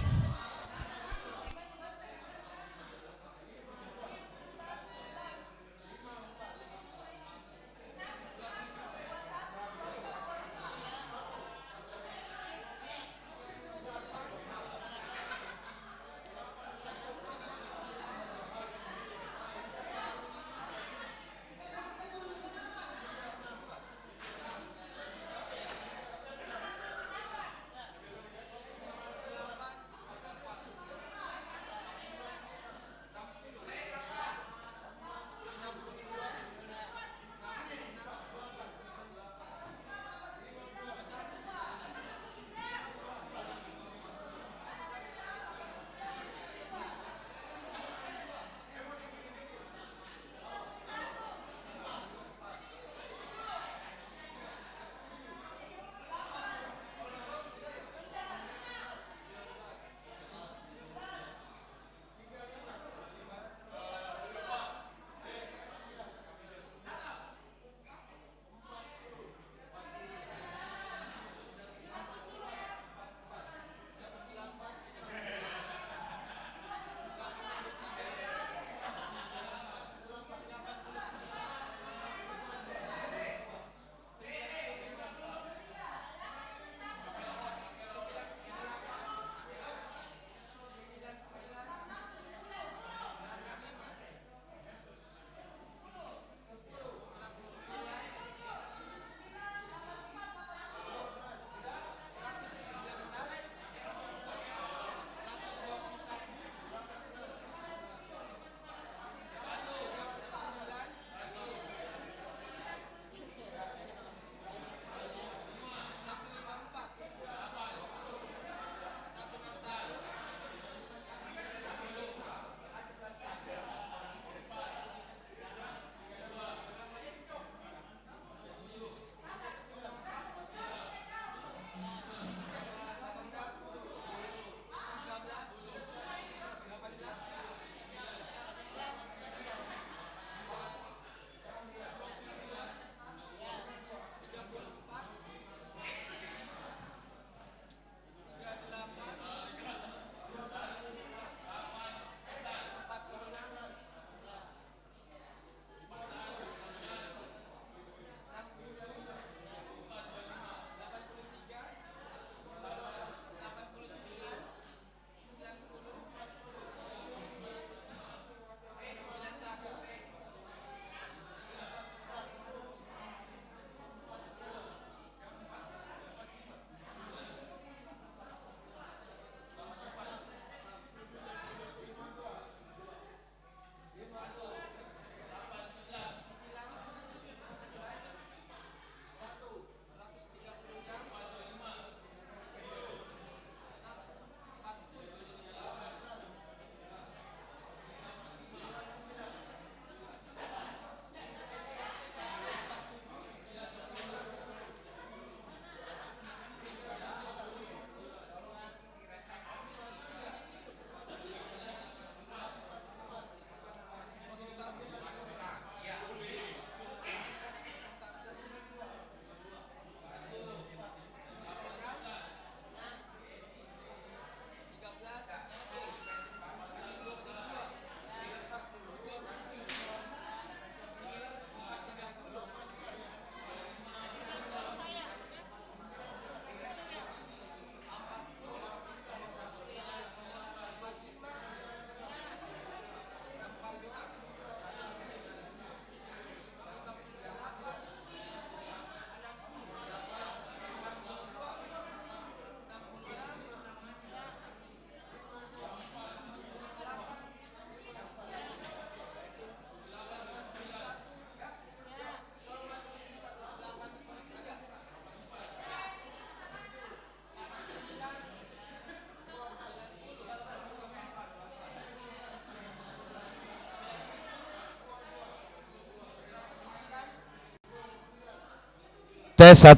Tes 1.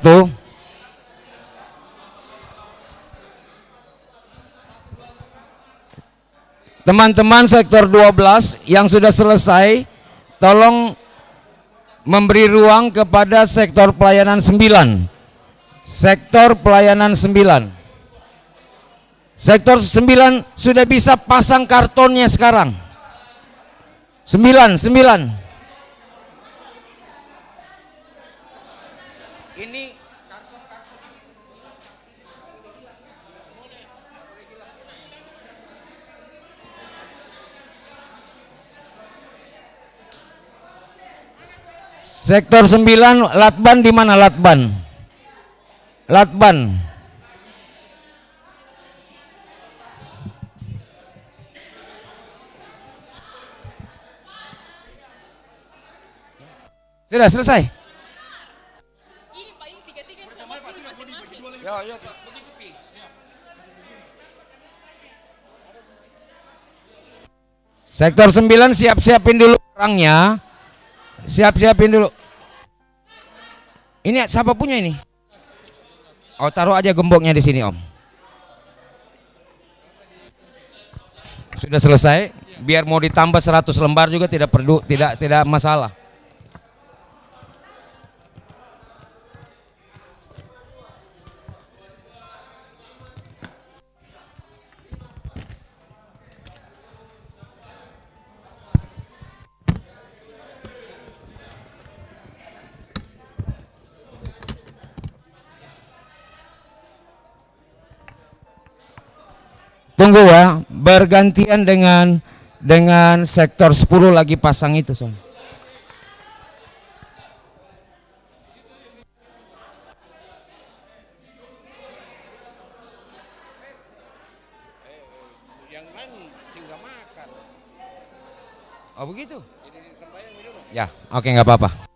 Teman-teman sektor 12 yang sudah selesai, tolong memberi ruang kepada sektor pelayanan 9. Sektor pelayanan 9. Sektor 9 sudah bisa pasang kartonnya sekarang. 9. Ini sektor 9, Latban di mana Latban? Latban. Sudah selesai?
Ini Pak, ini tiga-tiga semua full masing-masing.
Sektor 9 siap-siapin dulu orangnya. Siap-siapin dulu. Ini siapa punya ini? Oh, taruh aja gemboknya di sini, Om. Sudah selesai. Biar mau ditambah 100 lembar juga tidak perlu, tidak masalah. Tunggu ya, bergantian dengan sektor 10 lagi pasang itu, Son.
Yang lain singgah makan.
Oh begitu? Ya, oke nggak apa-apa.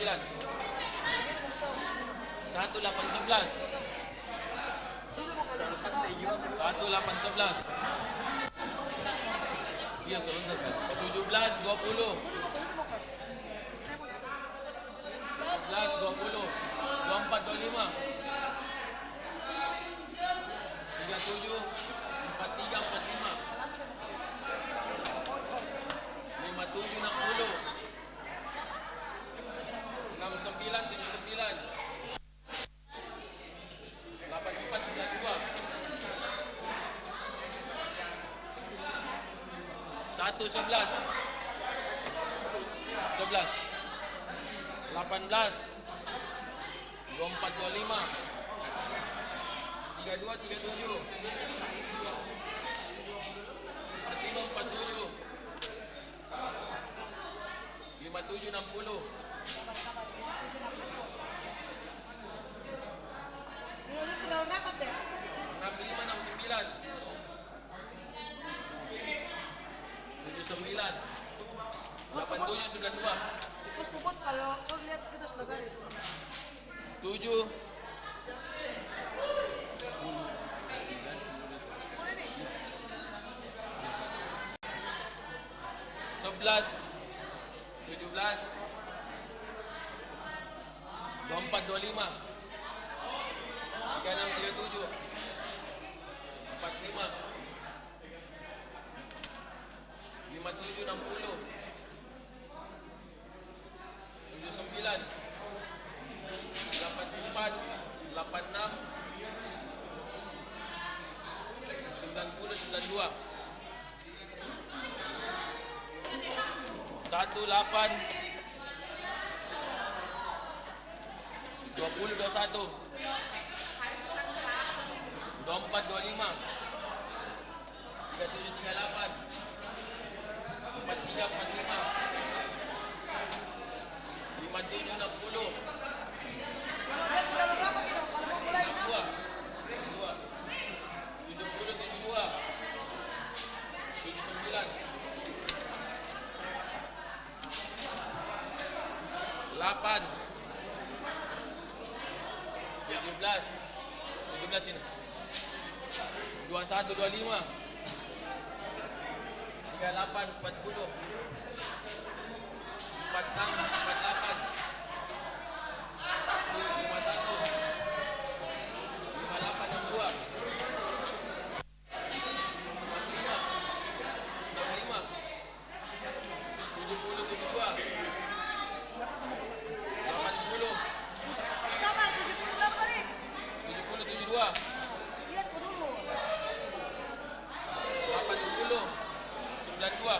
9. 1811. 1811. Iya, sebentar kan. 17, 20. 11, 20. 24, 25. 37, 43, 45. 57, 60. 69, 79. 84, 92. 1, 11. 11. 18. 24, 25. 32, 37. 45, 47. 57, 60. 65, 69. 79. 87, 92.
Itu sebut kalau kau lihat kita sudah garis.
7. 11, 17, 24, 25, 36, 37, 45, 57, 60, 79, 84, 86, 90, 92. 18, 20, 21, 24, 25, 37, 38, 43, 45, 57, 60.
Kalau dia sudah berapa kilo? Kalau mau mulai
2, 70, 72, 79, 8, 17, 17 ini, 21, 25, 38, 40, 46, 48, 51, 58, 62, 65, 65, 70, 72, 80,
sama 70 berapa tadi?
70, 72,
Lihat dulu.
80, 92,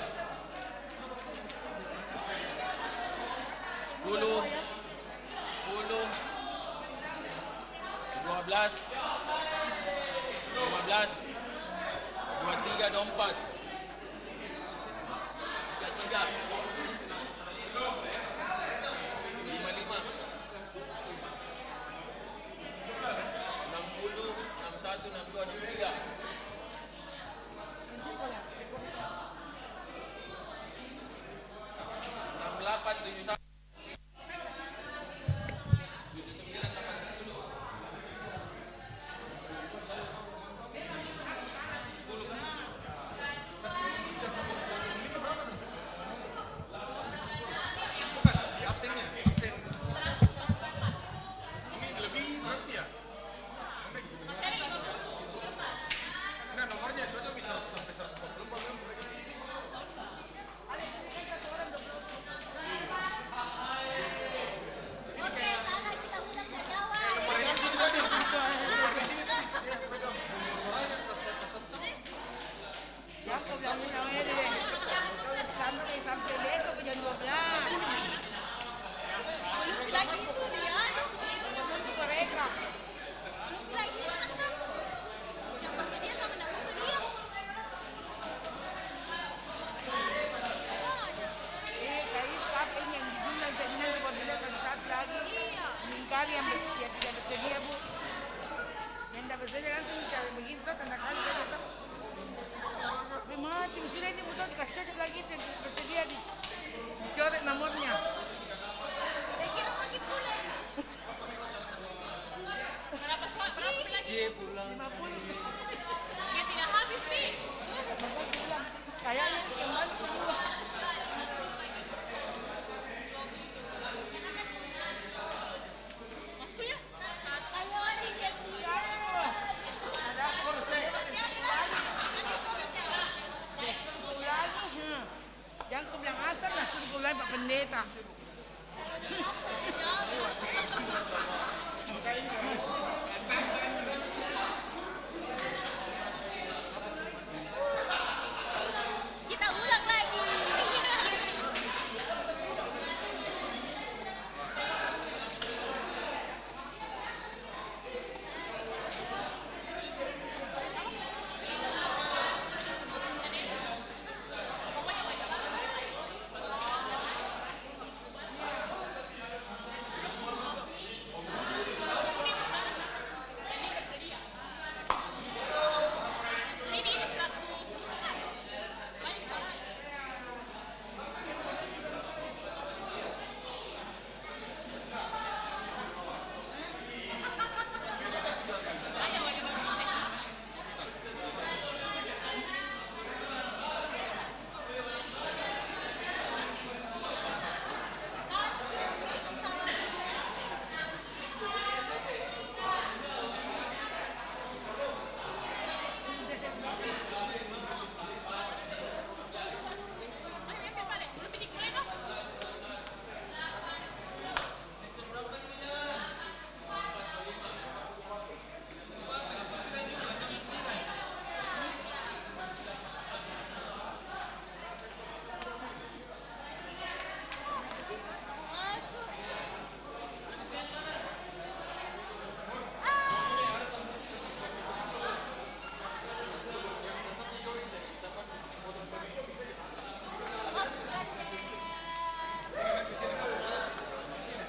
10, 10, 12, 15, 23, 24, 33, 55, 60, 61, 62, 63, 68, 71, 79, 80,
Bukan, di absennya, absen. Ini lebih berarti ya? Nah, nomornya cocok bisa sampai 140 Pak.
Oke, sana kita ulang dan jawab.
Nomor ini sini tadi. Nomor di sini tadi. Ya, astaga. Suaranya satu.
Ya, kau bilang namanya deh. Sampai besok ke jam 12.
Belum lagi itu dia.
Itu mereka.
Belum lagi anak. Yang bersedia sama tidak bersedia.
Kayak itu apa ini yang dijumlah jaminan apabila satu lagi meningkali yang tidak bersedia, Bu. Yang tidak bersedia langsung cari begitu, tanda kali saja tuh. Mati, sudah ini betul dikasih cocok lagi yang tidak bersedia dicoret nomornya.
Saya kira
Ya tidak habis nih.
Kayaknya yang mana kedua.
Maksudnya?
Ada kursi. Yang aku bilang asal lah suruh kulai Pak Pendeta.
Kita ulang lagi.
Ini 100.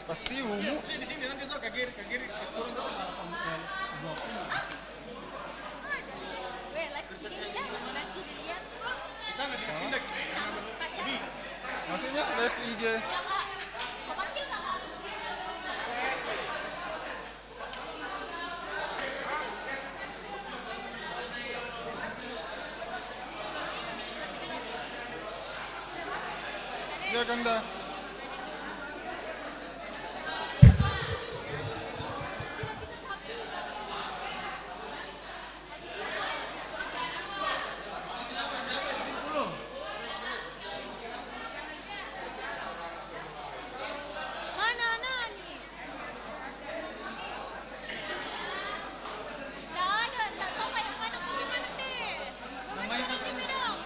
Pasti ungu. Di sini nanti tuh ke kiri turun tuh.
Weh, lagi dilihat, nanti dilihat.
Di sana di pindah. Ini maksudnya live IG.
Ya Kak, mau panggil nggak Kak?
Dia ganda.
Mana Nani? Nggak ada, nggak tahu kayak mana gimana deh. Mama cari di bidang.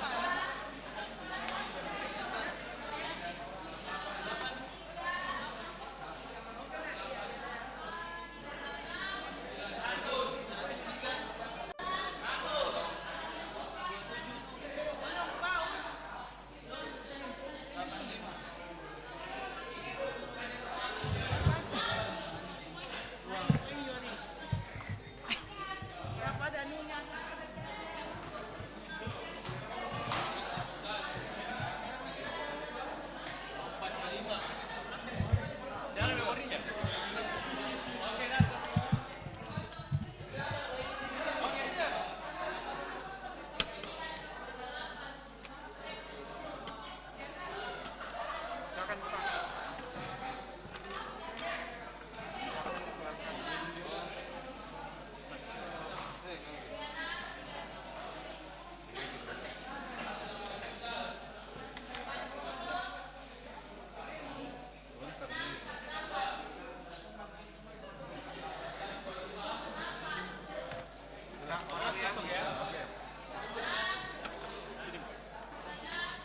Berapa danunya?
Silakan Pak. Nah, orang yang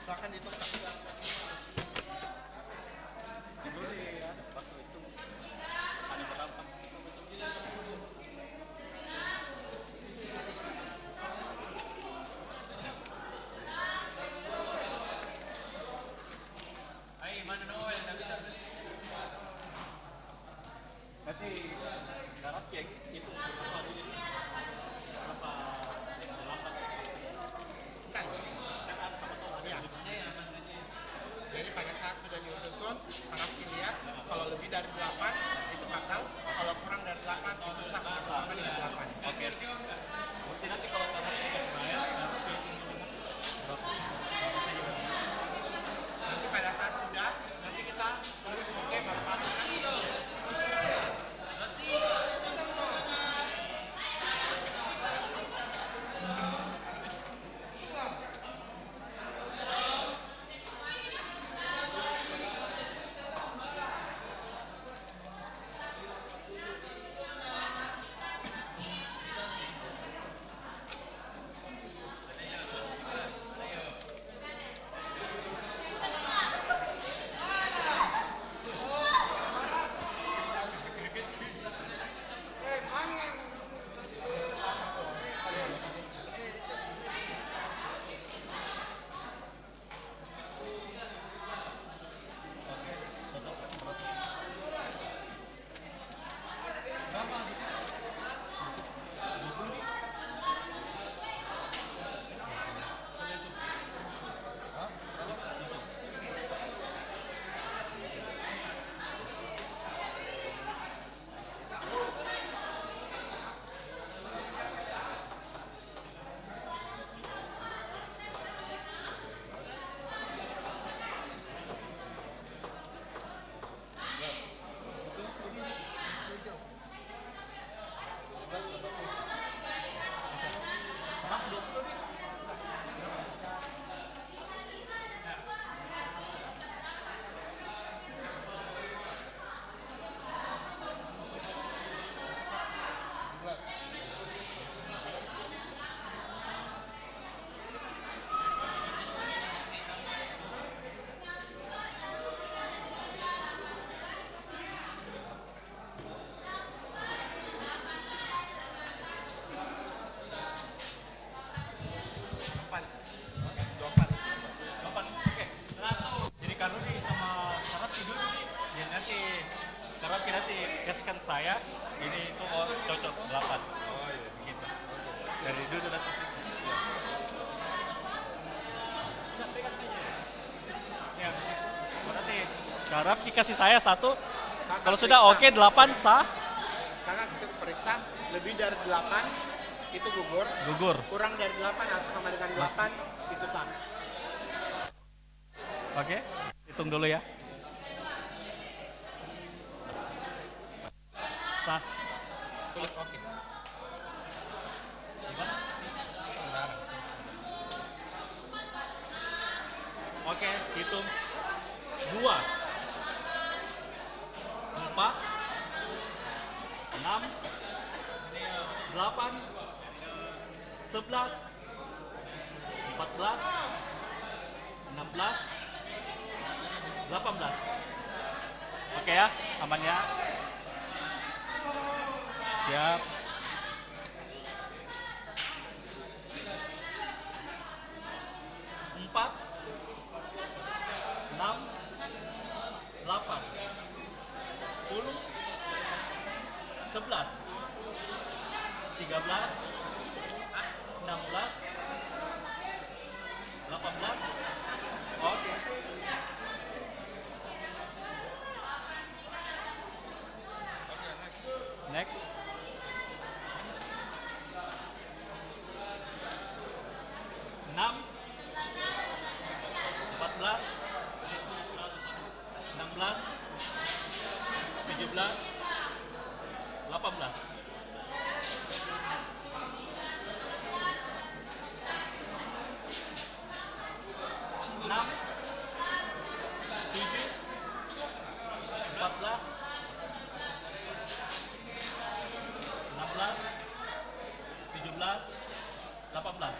silakan ditukar. Jadi pada saat sudah disusun, harap dilihat kalau lebih dari 8 itu batal, kalau kurang dari 8 itu sah bersama dengan 8.
Keskan saya, ini itu cocok 8.
Oh iya.
Gitu. Dari dulu dan ya, berarti Syaraf dikasih saya 1. Kalau sudah oke 8 sah.
Kakak kita periksa lebih dari 8 itu gugur.
Gugur.
Kurang dari 8 atau sama dengan 8 itu sah.
Oke, hitung dulu ya. Sah.
Tulis oke.
Oke, hitung 2, 4, 6, 8, 11, 14, 16, 18. Oke ya, aman ya. Siap. Empat, 6, 8, 10, 11, 13, 16, 18. Oke. Next. Enam, 14, 16, 17, 18. Enam, 7, 14, 16, 17, 18.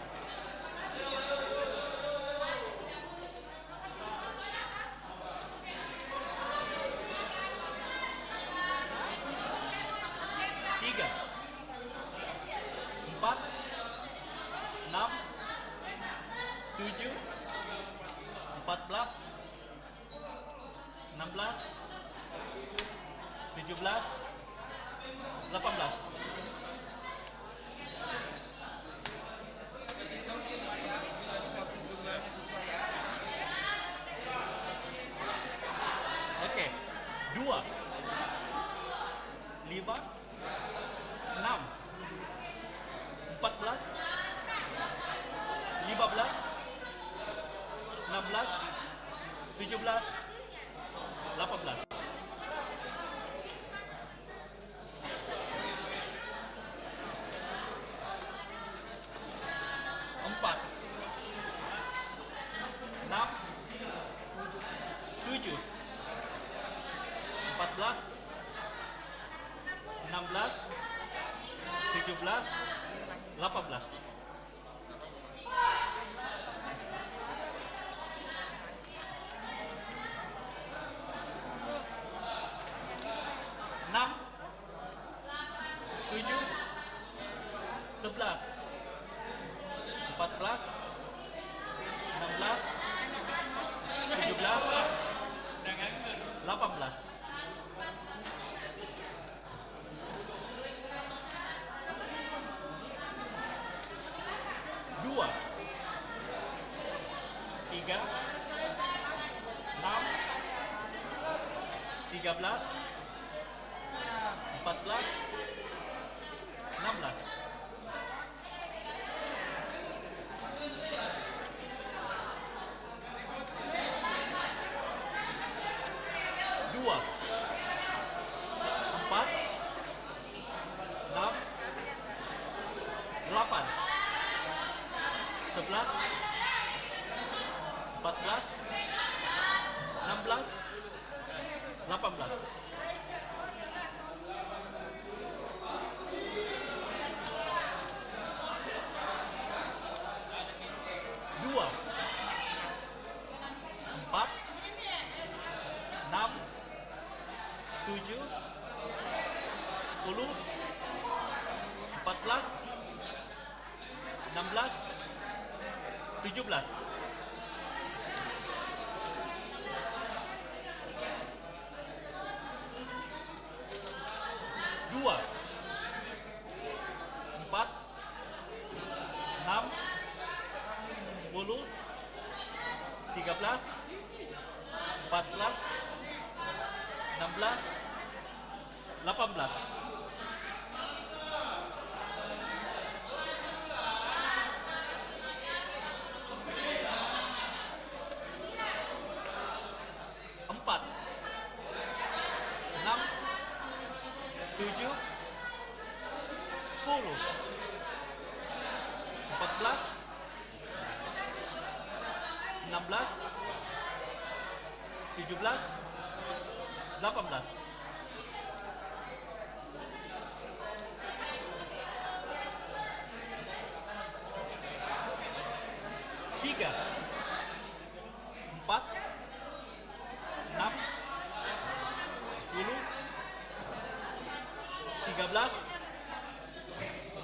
Tiga, 4, 6, 7, 14, 16, 17, 18. Oke, 2, 5, 6, 14, 15, 16, 17, 18. Empat, 6, 7, 14, 16, 17, 18. Enam, 7, 11, 14, 16, 17, 18. Dua, 3, 6, 13, 14, 16. Dua, 4, 6, 8, 11, 14, 16, 18. Dua, 4, 6, 7, 10, 14, 16, 17. 2, 4, 6, 10, 13, 14, 16, 18. Empat, 6, 7, 10, 14, 16, 17, 18. Tiga, 4, 6, 10, 13,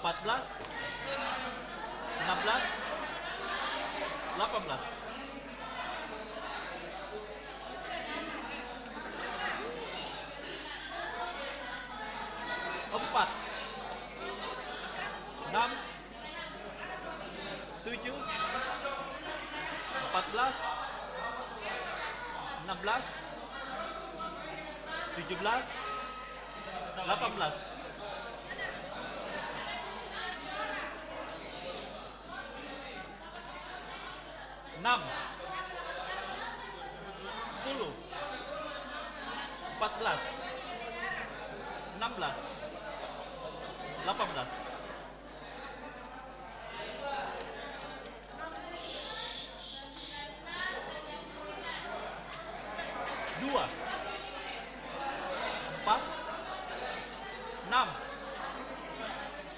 14, 16, 18. Empat, 6, 7, 14, 16, 17, 18. Enam, 10, 14, 16, 18. Dua, 4, 6,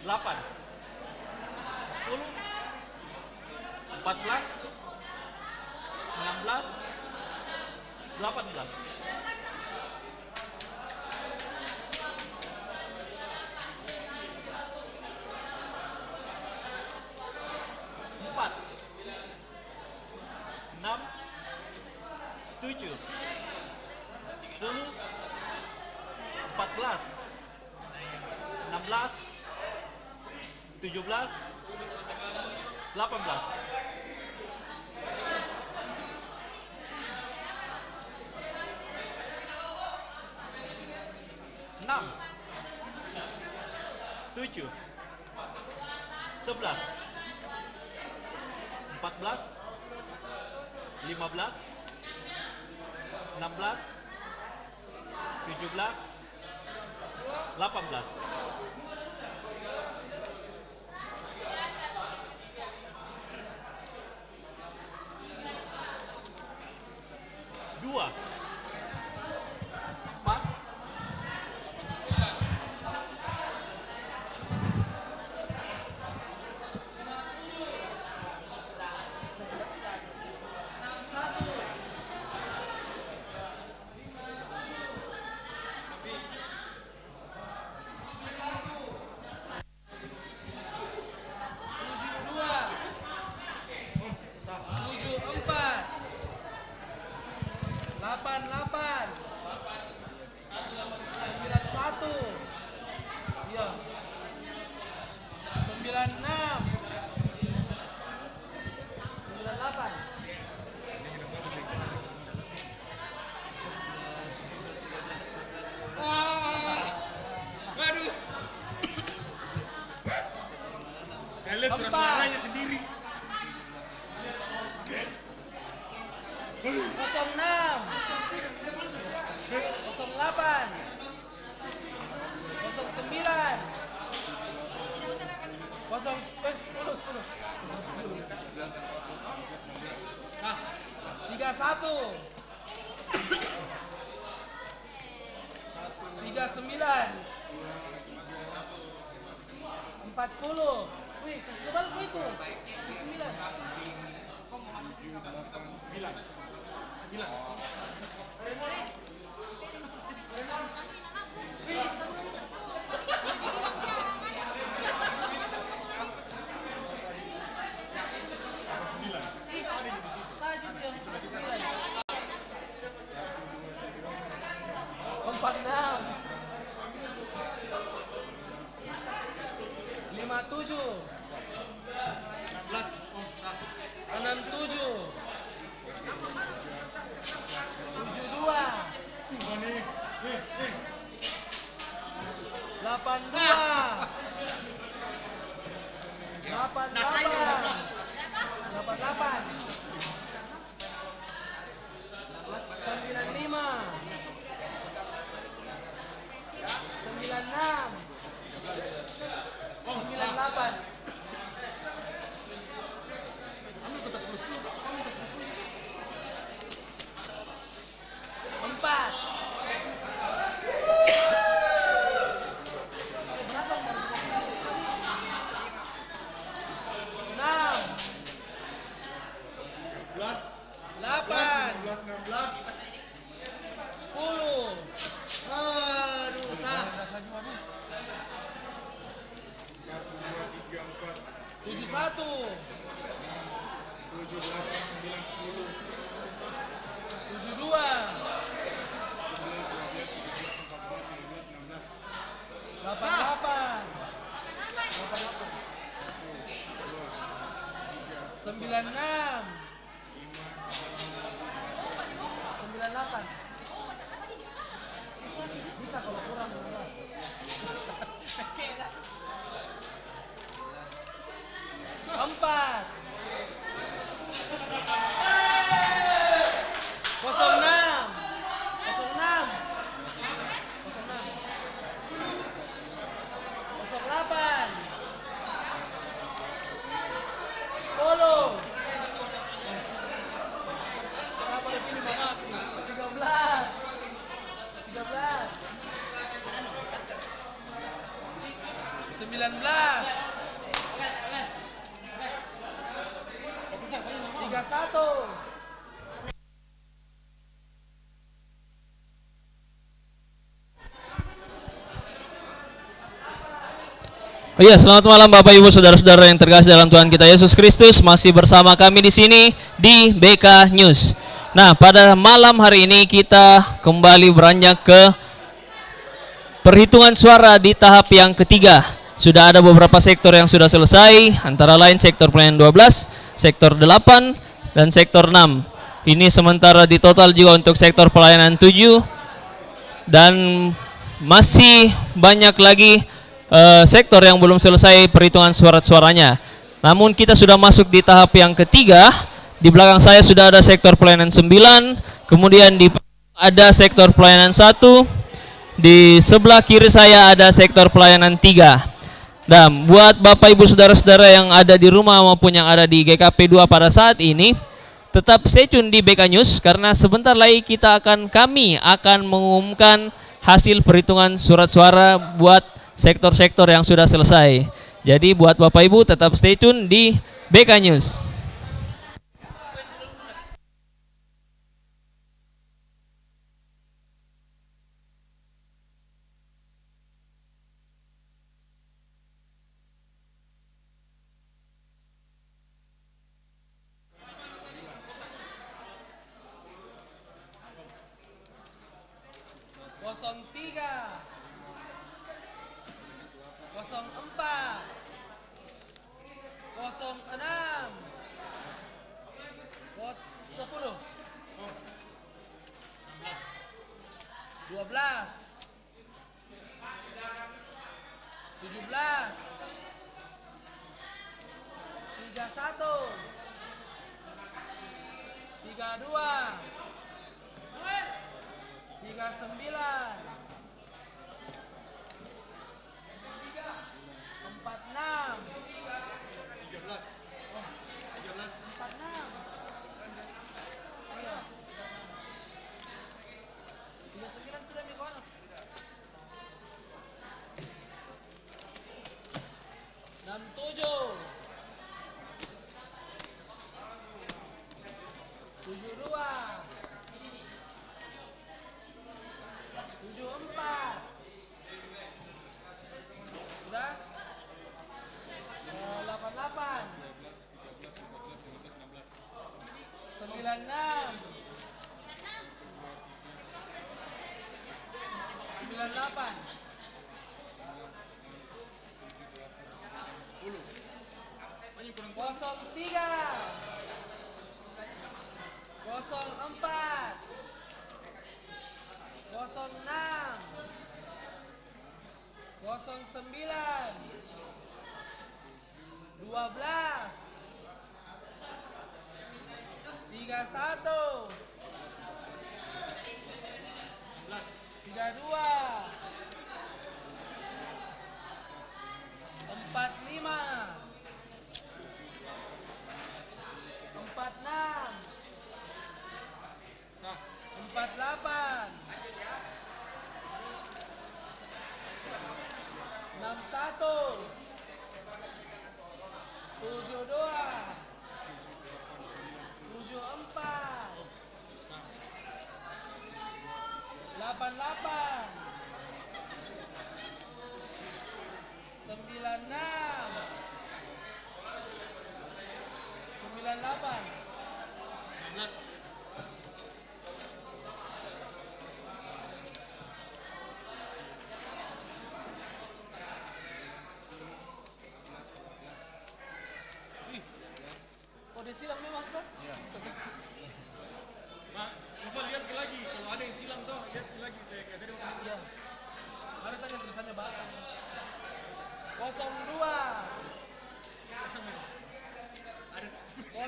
8, 10, 14, 16, 18. Empat, 6, 7, 10, 14, 16, 17, 18. Enam, 7, 11, 14, 15, 16, 17, 18. Dua, 4,
Saya lihat suara-suaranya sendiri.
06, 08, 40. Wih, kasih balik itu. 46.
Oh iya, selamat malam Bapak Ibu Saudara-saudara yang terkasih dalam Tuhan kita Yesus Kristus. Masih bersama kami di sini di BK News. Nah, pada malam hari ini kita kembali beranjak ke perhitungan suara di tahap yang ketiga. Sudah ada beberapa sektor yang sudah selesai, antara lain sektor pelayanan 12, sektor 8, dan sektor 6. Ini sementara di total juga untuk sektor pelayanan 7, dan masih banyak lagi sektor yang belum selesai perhitungan suara-suaranya. Namun kita sudah masuk di tahap yang ketiga. Di belakang saya sudah ada sektor pelayanan 9, kemudian ada sektor pelayanan 1, di sebelah kiri saya ada sektor pelayanan 3. Dan buat Bapak Ibu Saudara-saudara yang ada di rumah maupun yang ada di GKP 2 pada saat ini, tetap stay tune di BK News karena sebentar lagi kami akan mengumumkan hasil perhitungan surat suara buat sektor-sektor yang sudah selesai. Jadi buat Bapak Ibu tetap stay tune di BK News.
03, 04, 06, 09, 12, 31, 32, 45, 46, 48, 61, 72, 74, 88, 96, 98, 16. Kode silang memang kan?
Mak, coba lihat lagi. Kalau ada yang silang tuh, lihat lagi. Kayak tadi waktu itu.
Iya. Mari tanya tulisannya Batak. 02, 04, 06,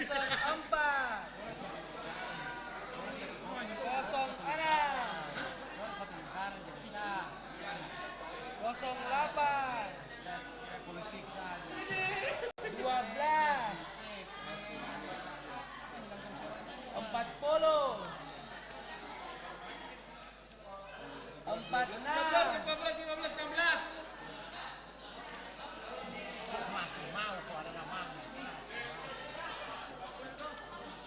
08, 12, 40, 46,
15, 16.
masih mau kok ada nama.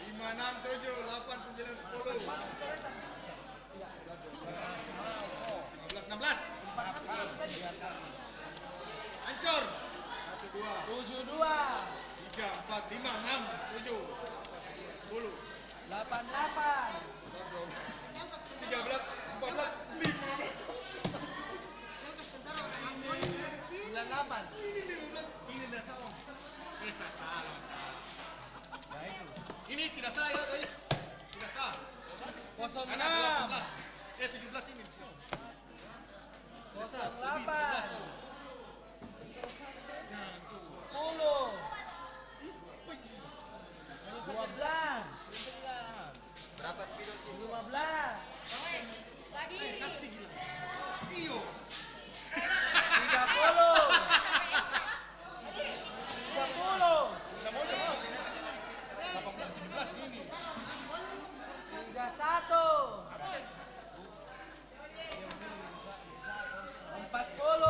5, 6, 7, 8, 9, 10. 15, 16. Hancur. 1, 2,
72,
3, 4, 5, 6, 7, 10,
88,
13, 14, 15.
98,
Ini tidak sah, Om. Salah. Ini tidak sah ya, guys. Tidak sah.
06,
Karena 18. 17 ini. Tidak sah.
08, 10, 12,
Berapa spidol sih?
15,
Saksi gila. Iyo.
30, 30,
Tidak mau jauh sini. 18, 17 ini.
31, 40,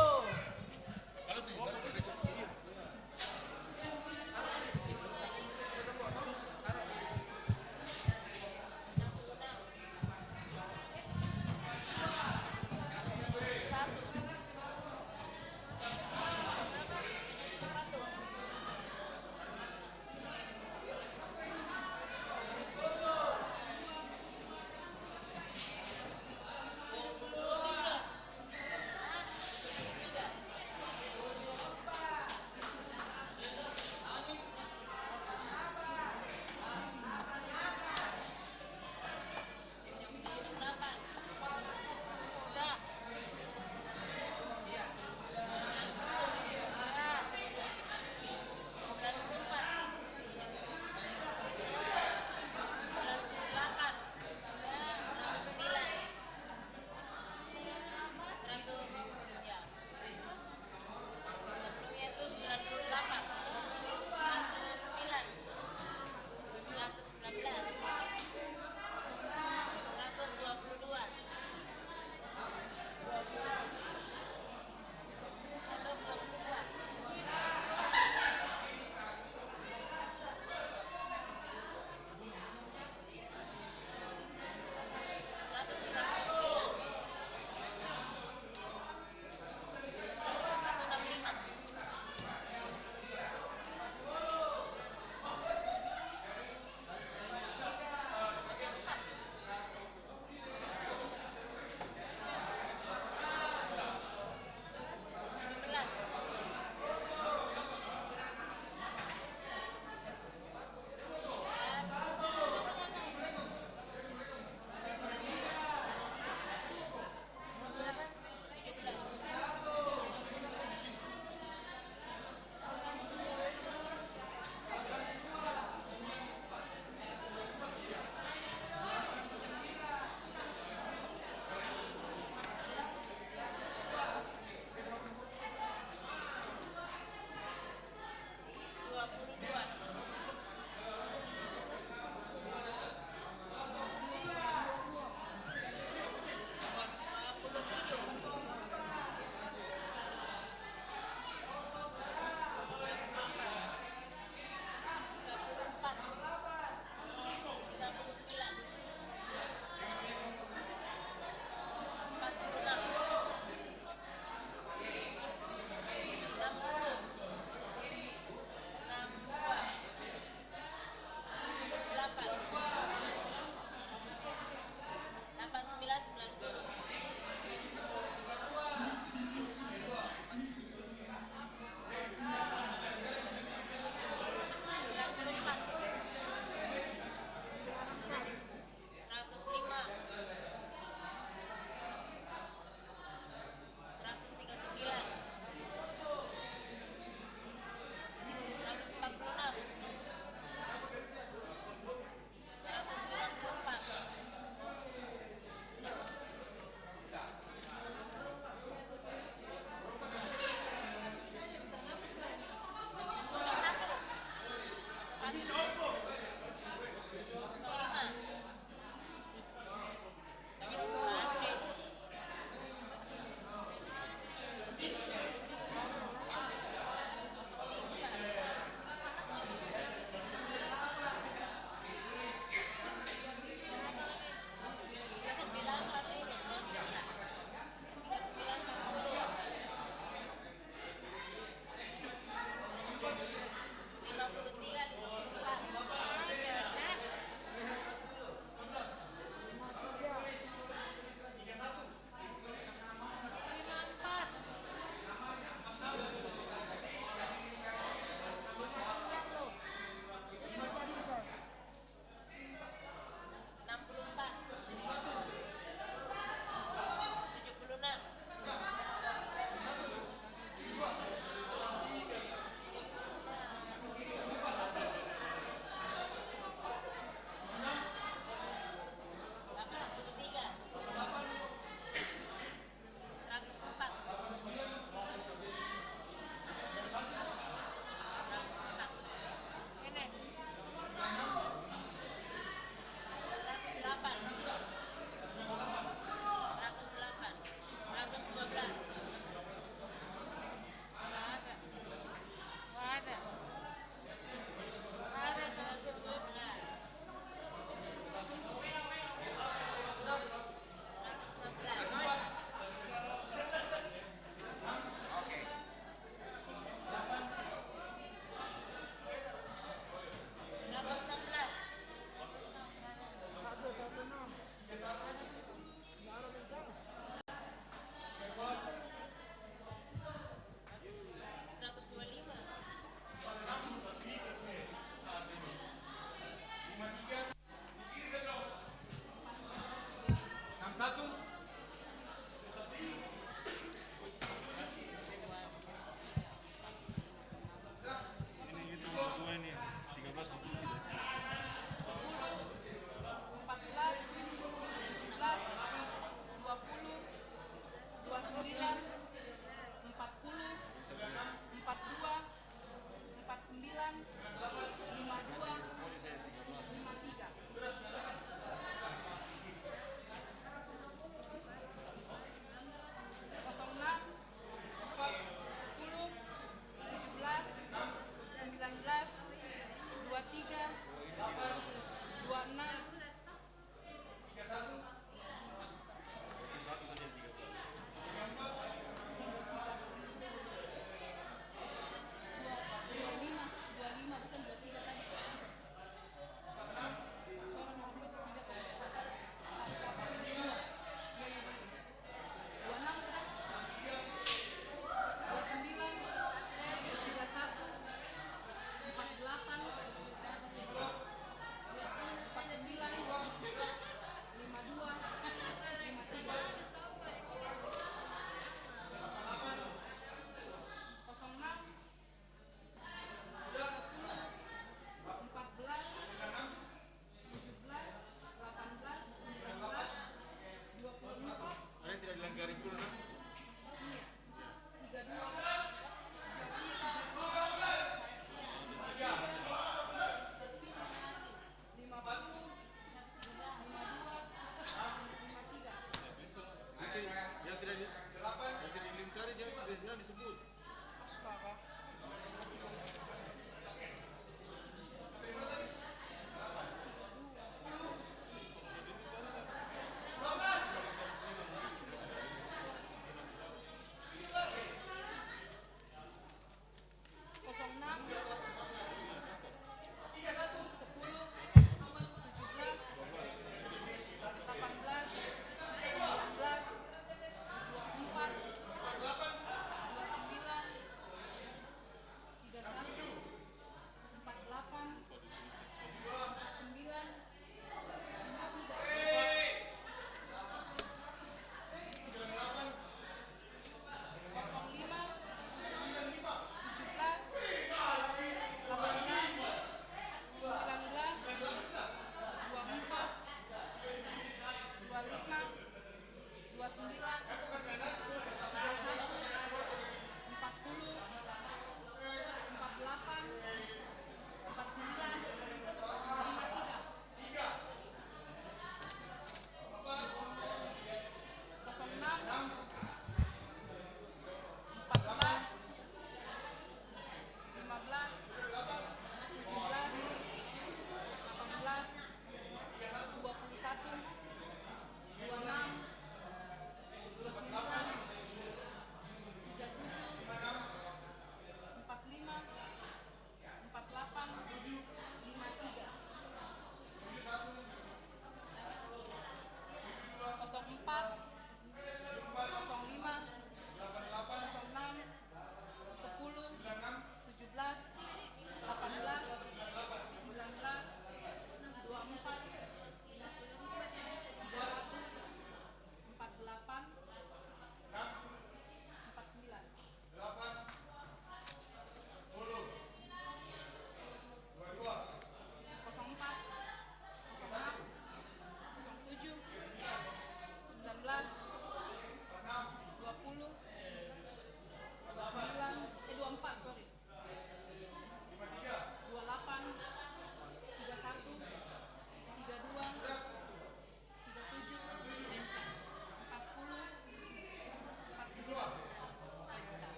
bilang disebut.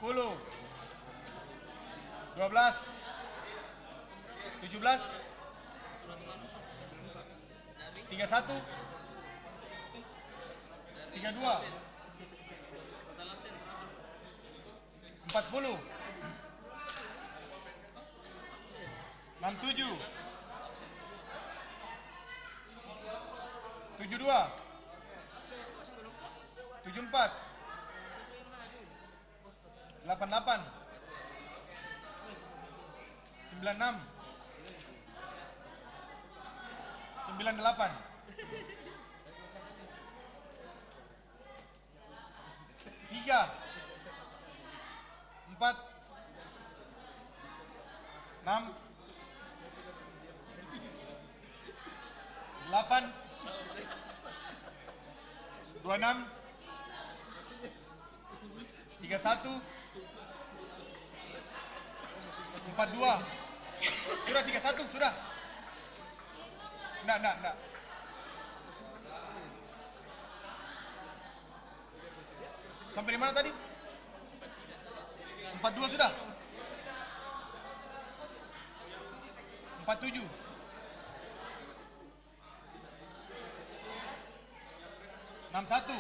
10, 12, 17, 31, 32, 40, 67, 72, 74, 88, 96, 98, 3, 4, 6, 8, 26, 31, 42. Sudah 31, sudah. Enggak. Sampai di mana tadi? 42 sudah. 47. 61.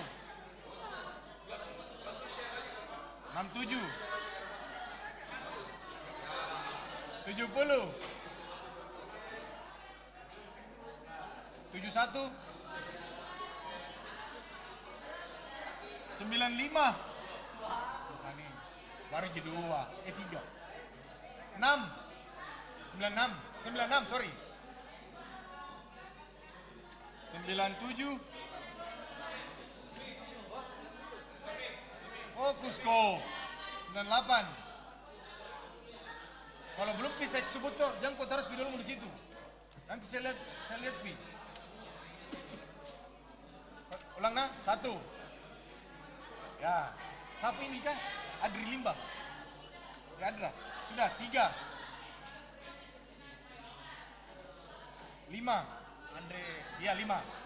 67. 70. 71. 95. Ini baru jadi 2, 3. 6. 96, sorry. 97. Fokus kok. 98. Kalau belum bisa sebut tuh, jangan kau taruh video di situ. Nanti saya lihat pi. Ulang nah, 1. Ya, sapi ini kah? Adri Limbah. Ya Adra. Sudah 3. 5. Andre, dia 5.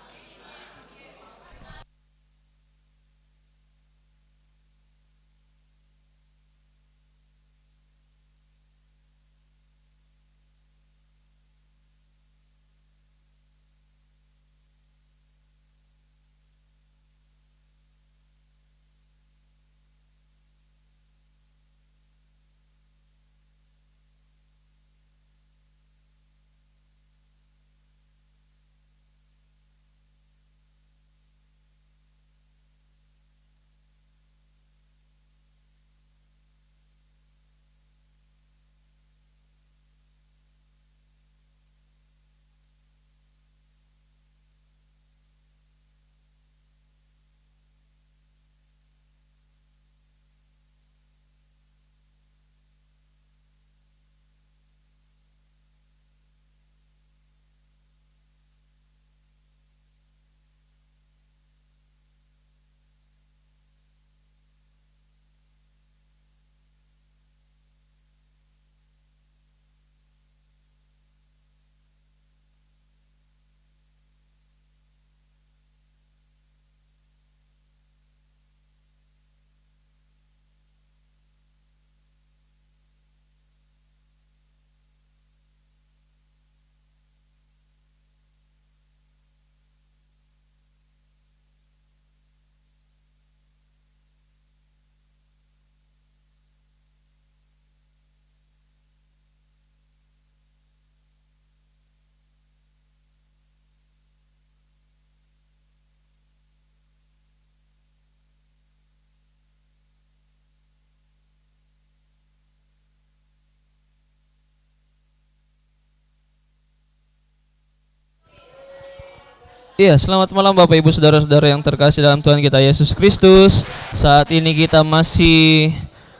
Iya, selamat malam Bapak Ibu Saudara-saudara yang terkasih dalam Tuhan kita Yesus Kristus. Saat ini kita masih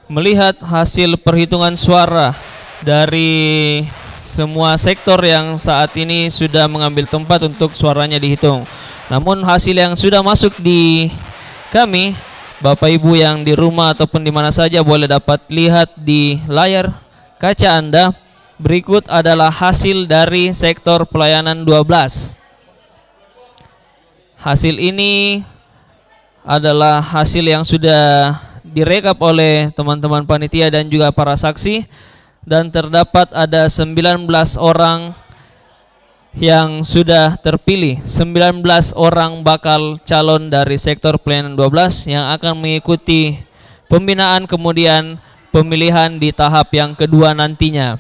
melihat hasil perhitungan suara dari semua sektor yang saat ini sudah mengambil tempat untuk suaranya dihitung. Namun hasil yang sudah masuk di kami, Bapak Ibu yang di rumah ataupun di mana saja boleh dapat lihat di layar kaca Anda. Berikut adalah hasil dari sektor pelayanan 12. Hasil ini adalah hasil yang sudah direkap oleh teman-teman panitia dan juga para saksi, dan terdapat ada 19 orang yang sudah terpilih, 19 orang bakal calon dari sektor pelayanan 12 yang akan mengikuti pembinaan kemudian pemilihan di tahap yang kedua nantinya.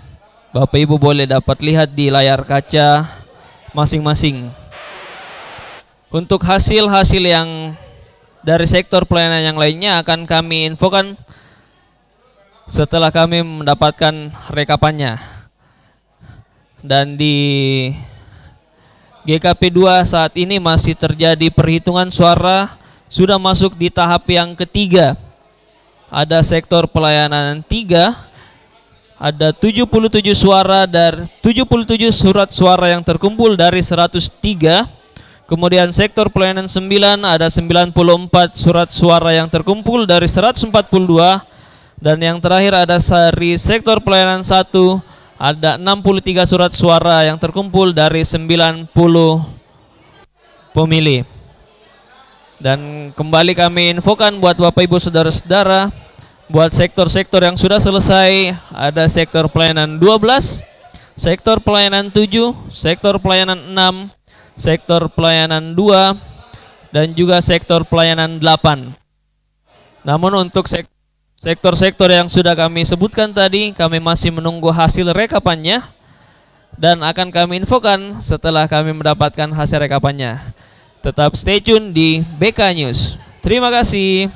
Bapak Ibu boleh dapat lihat di layar kaca masing-masing. Untuk hasil-hasil yang dari sektor pelayanan yang lainnya akan kami infokan setelah kami mendapatkan rekapannya. Dan di GKP 2 saat ini masih terjadi perhitungan suara, sudah masuk di tahap yang ketiga. Ada sektor pelayanan 3, ada 77 suara dari 77 surat suara yang terkumpul dari 103. Kemudian sektor pelayanan 9 ada 94 surat suara yang terkumpul dari 142. Dan yang terakhir ada dari sektor pelayanan 1 ada 63 surat suara yang terkumpul dari 90 pemilih. Dan kembali kami infokan buat Bapak Ibu Saudara-saudara, buat sektor-sektor yang sudah selesai ada sektor pelayanan 12, sektor pelayanan 7, sektor pelayanan 6, sektor pelayanan 2, dan juga sektor pelayanan 8. Namun untuk sektor-sektor yang sudah kami sebutkan tadi, kami masih menunggu hasil rekapannya dan akan kami infokan setelah kami mendapatkan hasil rekapannya. Tetap stay tune di BK News. Terima kasih.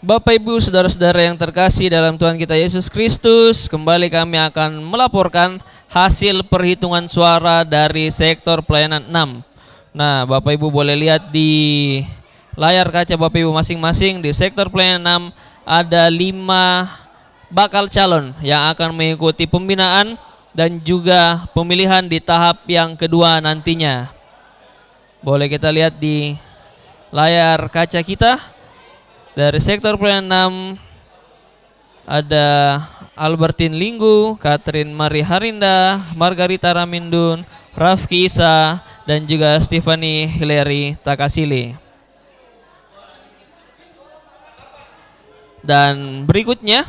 Bapak Ibu saudara-saudara yang terkasih dalam Tuhan kita Yesus Kristus, kembali kami akan melaporkan hasil perhitungan suara dari sektor pelayanan 6. Nah, Bapak Ibu boleh lihat di layar kaca Bapak Ibu masing-masing, di sektor pelayanan 6 ada 5 bakal calon yang akan mengikuti pembinaan dan juga pemilihan di tahap yang kedua nantinya. Boleh kita lihat di layar kaca kita. Dari sektor pelayanan 6 ada Albertine Linggu, Catherine Marie Harinda, Margarita Ramindun, Rafki Isa, dan juga Stephanie Hilary Takasili. Dan berikutnya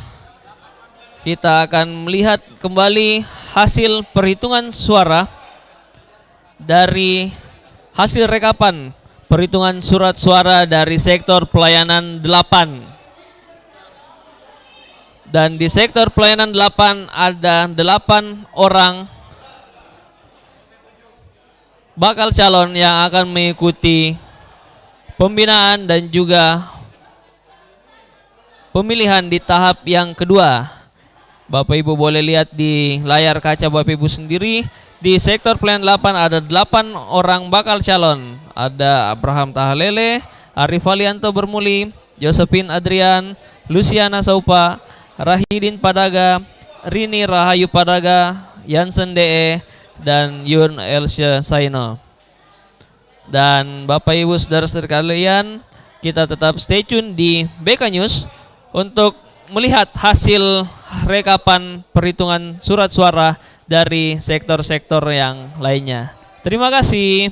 kita akan melihat kembali hasil perhitungan suara dari hasil rekapan perhitungan surat suara dari sektor pelayanan 8. Dan di sektor pelayanan 8 ada 8 orang bakal calon yang akan mengikuti pembinaan dan juga pemilihan di tahap yang kedua. Bapak Ibu boleh lihat di layar kaca Bapak Ibu sendiri. Di sektor pelayanan 8 ada 8 orang bakal calon. Ada Abraham Tahalele, Arif Alianto Bermuli, Josephine Adrian, Luciana Saupa, Rahidin Padaga, Rini Rahayu Padaga, Yansen DE, dan Yun Elsya Saino. Dan Bapak Ibu saudara-saudara kalian, kita tetap stay tune di BK News untuk melihat hasil rekapan perhitungan surat suara dari sektor-sektor yang lainnya. Terima kasih.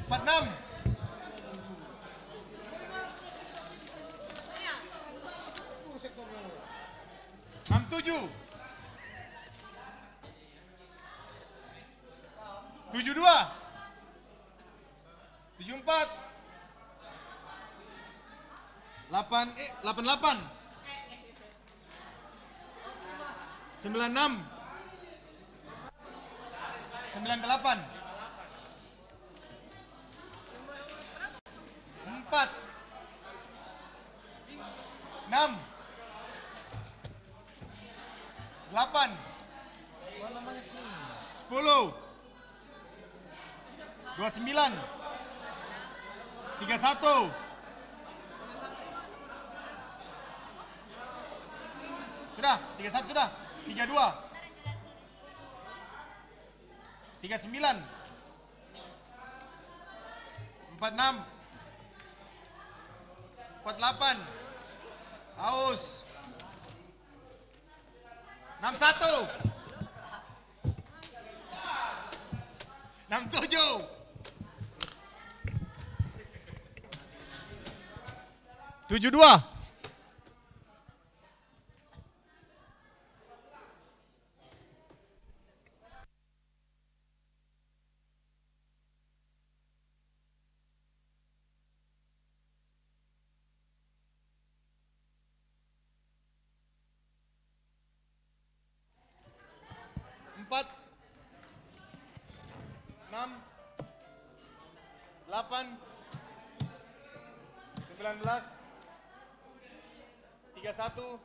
46. 67. 72. 74. 88. 96. 98. 4. 6. 8. 10. 29. 31. Sudah, 31 sudah. 32. 39. 46. 48. Haus. 61. 67. 72. 4. 6. 8. 19. 31. 1.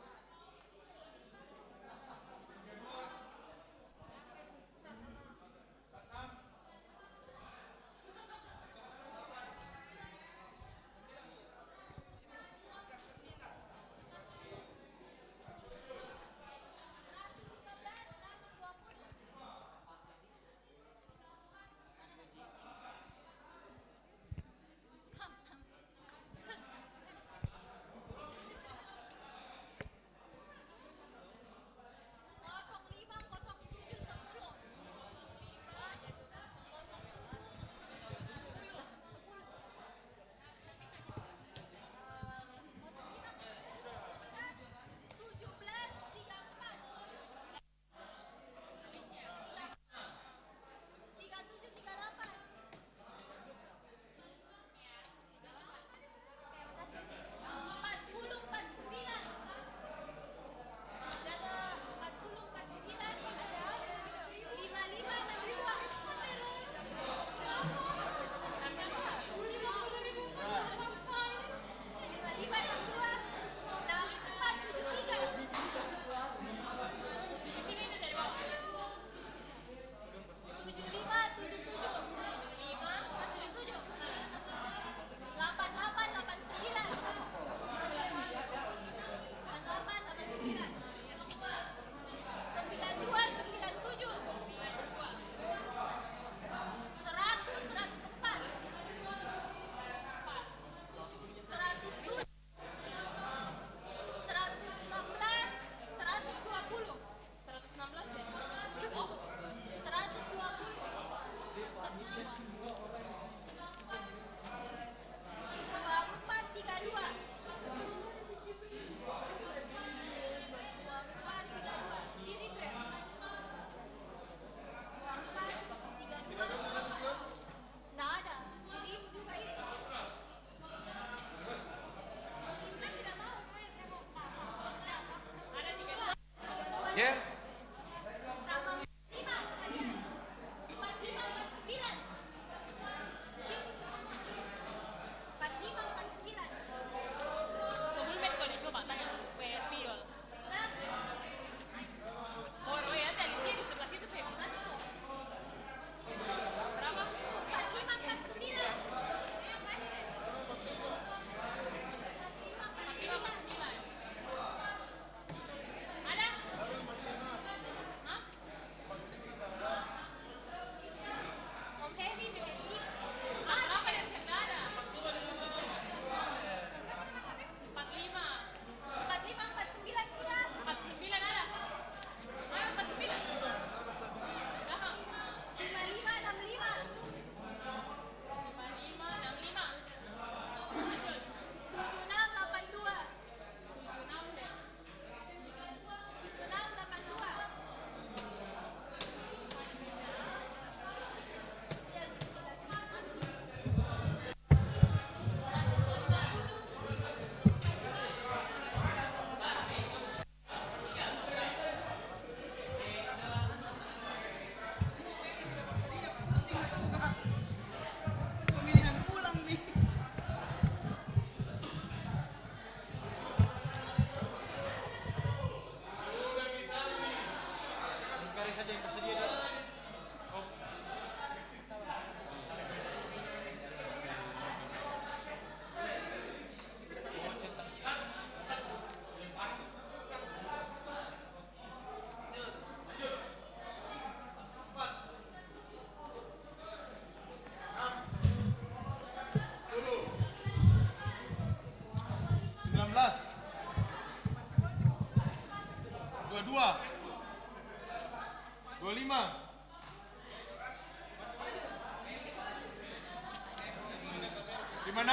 56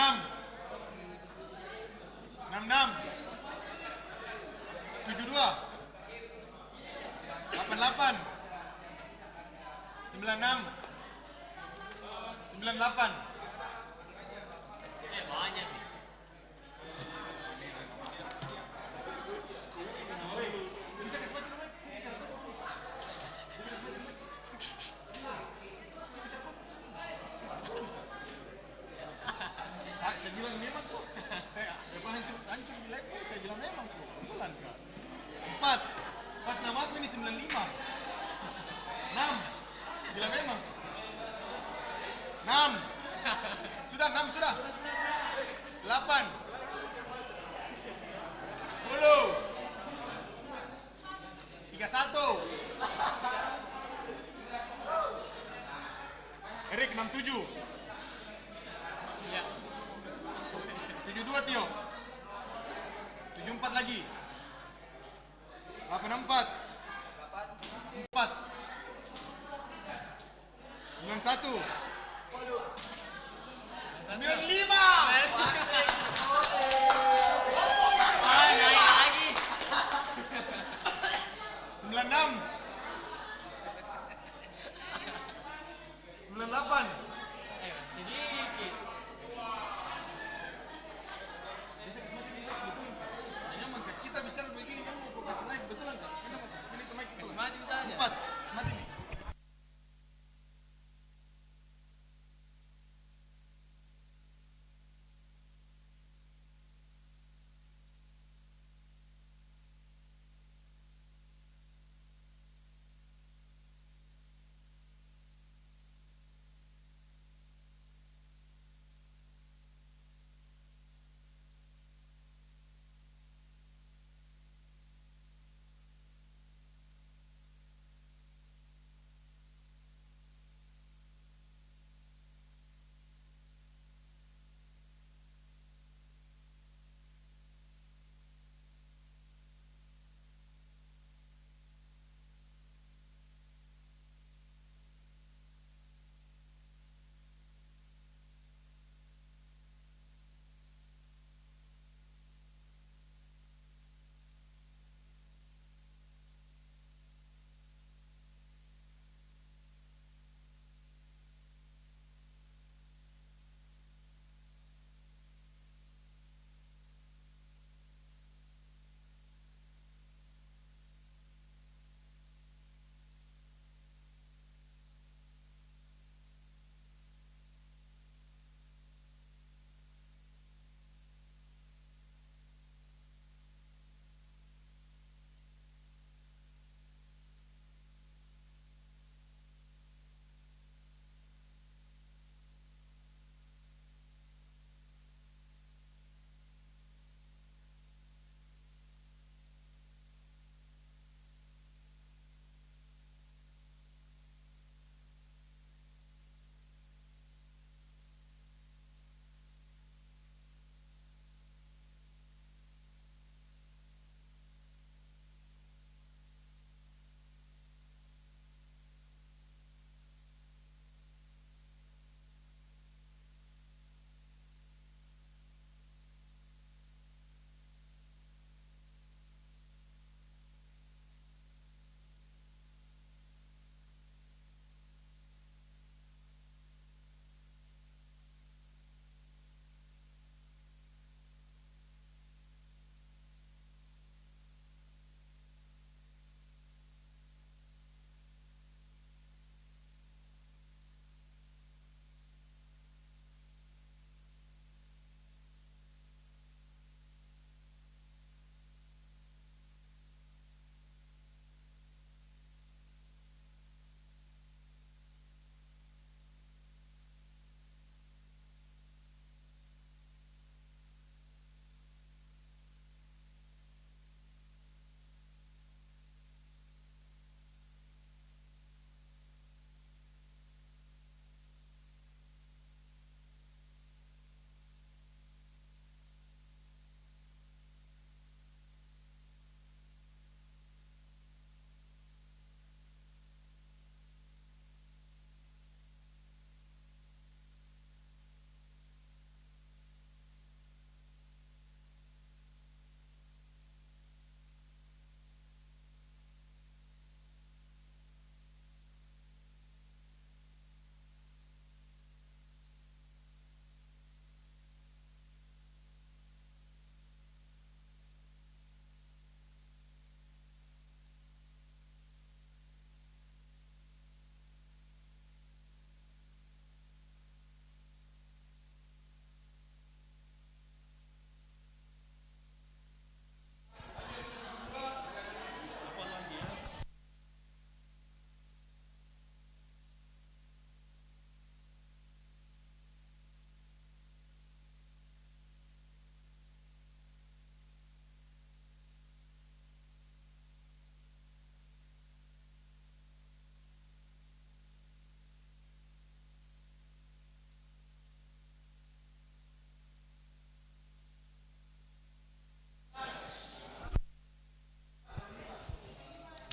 66 72 88 96 98
Banyak.
Saya bilang memang kok. Saya hancur jelek kok. Saya bilang memang kok. Betulan kak. 4. Pas nama aku ini 95. 6. Bilang memang. 6. Sudah 6 sudah. 8. 10. 31. Erik 67. 72 Tio. 74 lagi. 84. 4. 91. 95.
Lagi.
96. 98.
Sedikit.
Kita bicara begini kamu mau kasih like betulan kan? Kenapa? Ini itu mic betulan.
Mati saja.
4. Mati nih.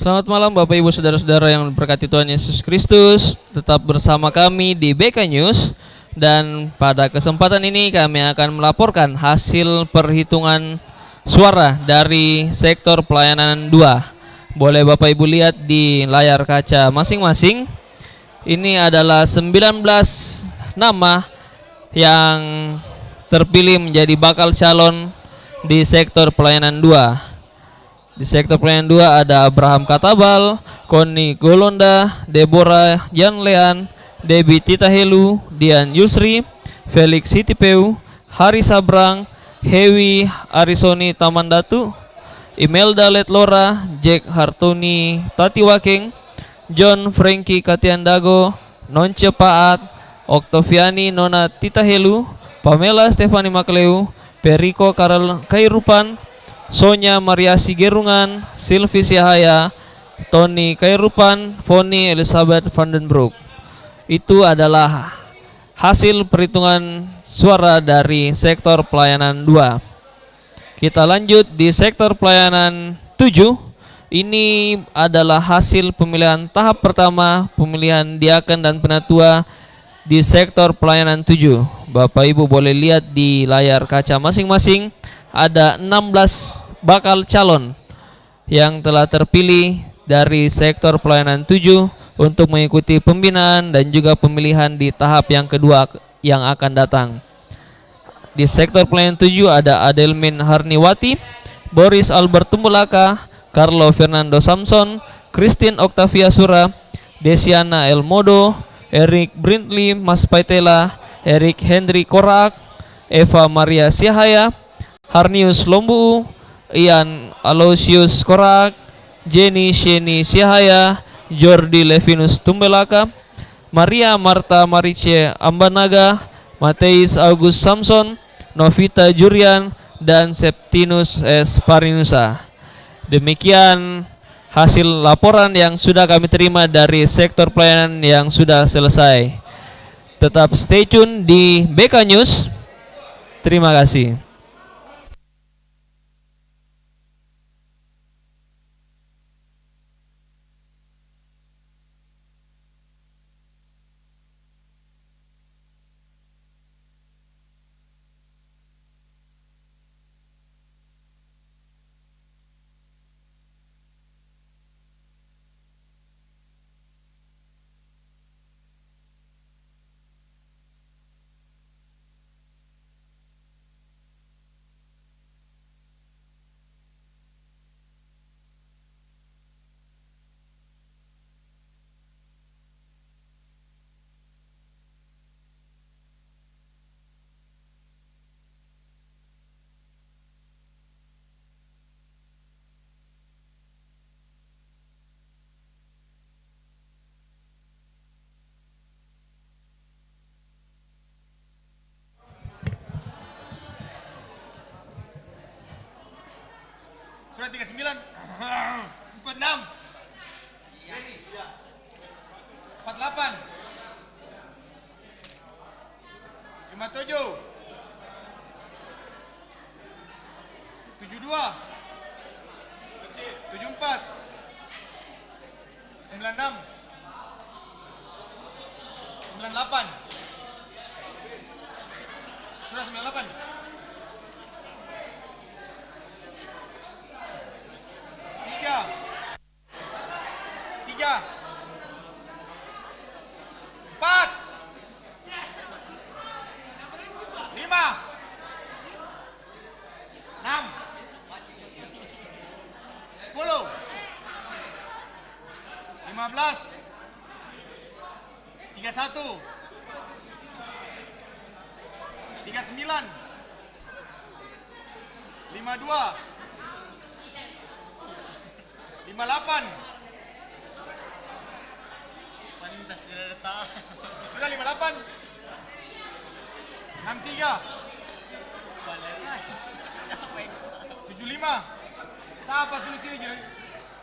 Selamat malam Bapak Ibu Saudara-saudara yang berkati Tuhan Yesus Kristus. Tetap bersama kami di BK News. Dan pada kesempatan ini kami akan melaporkan hasil perhitungan suara dari sektor pelayanan 2. Boleh Bapak Ibu lihat di layar kaca masing-masing. Ini adalah 19 nama yang terpilih menjadi bakal calon di sektor pelayanan 2. Di sektor pelayanan 2 ada Abraham Katabal, Koni Golonda, Deborah Janlean, Debbie Titahelu, Dian Yusri, Felix Sitipeu, Hari Sabrang, Hewi Arisoni Tamandatu, Imelda Letlora, Jack Hartoni Tatiwakeng, John Frankie Katiandago, Nonce Paat, Oktoviani Nona Titahelu, Pamela Stefani Makleu, Periko Karel Kairupan, Sonya Mariasi Gerungan, Silvi Syahaya, Tony Kairupan, Foni Elizabeth Vandenbroek. Itu adalah hasil perhitungan suara dari sektor pelayanan 2. Kita lanjut di sektor pelayanan 7. Ini adalah hasil pemilihan tahap pertama pemilihan diaken dan penatua di sektor pelayanan 7. Bapak Ibu boleh lihat di layar kaca masing-masing. Ada 16 bakal calon yang telah terpilih dari sektor pelayanan 7 untuk mengikuti pembinaan dan juga pemilihan di tahap yang kedua yang akan datang. Di sektor pelayanan 7 ada Adelmin Harniwati, Boris Albert Tumbulaka, Carlo Fernando Samson, Christine Octavia Sura, Desiana Elmodo, Eric Brindley Maspaitela, Eric Henry Korak, Eva Maria Siahaya, Harnius Lombu, Ian Aloysius Korak, Jenny Sheni Siahaya, Jordi Levinus Tumbelaka, Maria Marta Marice Ambanaga, Mateis August Samson, Novita Jurian, dan Septinus S. Parinusa. Demikian hasil laporan yang sudah kami terima dari sektor pelayanan yang sudah selesai. Tetap stay tune di BK News. Terima kasih.
Surat 39 46 48 57 72 74 96 98 Surat 98 3 4 5 6 10 15 31 39 52 58 sudah 58 63 75 siapa tulis ini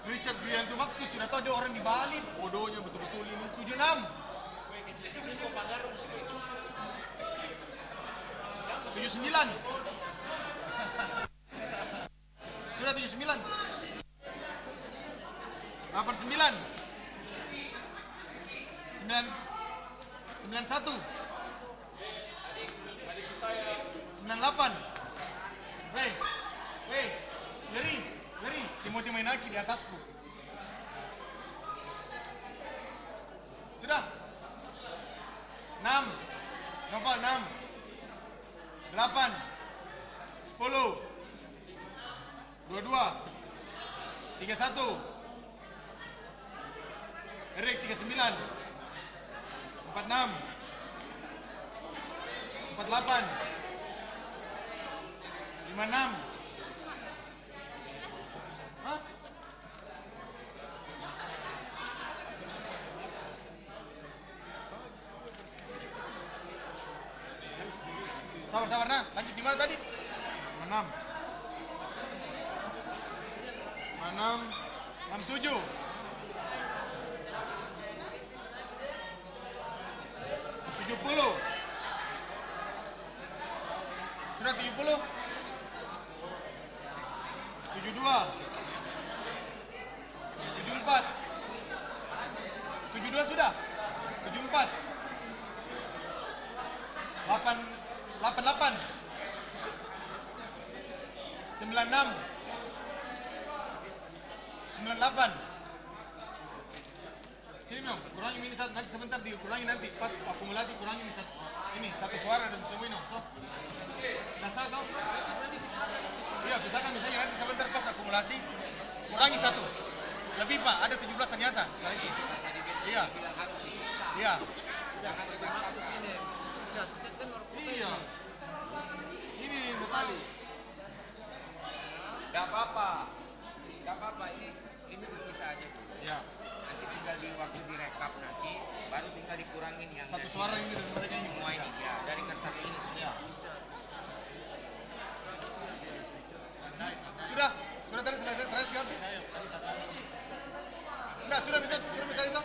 Richard Brianto Maksud sudah tahu ada orang di Bali bodohnya betul-betul ini 76 79 sudah 79 89. 91. 98. Hei, Yeri, Timothy Mainaki di atasku. Sudah. 6. Novel 6. 8. 10. 22. 31. Erik 39. 46. 48. 56. Hah? Sabar, nah. Lanjut di mana tadi? 6. 67. 70. Sudah 70. 72. 74. 72 sudah. 74. 88. 96. 98. Sini Nom, kurangi ini nanti sebentar dikurangi nanti pas akumulasi kurangi ini satu suara dan semua ini. Toh. Bisa toh? Iya, pisahkan misalnya nanti sebentar pas akumulasi kurangi satu. Lebih Pak, ada 17 ternyata. Salah itu. Iya. Iya. Iya. Ini Mutali.
Gak apa-apa, ini bisa aja.
Ya.
Nanti tinggal di waktu direkap nanti, baru tinggal dikurangin yang
Satu suara ini dari mereka ini.
semua ini ya, dari kertas ini semua.
Sudah tadi selesai terakhir ganti. Enggak, sudah minta itu. 4.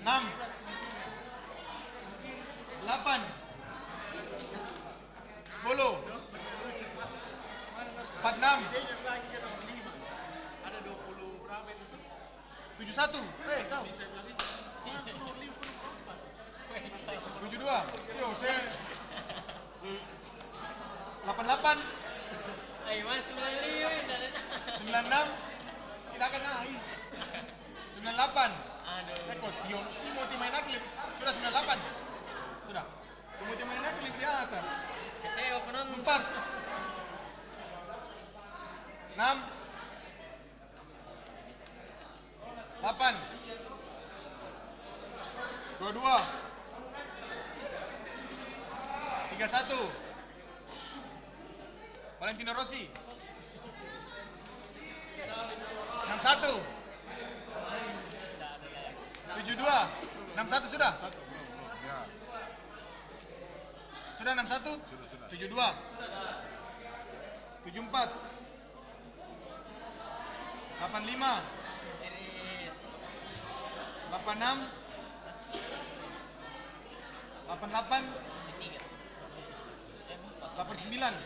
6. 8. 10. 46. Ada 20 berapa itu? 71. 72. Yo, saya 88.
Ayo mas 95.
96. Tidak akan naik. 98.
Aduh.
Timothy Mainaki sudah 98. Sudah. Timothy Mainaki lebih di atas.
Kecewa penonton.
4. 6. 8. 22. 31. Valentino Rossi. 61. 72. 61 sudah? Sudah 61? 72. 74. 85. 86. 88. 89.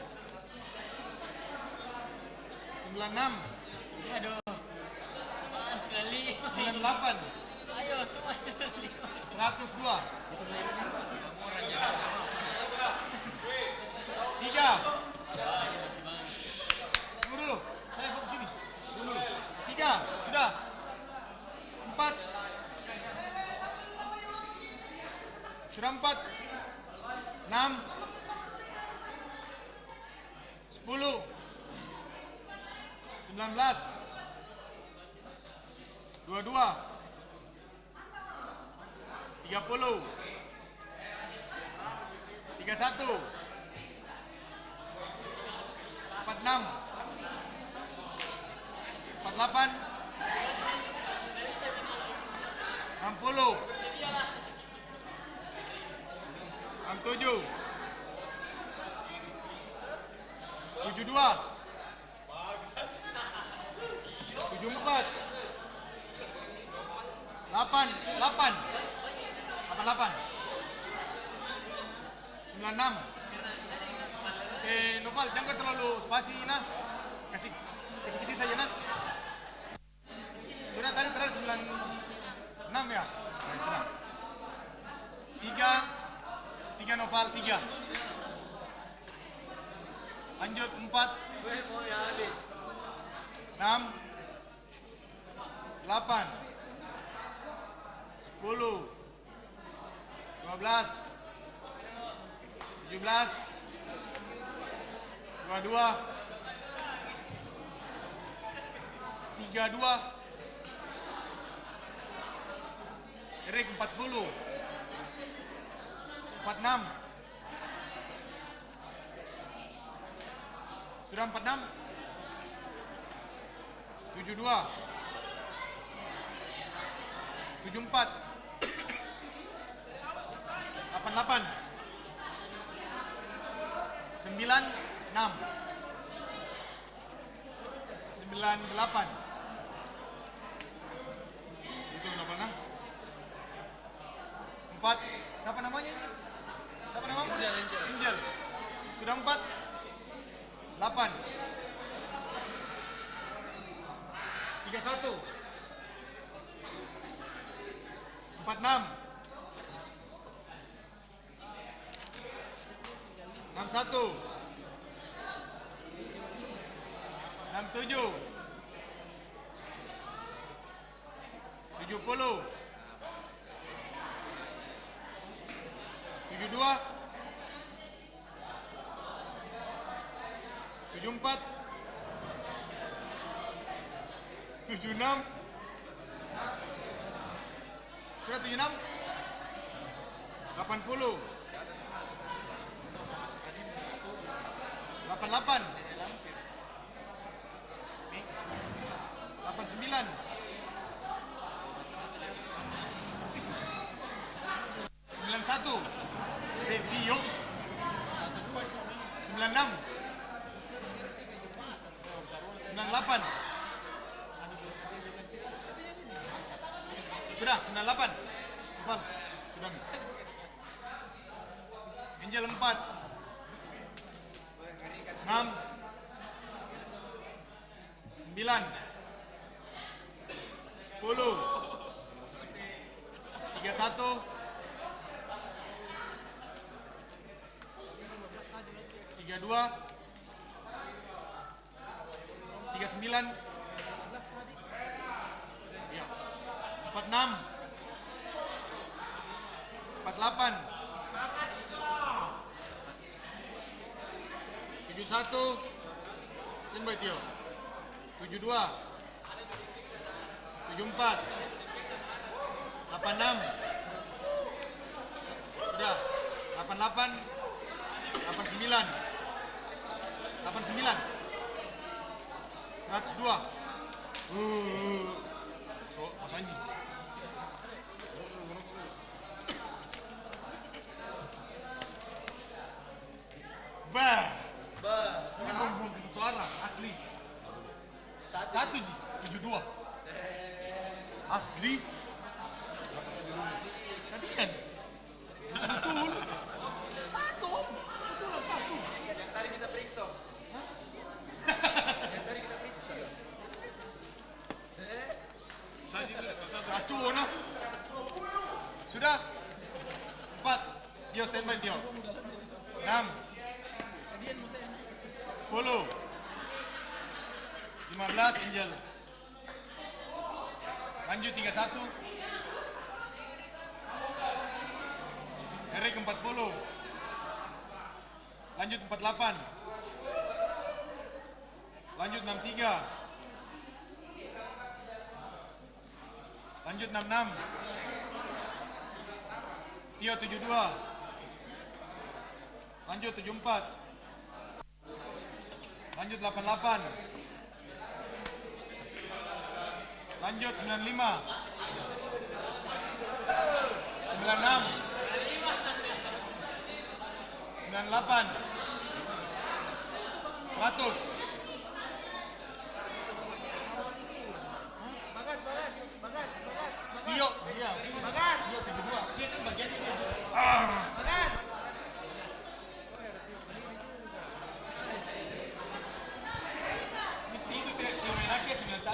96.
Aduh. Mas 95.
98.
Ayo semua 95.
102. 3. Tunggu dulu, saya fokus sini. Tunggu dulu. 3, sudah. 4. Sudah 4. 6. 10. 19. 22. 30. 31. 46. 48. 60. 67. 72. 74. 88. 96. Noval, jangan terlalu spasi, nah. Kasih kecil-kecil saja, nah. Sudah tadi terakhir 96 ya? Baik, sudah. 3 Noval, 3. Lanjut 4. 6. 8. 10. 12. 17. 22. 32. Erik 40. 46. Sudah 46. 72. 74. 88. 96. 98. Itu kenapa nah? 4. Siapa namanya? Siapa namamu? Angel. Sudah 4. 8. 31. 46. 61. 67. 70. 72. 74. 76. Sudah 76. 80. 88. 89. 91. Review. 96. 98. Sudah 98. Noval, sudah. Angel 4. 6. 9. 10. 31. 32. 39. Ya. 46. 48. 71. Tembak Tio. 72. 74. 86. Sudah. 88. 89. 89. 102. Mas Anji. Bah. Ini belum suara asli. 1 Ji, 72. Asli. Tadi kan? Betul. 1. Betul lah 1. Yang tadi kita periksa. Kacau nah. Sudah 4. Tio standby Tio. 6. 10. 15 Angel. Lanjut 31. Erik 40. Lanjut 48. Lanjut 63. Lanjut 66. Tio 72. Lanjut 74. Lanjut 88. Lanjut 95. 96. 98. 100.
Bagas.
Tio, iya.
Bagas.
Tio 72. Saya kan bagiannya dia.
Bagas.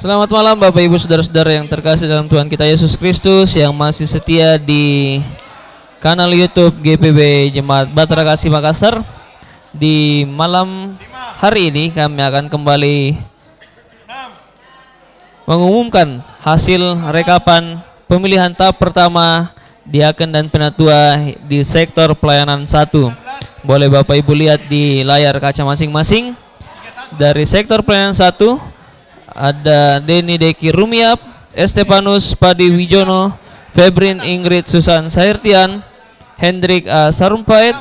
Selamat malam Bapak Ibu Saudara-saudara yang terkasih dalam Tuhan kita Yesus Kristus yang masih setia di kanal YouTube GPB Jemaat Batra Kasih Makassar. Di malam hari ini kami akan kembali mengumumkan hasil rekapan pemilihan tahap pertama diaken dan penatua di sektor pelayanan 1. Boleh Bapak Ibu lihat di layar kaca masing-masing. Dari sektor pelayanan 1 ada Denny Deki Rumiap, Estepanus Padi Wijono, Febrin Ingrid Susan Sairtian, Hendrik A. Sarumpait,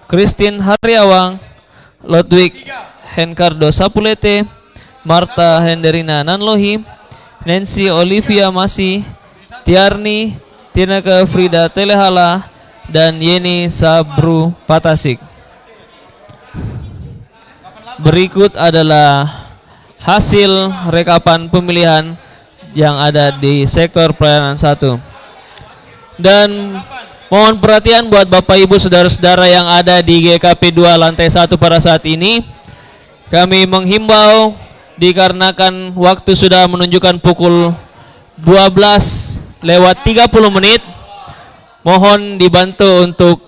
Christine Haryawang, Ludwig Henkardo Sapulete, Marta Henderina Nanlohi, Nancy Olivia Masi, Tiarni Tinaka Frida Telehala, dan Yeni Sabru Patasik. Berikut adalah hasil rekapan pemilihan yang ada di sektor pelayanan 1. Dan mohon perhatian buat Bapak Ibu Saudara-saudara yang ada di GKP 2 lantai 1 pada saat ini. Kami menghimbau dikarenakan waktu sudah menunjukkan pukul 12:30. Mohon dibantu untuk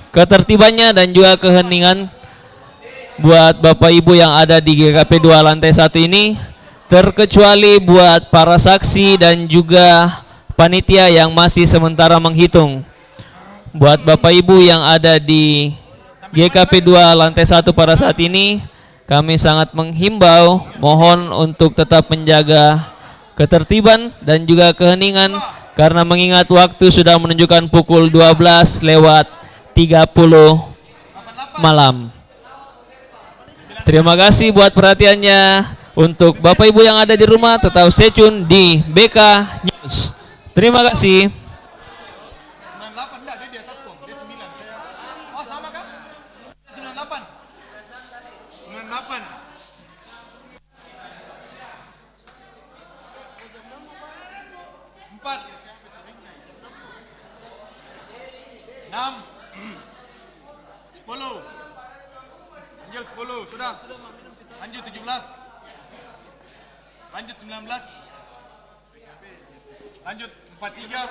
ketertibannya dan juga keheningan buat Bapak Ibu yang ada di GKP 2 lantai 1 ini, terkecuali buat para saksi dan juga panitia yang masih sementara menghitung. Buat Bapak Ibu yang ada di GKP 2 lantai 1 pada saat ini, kami sangat menghimbau mohon untuk tetap menjaga ketertiban dan juga keheningan karena mengingat waktu sudah menunjukkan pukul 12:30 malam. Terima kasih buat perhatiannya. Untuk Bapak Ibu yang ada di rumah tetap stay tune di BK News. Terima kasih.
98 enggak, dia di atas kok. Dia 9. Oh, sama kan? 98. 98. Empat. 6. 10. Anjel 10, sudah. Lanjut 17. Lanjut 19. Lanjut 43.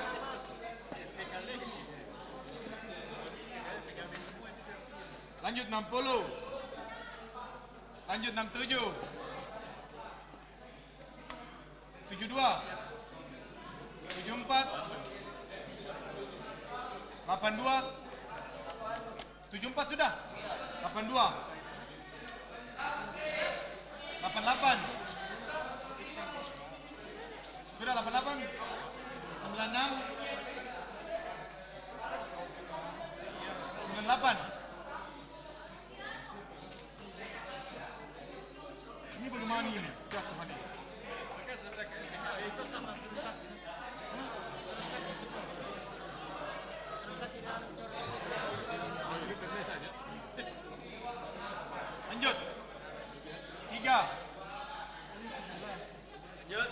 Lanjut 60. Lanjut 67. 72. 74. 82. 74 sudah. 82. 88. Sudah 88. 96. 98. Ini bagaimana ini? Jatuh mana? Lanjut. 3. Lanjut.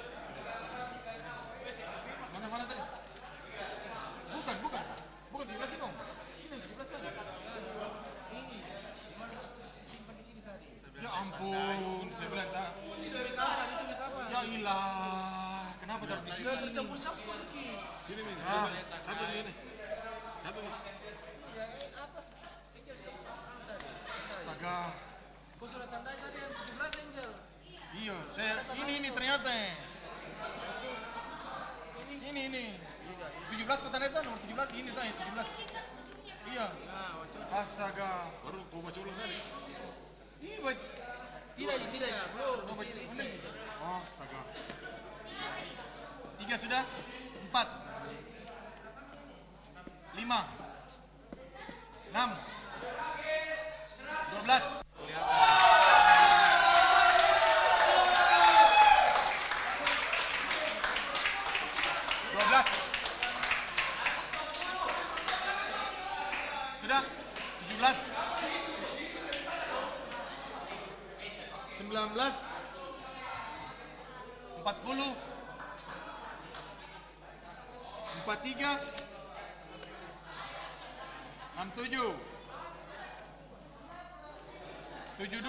Mana tadi? Bukan 17 itu. Ini 17 tadi. Ya ampun, saya bilang tak. Ya ilah, kenapa taruh di sini? Tercampur-campur lagi. Sini Min. Satu di sini. Satu nih. Astaga.
Kau sudah tandai tadi yang 17 Angel.
Iya, saya ini ternyata. Ini. 17 kau tanda itu nomor 17 ini tadi 17. Iya. Astaga. Baru kau baca ulang kali. Iya,
Tidak, belum.
oh, astaga. 3 sudah? 4. 5. 6. 12. 12. Sudah? 17. 19. 40. 43. 67. 72.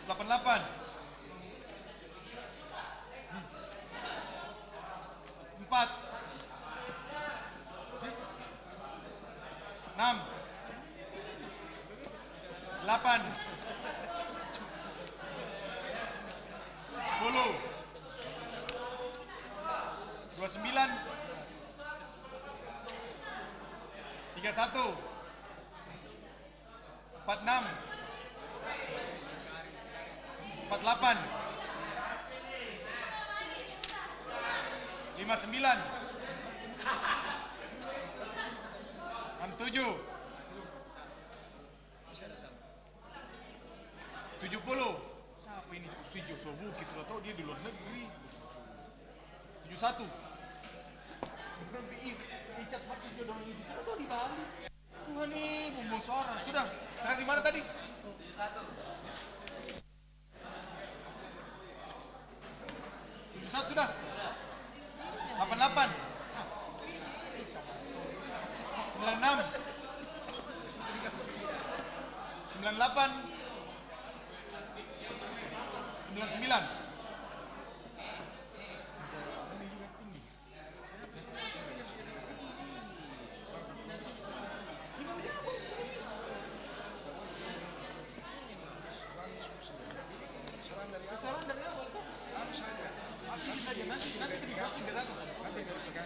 88. 88. 4. 6. 8. 10. 29. 31. 46. 48. 59. 67. 70. Siapa ini? Si Joshua Bukit, lo tau dia di luar negeri. 71. Icat maksud jodoh ini, lo tau di Bali. Tuhan nih, bumbung suara. Sudah, terakhir di mana tadi? 71 sudah. 88. 96. 98. 99. Saran dari awal tuh. Aktif saja nanti dikasih dari aku.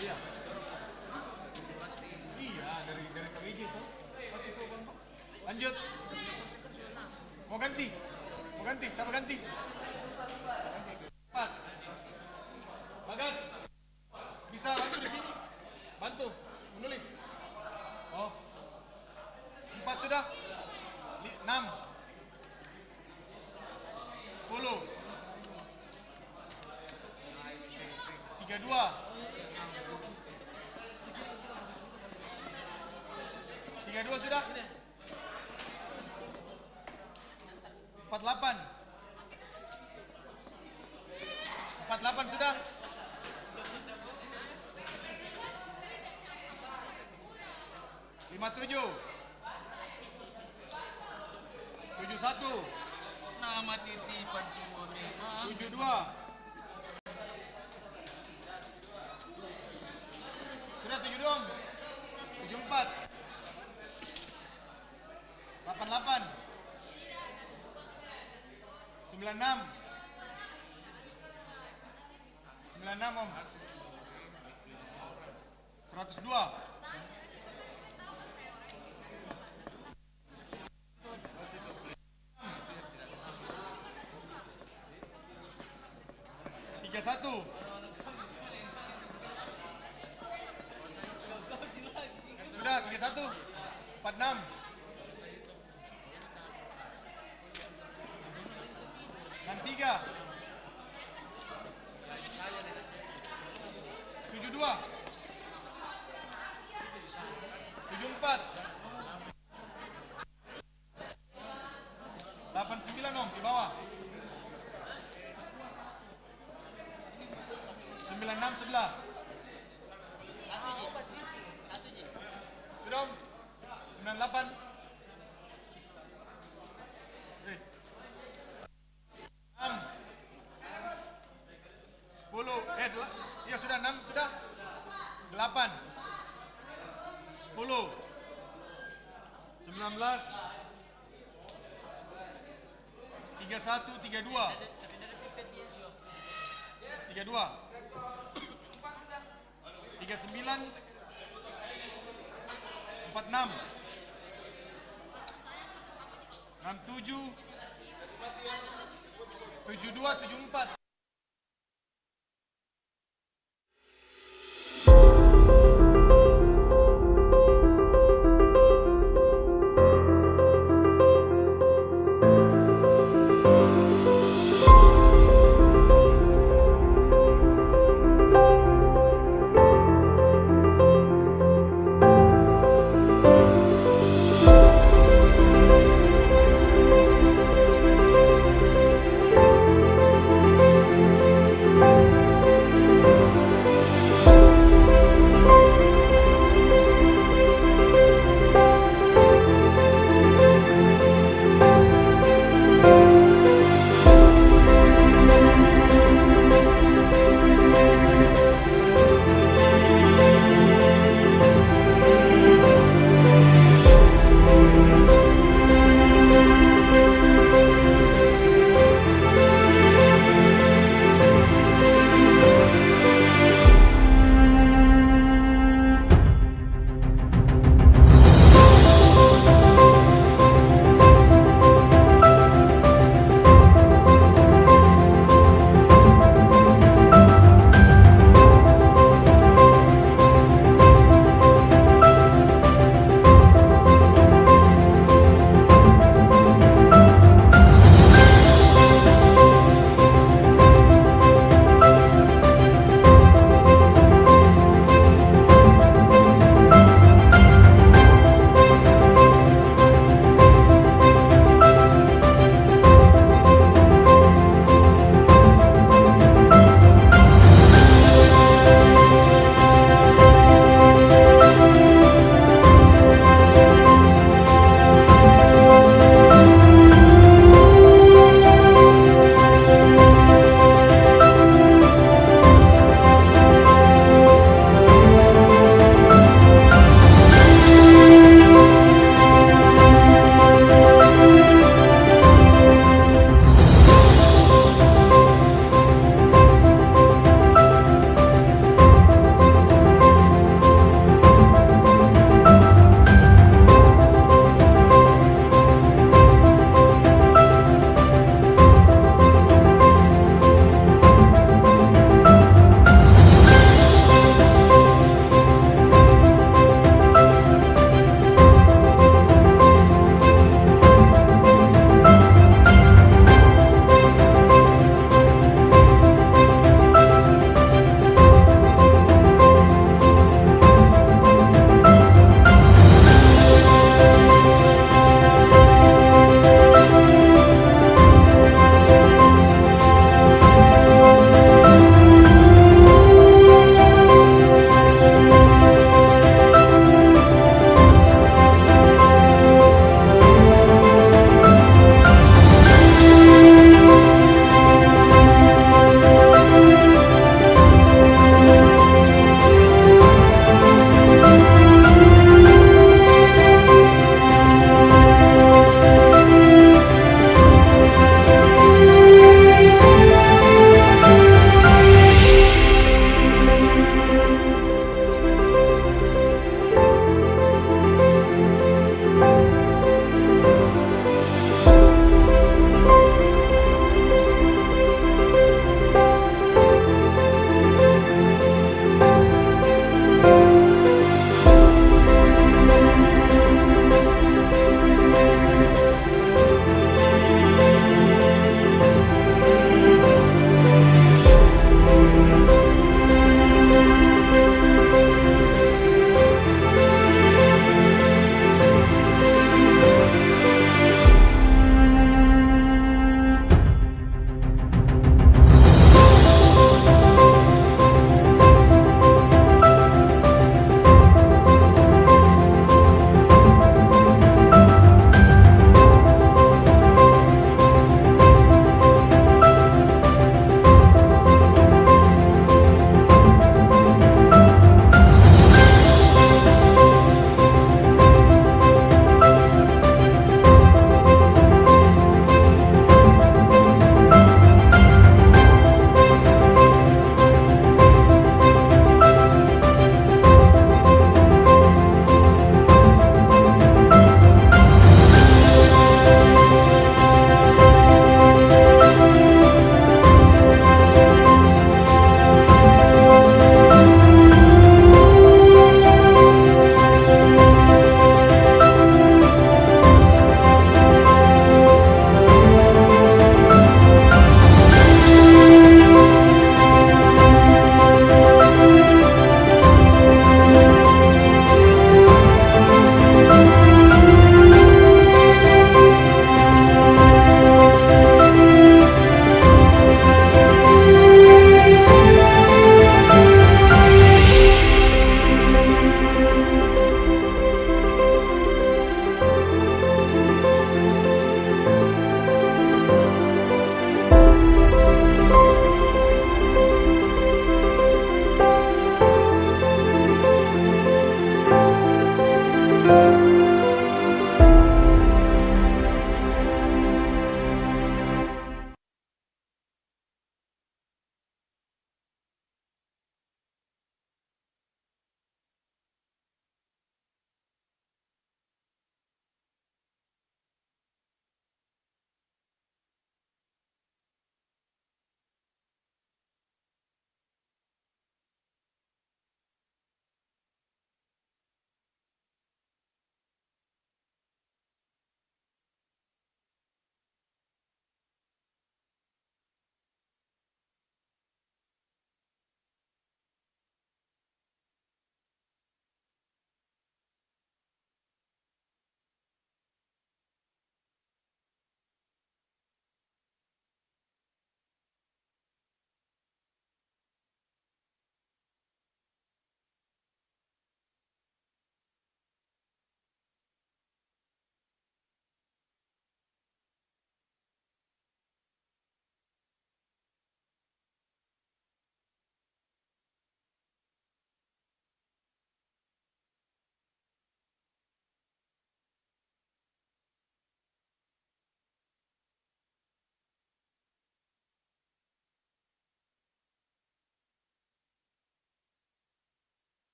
Iya. Iya, dari KWJ tuh. Lanjut. Mau ganti? Mau ganti? Siapa ganti? 4. Bagas. Bisa bantu di sini? Bantu menulis. Oh. 4 sudah. 6. 10. 32. 32 sudah. 48. 48 sudah. 57. 71.
Nama titipan semua memang.
72. Sudah 72. 74. 88. 96. 96 Om. 102. 31. Sudah 31. 46. 63. 72. 74. 89 Om di bawah. 96 sebelah. Sudah Om. 98. 6. 10. Iya sudah 6 sudah. 8. 10. 19. 31, 32. 32. 39. 46. 67. 72, 74.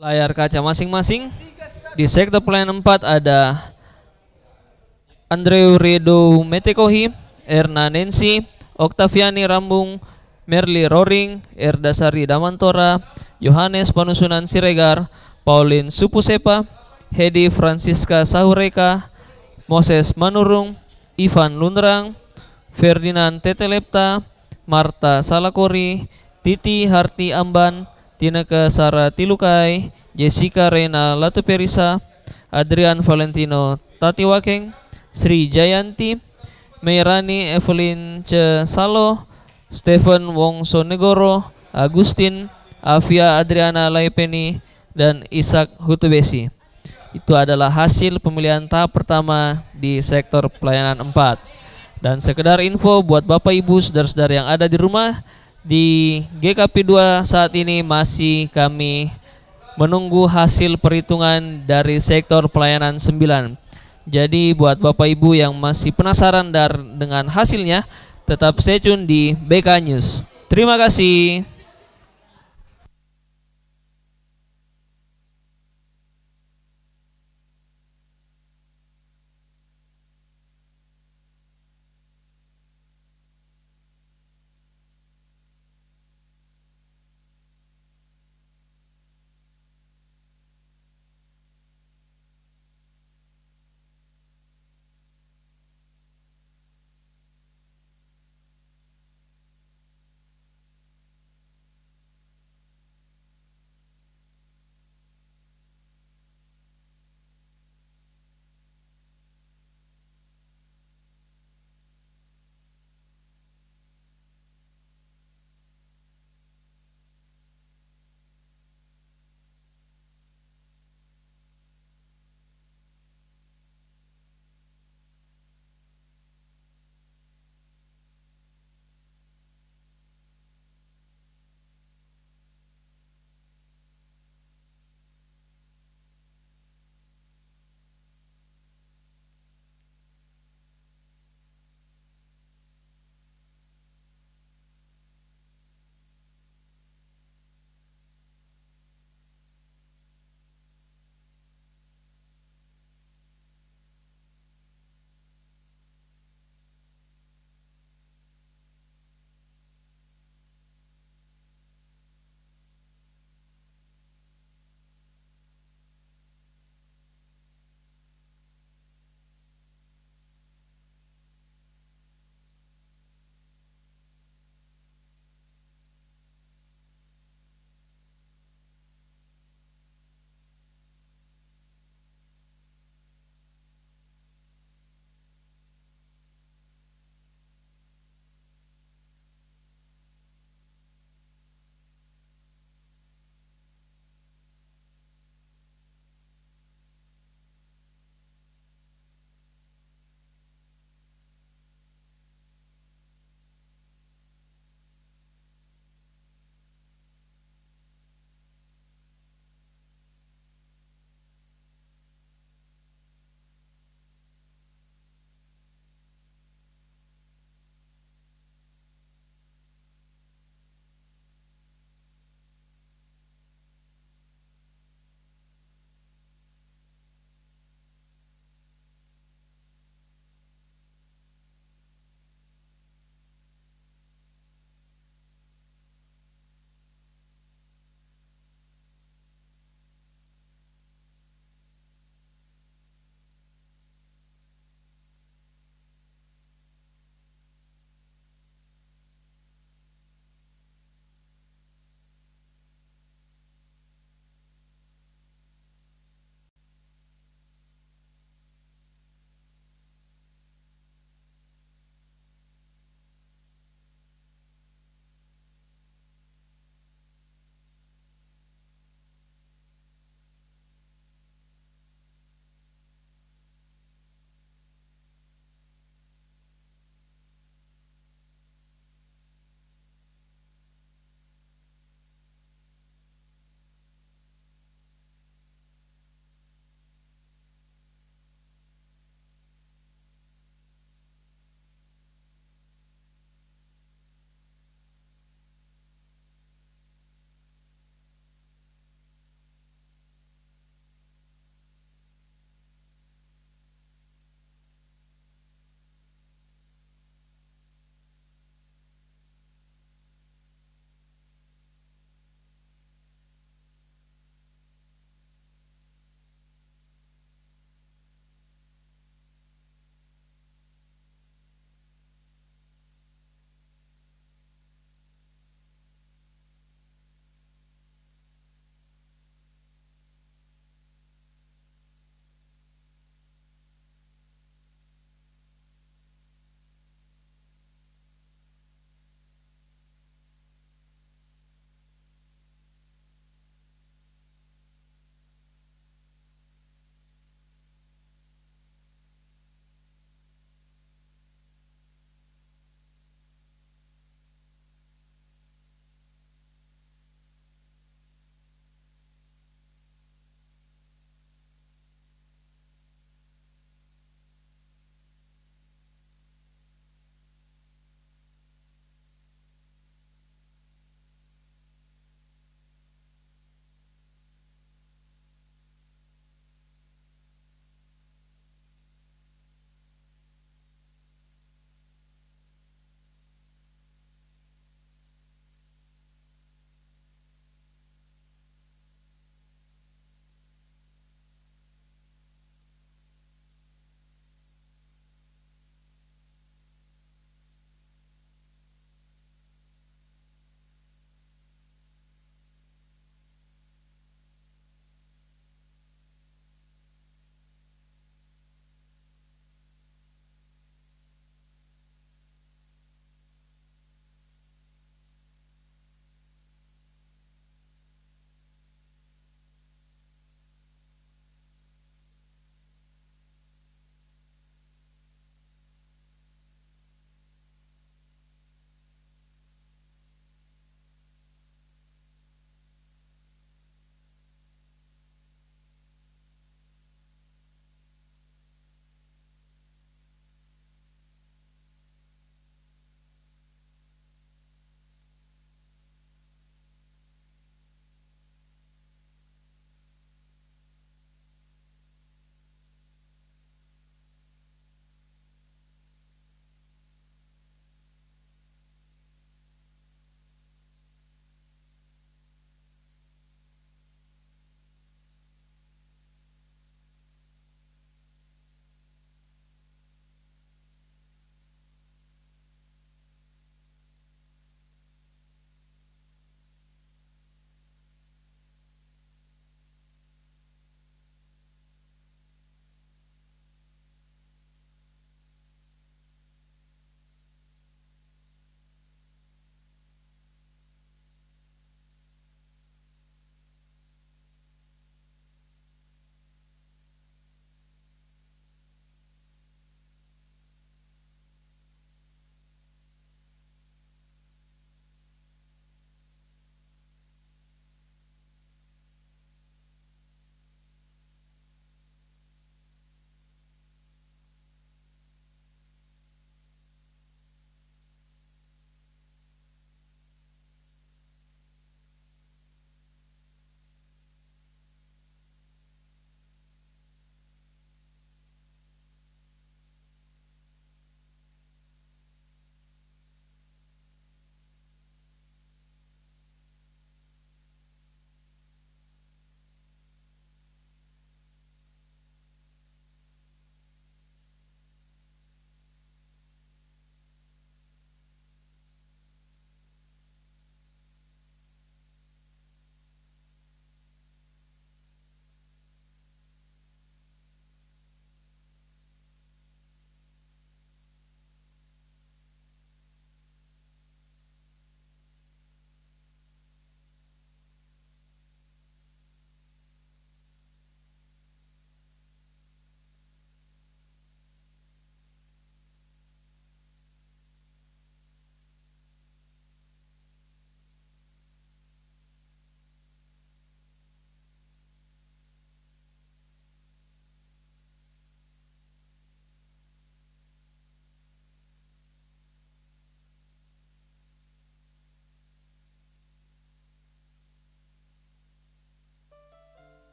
layar kaca masing-masing. Di sektor pelayanan 4 ada Andreu Redo Metekohi, Erna Nancy, Oktaviani Rambung, Merli Roring, Erdasari Damantora, Yohanes Panusunan Siregar, Pauline Supusepa, Hedi Francisca Sahureka, Moses Manurung, Ivan Lundrang, Ferdinand Tetelepta, Marta Salakori, Titi Harti Amban, Tineke Sara Tilukai, Jessica Rena Latuperisa, Adrian Valentino Tatiwakeng, Sri Jayanti, Meirani Evelyn Ce Salo, Stephen Wongso Negoro, Agustin, Afia Adriana Laipeni, dan Ishak Hutubesi. Itu adalah hasil pemilihan tahap pertama di sektor pelayanan 4. Dan sekedar info buat Bapak Ibu saudara-saudara yang ada di rumah, di GKP 2 saat ini masih kami menunggu hasil perhitungan dari sektor pelayanan 9. Jadi buat Bapak Ibu yang masih penasaran dengan hasilnya, tetap stay tune di BK News. Terima kasih.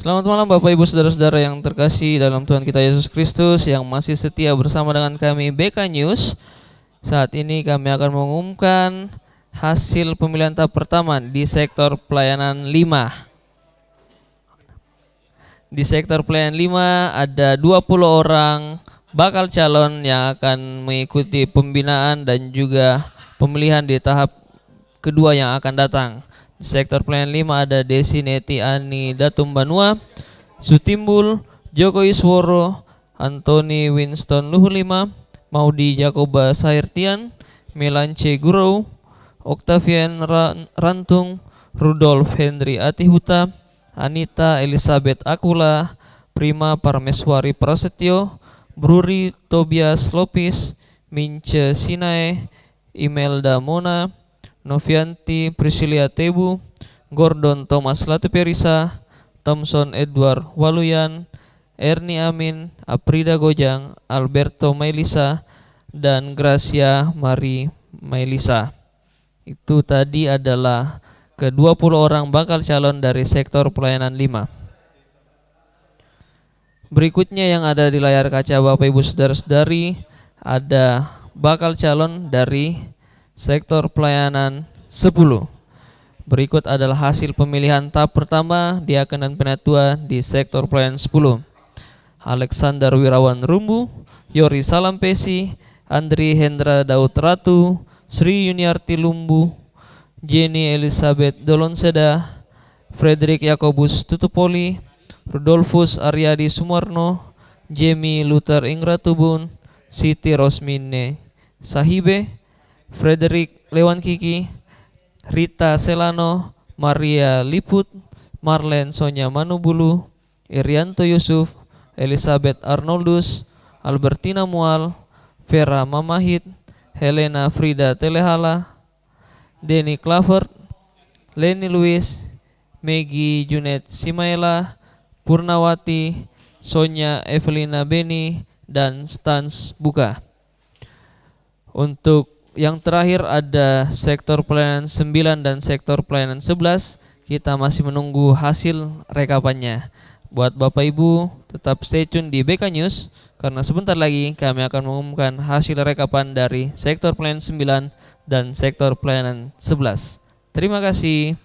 Selamat malam Bapak Ibu Saudara-saudara yang terkasih dalam Tuhan kita Yesus Kristus yang masih setia bersama dengan kami BK News. Saat ini kami akan mengumumkan hasil pemilihan tahap pertama di sektor pelayanan 5. Di sektor pelayanan 5 ada 20 orang bakal calon yang akan mengikuti pembinaan dan juga pemilihan di tahap kedua yang akan datang. Di sektor pelayanan 5 ada Desi Neti Ani Datum Banua, Sutimbul, Joko Isworo, Anthony Winston Luhur 5, Maudi Jakoba Sairtian, Melance Gurau, Octavian Rantung, Rudolf Henry Atihuta, Anita Elizabeth Akula, Prima Parmeswari Prasetyo, Bruri Tobias Lopis, Mince Sinae, Imelda Mona, Novianti Priscilia Tebu, Gordon Thomas Latuperisa, Thompson Edward Waluyan, Erni Amin, Aprida Gojang, Alberto Mailisa, dan Gracia Mari Mailisa. Itu tadi adalah ke-20 orang bakal calon dari sektor pelayanan 5. Berikutnya yang ada di layar kaca Bapak Ibu Saudara-saudari, ada bakal calon dari sektor pelayanan 10. Berikut adalah hasil pemilihan tahap pertama diaken dan penatua di sektor pelayanan 10. Alexander Wirawan Rumbu, Yori Salampesi, Andri Hendra Daud Ratu, Sri Yuniarti Lumbu, Jenny Elizabeth Dolonseda, Frederick Yakobus Tutupoli, Rudolfus Aryadi Sumarno, Jamie Luther Ingratubun, Siti Rosmine Sahibe, Frederick Lewan Kiki, Rita Selano, Maria Liput, Marlen Sonya Manubulu, Irianto Yusuf, Elizabeth Arnoldus, Albertina Mual, Vera Mamahit, Helena Frida Telehala, Denny Clavert, Lenny Luis, Maggie Junet Simaela, Purnawati, Sonya Evelina Beni, dan Stans Buka. Untuk yang terakhir ada sektor pelayanan 9 dan sektor pelayanan 11. Kita masih menunggu hasil rekapannya. Buat Bapak Ibu tetap stay tune di BK News, karena sebentar lagi kami akan mengumumkan hasil rekapan dari sektor pelayanan 9 dan sektor pelayanan 11. Terima kasih.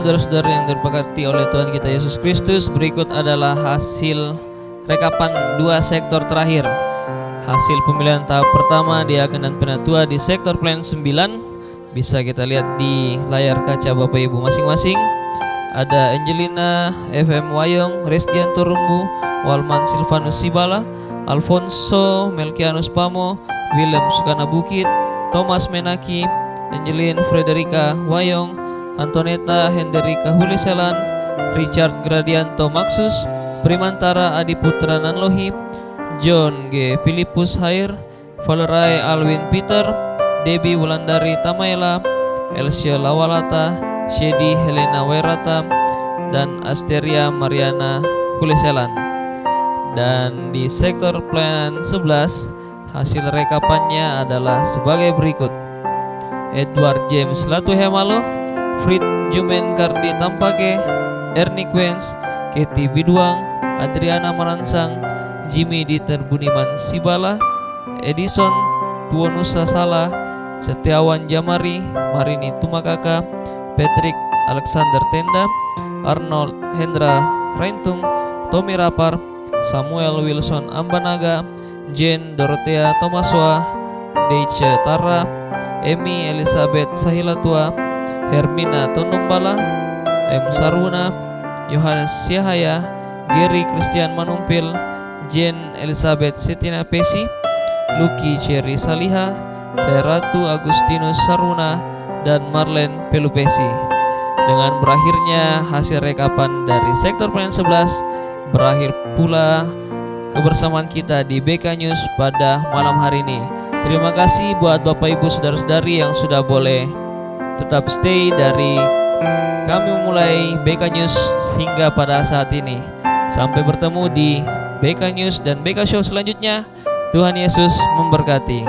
saudara-saudara yang diberkati oleh Tuhan kita Yesus Kristus, berikut adalah hasil rekapan 2 sektor terakhir. Hasil pemilihan tahap pertama diaken dan penatua di sektor plan 9. Bisa kita lihat di layar kaca Bapak Ibu masing-masing. Ada Angelina FM Wayong, Resdianto Rumbu, Walman Silvanus Sibala, Alfonso Melkianus Pamo, William Sukana Bukit, Thomas Menaki, Angelin Frederica Wayong, Antoneta Hendrika Huliselan, Richard Gradianto Maxus, Primantara Adiputra Nanlohi, John G. Filipus Hair, Valerai Alwin Peter, Debbie Wulandari Tamaela, Elsia Lawalata, Shedi Helena Werata, dan Asteria Mariana Huliselan. Dan di sektor plan 11, hasil rekapannya adalah sebagai berikut. Edward James Latuhemalo, Frit Jumen Kardi Tampake, Ernie Quens, Keti Biduang, Adriana Maransang, Jimmy Dieter Buniman Sibala, Edison Tuonusa Sala, Setiawan Jamari, Marini Tumakaka, Patrick Alexander Tenda, Arnold Hendra Rentung, Tommy Rapar, Samuel Wilson Ambanaga, Jane Dorothea Tomaswa, Deice Tara, Emi Elizabeth Sahilatua, Hermina Tonumbala, M. Saruna, Yohanes Syahaya, Gary Christian Manumpil, Jane Elizabeth Sitina Pesi, Lucky Cherry Saliha, Ratu Agustinus Saruna, dan Marlen Pelupesi. Dengan berakhirnya hasil rekapan dari sektor plan 11, berakhir pula kebersamaan kita di BK News pada malam hari ini. Terima kasih buat Bapak Ibu Saudara-saudari yang sudah boleh tetap stay dari kami memulai BK News hingga pada saat ini. Sampai bertemu di BK News dan BK Show selanjutnya. Tuhan Yesus memberkati.